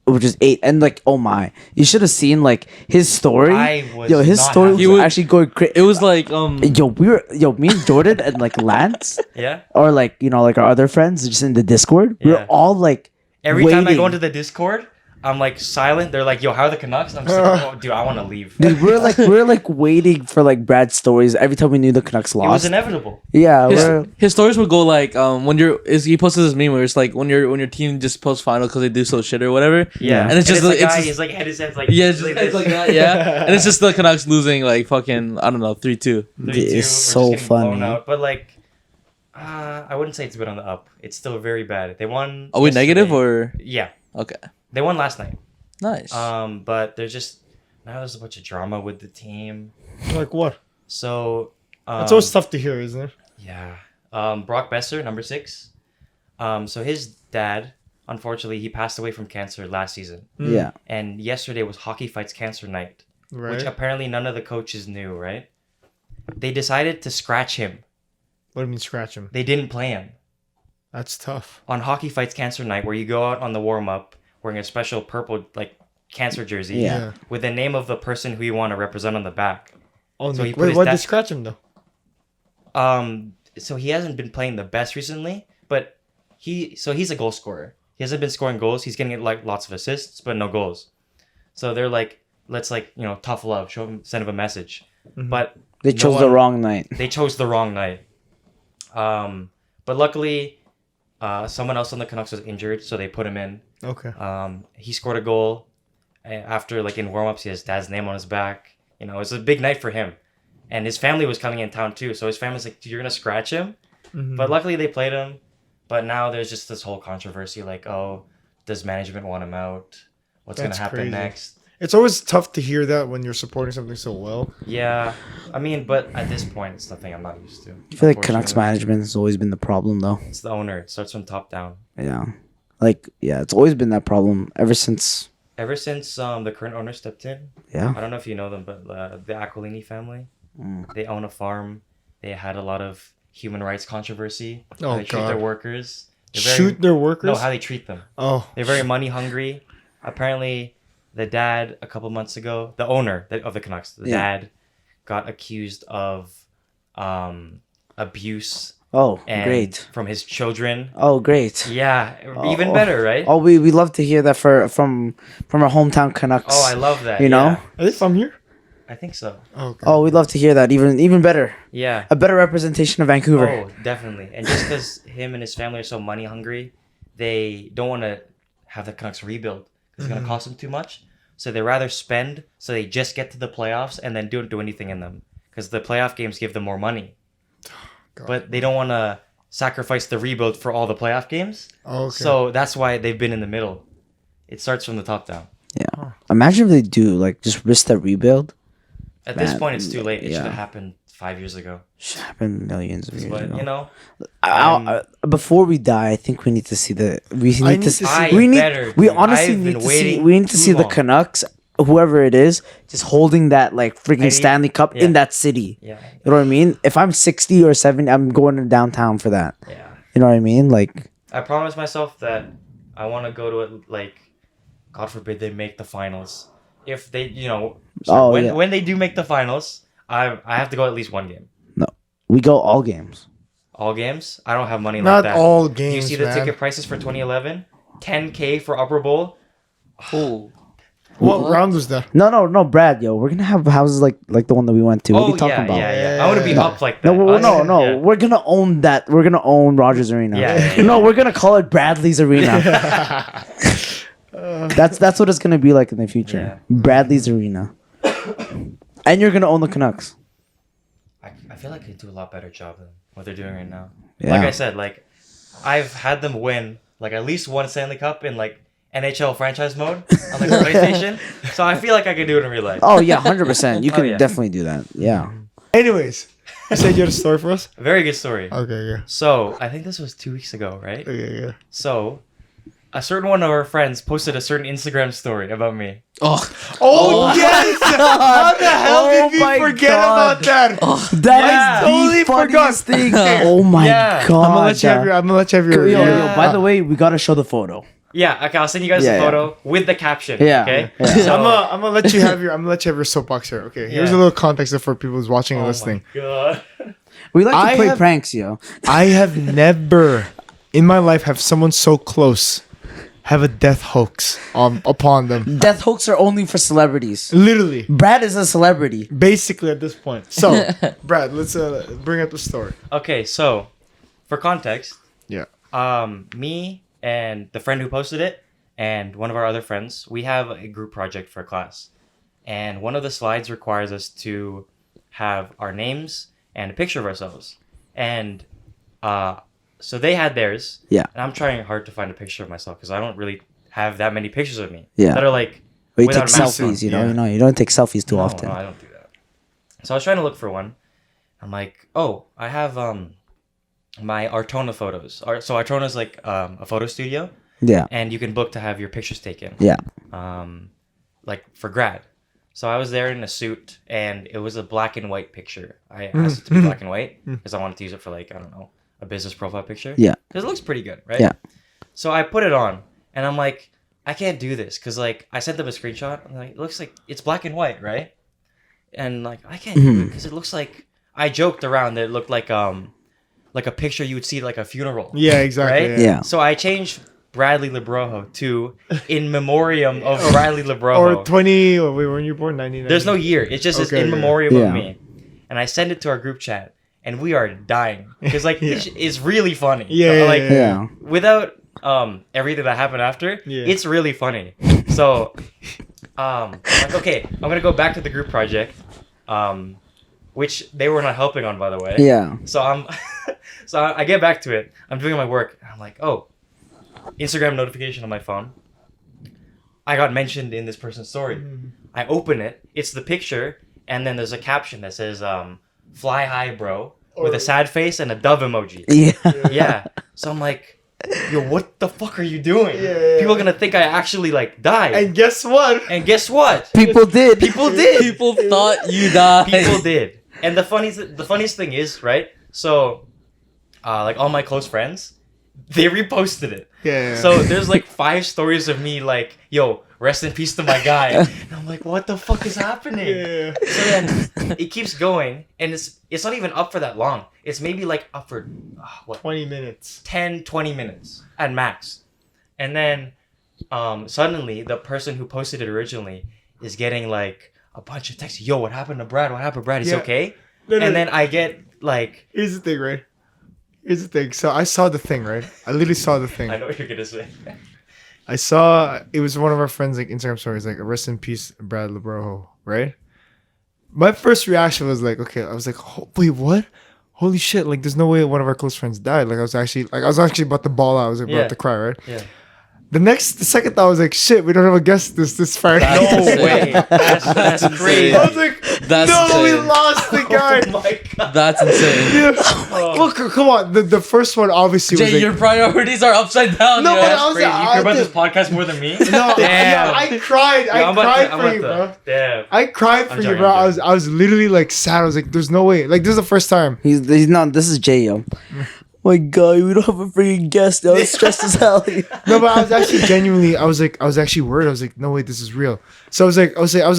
which is 8. And like, oh my, you should have seen like his story. I was his not story happy. was actually going crazy. It was like Me and Jordan and like Lance, Yeah. or like like our other friends just in the Discord. We Yeah. were all like, Every time I waiting. go into the Discord, I'm like silent. They're like, "Yo, how are the Canucks?" I'm just like, "Oh, dude, I want to leave." Dude, we're like waiting for like Brad's stories every time we knew the Canucks It was lost. inevitable. Yeah, his stories would go like when he posted this meme where it's like when your team just posts final because they do so shit or whatever. Yeah, and it's just like it's guy, just- he's like his head's like yeah, it's like just, it's this. like that, yeah. And it's just the Canucks losing like fucking I don't know 3-2. 3-2, It's we're just so getting blown funny. out. But like, I wouldn't say it's been on the up. It's still very bad. They won. Are we yesterday. negative or Yeah, okay? they won last night. Nice. But there's just now there's a bunch of drama with the team. Like what? So It's always tough to hear, isn't it? yeah. Brock Besser, number 6. So his dad, unfortunately, he passed away from cancer last season. yeah. And yesterday was Hockey Fights Cancer Night, Right. which apparently none of the coaches knew, right? They decided to scratch him. What do you mean scratch him? They didn't play him. That's tough. On Hockey Fights Cancer Night, where you go out on the warm-up wearing a special purple, like, cancer jersey Yeah. with the name of the person who you want to represent on the back. Oh, So no. he put Wait, his why did dad- they scratch him though? So he hasn't been playing the best recently, but he's a goal scorer. He hasn't been scoring goals. He's getting like lots of assists, but no goals. So they're like, let's tough love, send him a message. But They no chose the one- wrong night. They chose the wrong night. But luckily, someone else on the Canucks was injured, so they put him in. Okay. He scored a goal after like in warm-ups. He has dad's name on his back. It was a big night for him, and his family was coming in town too. So his family's like, "Dude, you're gonna scratch him," but luckily they played him. But now there's just this whole controversy, like, oh, does management want him out? What's That's gonna happen crazy. next? It's always tough to hear that when you're supporting something so well. Yeah, I mean, but at this point, it's nothing I'm not used to. I feel like Canucks unfortunately. management has always been the problem, though. It's the owner. It starts from top down. Yeah, it's always been that problem ever since. Ever since the current owner stepped in, Yeah, I don't know if you know them, but the Aquilini family, Mm. they own a farm. They had a lot of human rights controversy. Oh, How they treat their God. workers. Shoot their workers? No, how they treat them. Oh. They're very money hungry. Apparently, the dad a couple months ago, the owner of the Canucks, the Yeah. dad got accused of abuse Oh, and great. from his children. Oh, great. Yeah, even Oh. better, right? Oh, we love to hear that from our hometown Canucks. Oh, I love that. You know? yeah. Are they from here? I think so. Okay. Oh, we'd love to hear that. Even better. Yeah. A better representation of Vancouver. Oh, definitely. And just because him and his family are so money hungry, they don't want to have the Canucks rebuild. It's going to cost them too much. So they rather spend so they just get to the playoffs and then don't do anything in them. Because the playoff games give them more money. God. But they don't want to sacrifice the rebuild for all the playoff games. Oh, okay. So that's why they've been in the middle. It starts from the top down. Yeah. Imagine if they do just risk that rebuild. At this Man, point, it's too late. It yeah. should have happened 5 years ago. Should happen millions of years But, ago. Before we die, I think we need to see the. We I need need to to see. see- We need. better, We dude. honestly I've need been to see. waiting We need to too see the long. Canucks, whoever it is, just holding that freaking need- Stanley Cup yeah. in that city. Yeah. You know what I mean? If I'm 60 or 70, I'm going to downtown for that. Yeah. You know what I mean? I promised myself that I want to go to it, God forbid they make the finals. If they, when they do make the finals, I have to go at least one game. we go all games. All games? I don't have money Not like that. all Do you games, see the man. ticket prices for 2011? $10K for Upper Bowl? Oh. What round was that? No, Brad, yo, we're gonna have houses like the one that we went to. What are you talking about? Yeah. I want to be Yeah. up like that. No, Yeah. we're gonna own that. We're gonna own Rogers Arena. Yeah. No, we're gonna call it Bradley's Arena. That's what it's gonna be like in the future. Yeah. Bradley's Arena. And you're gonna own the Canucks. I feel like they do a lot better job than what they're doing right now. Yeah. Like I said, I've had them win at least one Stanley Cup in NHL franchise mode on the PlayStation. So I feel like I can do it in real life. Oh yeah, 100%. You can yeah. definitely do that. Yeah. Anyways, you said you had a story for us? A very good story. Okay, yeah. So I think this was 2 weeks ago, right? Okay, yeah. So a certain one of our friends posted a certain Instagram story about me. Oh, yes! How the hell Oh did my we forget God. about that? That Yeah. is Totally the funniest forgot. thing. Oh my Yeah. God. I'm gonna let you have your. Yo, Yeah. by the way, we gotta show the photo. Yeah, okay, I'll send you guys Yeah, a yeah. photo with the caption. Yeah, Okay. yeah. So, I'm gonna let you have your soapbox here. Okay, here's a Yeah. little context for people who's watching and oh listening. my god. We like to I play have- pranks, yo. I have never in my life have someone so close have a death hoax upon them. Death hoax are only for celebrities. Literally, Brad is a celebrity. basically at this point. So, Brad, let's bring up the story. Okay, so for context, Yeah. me and the friend who posted it and one of our other friends, we have a group project for a class. And one of the slides requires us to have our names and a picture of ourselves. And so they had theirs. Yeah. And I'm trying hard to find a picture of myself because I don't really have that many pictures of me. Yeah. That are like We without take a mask on. selfies, you Yeah. know. You don't take selfies too No, often. No, I don't do that. So I was trying to look for one. I'm like, oh, I have my Artona photos. So Artona is like a photo studio, Yeah. and you can book to have your pictures taken. Yeah. Like for grad. So I was there in a suit, and it was a black and white picture. I asked it to be black and white because I wanted to use it for like, I don't know, a business profile picture. Yeah. Because it looks pretty good, right? Yeah. So I put it on, and I'm like, I can't do this because like I sent them a screenshot. I'm like, it looks like it's black and white, right? And like I can't do it because it looks like I joked around that it looked like a picture you would see at like a funeral. Yeah, exactly. Right? Yeah. So I changed Bradley Lebrojo to in memoriam of Bradley Lebrojo. Or 20. Oh, wait, when you were born, 99. There's no year. It's just Okay, in okay. memoriam Yeah. of me. And I send it to our group chat, and we are dying because like Yeah. it's really funny. Yeah, Like Yeah. without everything that happened after, Yeah. it's really funny. So like, okay, I'm gonna go back to the group project, which they were not helping on, by the way. Yeah. So I get back to it. I'm doing my work. And I'm like, oh, Instagram notification on my phone. I got mentioned in this person's story. I open it. It's the picture, and then there's a caption that says, "Fly high, bro," with a sad face and a dove emoji. Yeah. Yeah. So I'm like, yo, what the fuck are you doing? Yeah. People are gonna think I actually like died. And guess what? And guess what? People did. People did. People thought you died. People did. And the funniest thing is, right? So, like all my close friends, they reposted it. Yeah. So there's like 5 stories of me like, yo, rest in peace to my guy. And I'm like, what the fuck is happening? Yeah. So then it keeps going, and it's not even up for that long. It's maybe like up for what 20 minutes. 10, 20 minutes at max. And then suddenly the person who posted it originally is getting like a bunch of texts. Yo, what happened to Brad? What happened to Brad? Is he Yeah. okay? No, no, And no. then I get like, Here's the thing, right? Here's the thing. So I saw the thing, right? I literally saw the thing. I know what you're gonna say. I saw it was one of our friends like Instagram stories, like rest in peace, Brad Lebrojo, right? My first reaction was like, okay, I was like, wait, what? Holy shit! Like, there's no way one of our close friends died. Like, I was actually about to ball out. I was like, Yeah. about to cry, right? Yeah. The second thought was like, shit, we don't have a guest this Friday. No insane. way. That's crazy. I was like, That's no, we insane. lost the guy. Oh my god. That's insane. Yeah. Look, come on. The first one obviously was Jay, like, your priorities are upside down. No, yo. but That's I was- crazy. You care about this podcast more than me? no, Damn. yeah, I cried. Yo, I I'm about cried to- I'm for about you, to- bro. Damn. I cried for I'm you, joking, bro. I'm I was literally like sad. I was like, there's no way. Like, this is the first time. He's not. This is Jay, yo. My God, we don't have a freaking guest. I was stressed as hell. No, but I was actually genuinely, I was actually worried. I was like, no way, this is real. So I was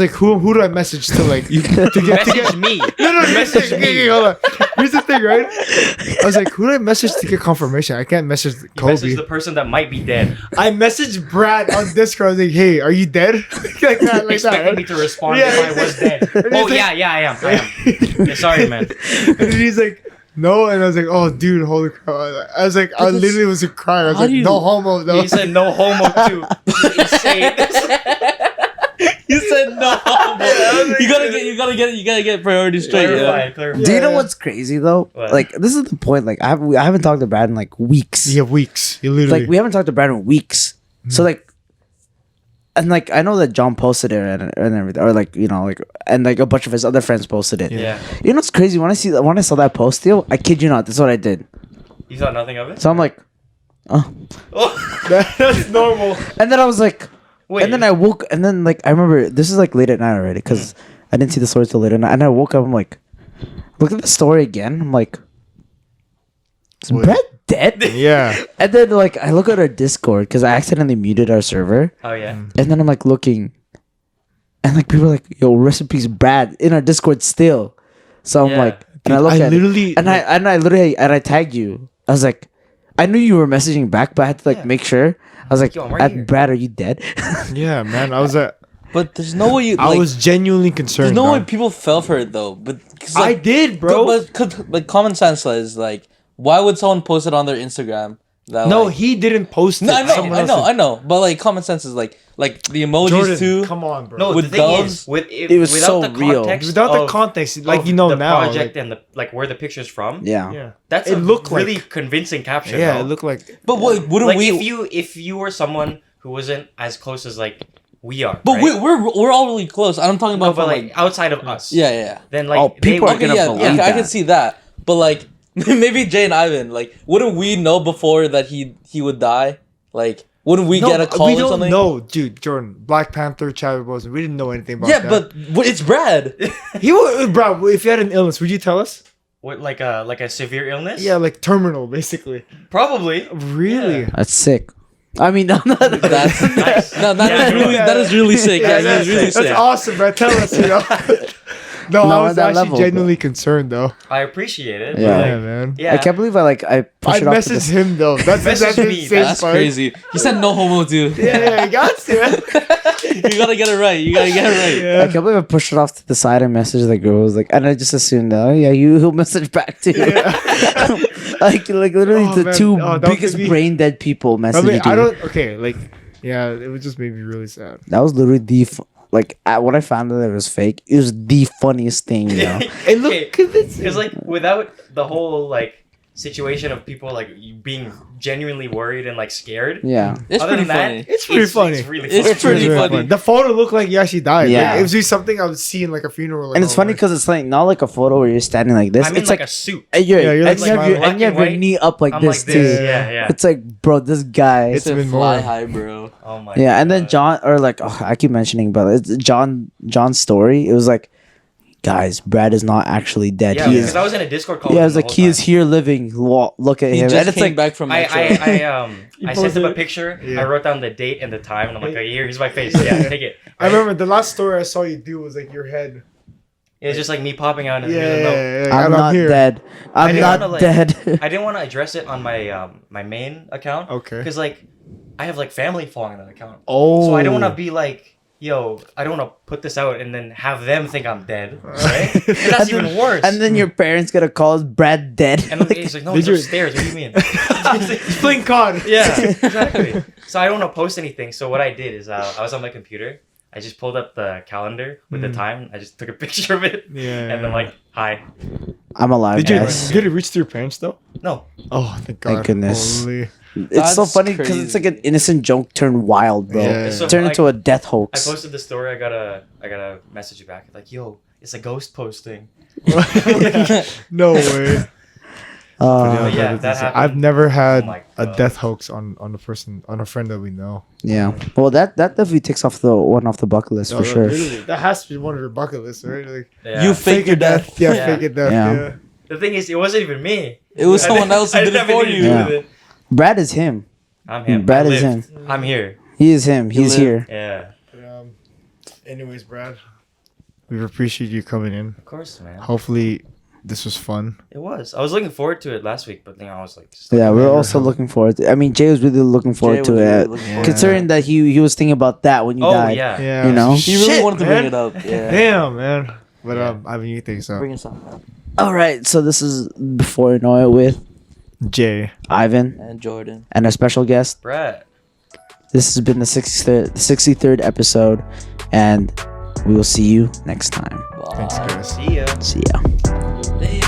like, who do I message to like to get Message me. No, Message me. okay, hold on. Here's the thing, right? I was like, who do I message to get confirmation? I can't message You Kobe. message the person that might be dead. I messaged Brad on Discord. I was like, hey, are you dead? like that, Expecting right? me to respond Yeah. if I was dead. Oh, like- yeah, I am. Yeah, sorry, man. And then he's like, no, and I was like, oh, dude, holy crap! I was like, I literally was crying. I was How like, do you- no homo, no. He said no homo, too. Insane. You said no. You gotta get priorities straight. Clarify, Yeah. clarify. Do you know Yeah. what's crazy though? What? Like, this is the point. Like, I haven't talked to Brad in like weeks. Yeah, weeks. You literally. Like, we haven't talked to Brad in weeks. So like, and like, I know that John posted it and everything, or like, you know, like, and like a bunch of his other friends posted it. Yeah. You know what's crazy? When I saw that post, yo, I kid you not, this is what I did. You thought nothing of it? So I'm like, oh, Oh, that's normal. and then I was like, wait. and then I woke, and then like I remember this is like late at night already because I didn't see the story till late at night, and I woke up. I'm like, look at the story again. I'm like, is Wait. Brett dead? Yeah. And then like I look at our Discord because I accidentally muted our server, Oh yeah. and then I'm like looking, and like people are like, "Yo, rest in peace, Brad," in our Discord still. So I'm Yeah. like, and I look I at literally it, and I literally and I tagged you. I was like, I knew you were messaging back, but I had to like Yeah. make sure. I was like, Yo, I'm right here. Brad, are you dead? yeah, man. I was But there's no way you. I Like, was genuinely there's concerned. no way dog. people fell for it though. But 'cause, I like, did, bro. But common sense says like, why would someone post it on their Instagram? That, No, like, he didn't post it. No, I Someone else did. know. But like, common sense is like the emojis Jordan, too. come on, bro. No, With the thing doves, is, it was without so the real. context Without the of- context, like of you know the now, project like, and the where the picture's from. Yeah. yeah, That's It a looked really like- convincing caption. yeah, though. it looked like. But wouldn't like we? if you were someone who wasn't as close as like we are. But right? we're all really close. I'm talking no, about but from like outside of us. yeah. Then like Oh, people are they, gonna Okay, yeah, believe I can that. see that. But like maybe Jay and Ivan, like, wouldn't we know before that he would die? Like, wouldn't we get a call we or don't something? know, dude. Jordan, Black Panther, Chadwick Boseman. We didn't know anything about Yeah, that. but it's Brad. he would, bro. If you had an illness, would you tell us? what like a severe illness? Yeah, like terminal, basically. probably. Really? Yeah. That's sick. I mean, no, no, That's Nice. no, that is really sick. Yeah, that's, he's really that's sick. awesome, bro. Tell us, you know. No, No, I was at that actually level, genuinely concerned, though. I appreciate it. Yeah. but, Yeah, like, man. yeah. I can't believe I pushed I it off to messaged the him though. That's Message me, insane That's part. crazy. He said no homo too. Yeah, you got to. You gotta get it right. You gotta get it right. I Yeah. can't believe I pushed it off to the side and messaged the girl. Was like, and I just assumed, oh yeah, he'll message back too. like literally Oh, the man. two Oh, that was biggest gonna be- brain dead people I messaging mean, I you. don't. Okay, like, yeah, it would just made me really sad. That was literally when I found out it was fake, it was the funniest thing, you know. It looked convincing. Because like without the whole like situation of people like you being genuinely worried and like scared. Yeah. It's Other pretty than that, funny. It's pretty funny. It's really It's funny. pretty really funny. The photo looked like you actually died. Yeah. Like, it was just something I would see in like a funeral. Like, And it's oh, funny man. because it's like not like a photo where you're standing like this. I'm in It's like like a suit. and you're, Yeah, you're and like you have your, black and you have and your white. knee up like I'm this like this. too. Yeah. It's like, bro, this guy. It's It's been fly more. high, bro. Oh my. Yeah, and then God. John or like I keep mentioning, but it's John's story. It was like, guys, Brad is not actually dead. Yeah, he because is. I was in a Discord call. Yeah, I with was him like, the he whole is time. here living. Look at He him, just and it's came like, back from Metro. I sent him a posted- picture. Yeah. I wrote down the date and the time, and I'm like, here's my face. Yeah, take it. I remember the last story I saw you do was like your head. It was just like me popping out in the Yeah, middle of the note. yeah, I'm not here. dead. I'm didn't not wanna, like- dead. I didn't want to address it on my my main account. Okay. Because like, I have like family following that account. Oh. So I don't want to be like, yo, I don't want to put this out and then have them think I'm dead, right? And that's And even then- worse. And then your parents gonna call us Brad dead. and he's like, no, Did he's you- upstairs. What do you mean? He's playing COD. Yeah, exactly. So I don't want to post anything. So what I did is I was on my computer. I just pulled up the calendar with the time. I just took a picture of it. Yeah. And I'm like, hi. I'm alive, Did you guys. did it reach to your parents though? No. Oh, thank God. Thank goodness. Holy. It's so That's funny because it's like an innocent joke turned wild, bro. Yeah. So, Turned like, into a death I hoax. posted the story. I got a message back like, yo, it's a ghost posting. No way. Uh, yeah, that happened. I've never had Oh my a God. death hoax on a friend that we know. yeah. Well, that definitely takes off the bucket list for sure. Literally, that has to be one of your bucket lists, right? Like Yeah. You fake your death. Yeah, Yeah. fake your death. Yeah. Yeah. The thing is, it wasn't even me. It was I someone didn't- else who I did didn't it have for anything you. to do Yeah. with it. Brad is him. I'm him. Brad I is lived. him. I'm here. He is him. He's live. here. Yeah. But, anyways, Brad, we appreciate you coming in. Of course, man. Hopefully, this was fun. It was. I was looking forward to it last week, but then I was like, Yeah, we're Yeah. also looking forward. I mean, Jay was really looking forward Jay to was it, really looking forward considering that he was thinking about that when you oh died. yeah. Yeah, You know? He really Shit, wanted to man. bring it up. Yeah. Damn, man. But Yeah. Ivan, you think so? Bring us up. All right, so this is Before You Know It with Jay. Ivan And Jordan. and our special guest. Brad. This has been the 63rd episode, and we will see you next time. Bye. Thanks, guys. See ya. See ya. Damn.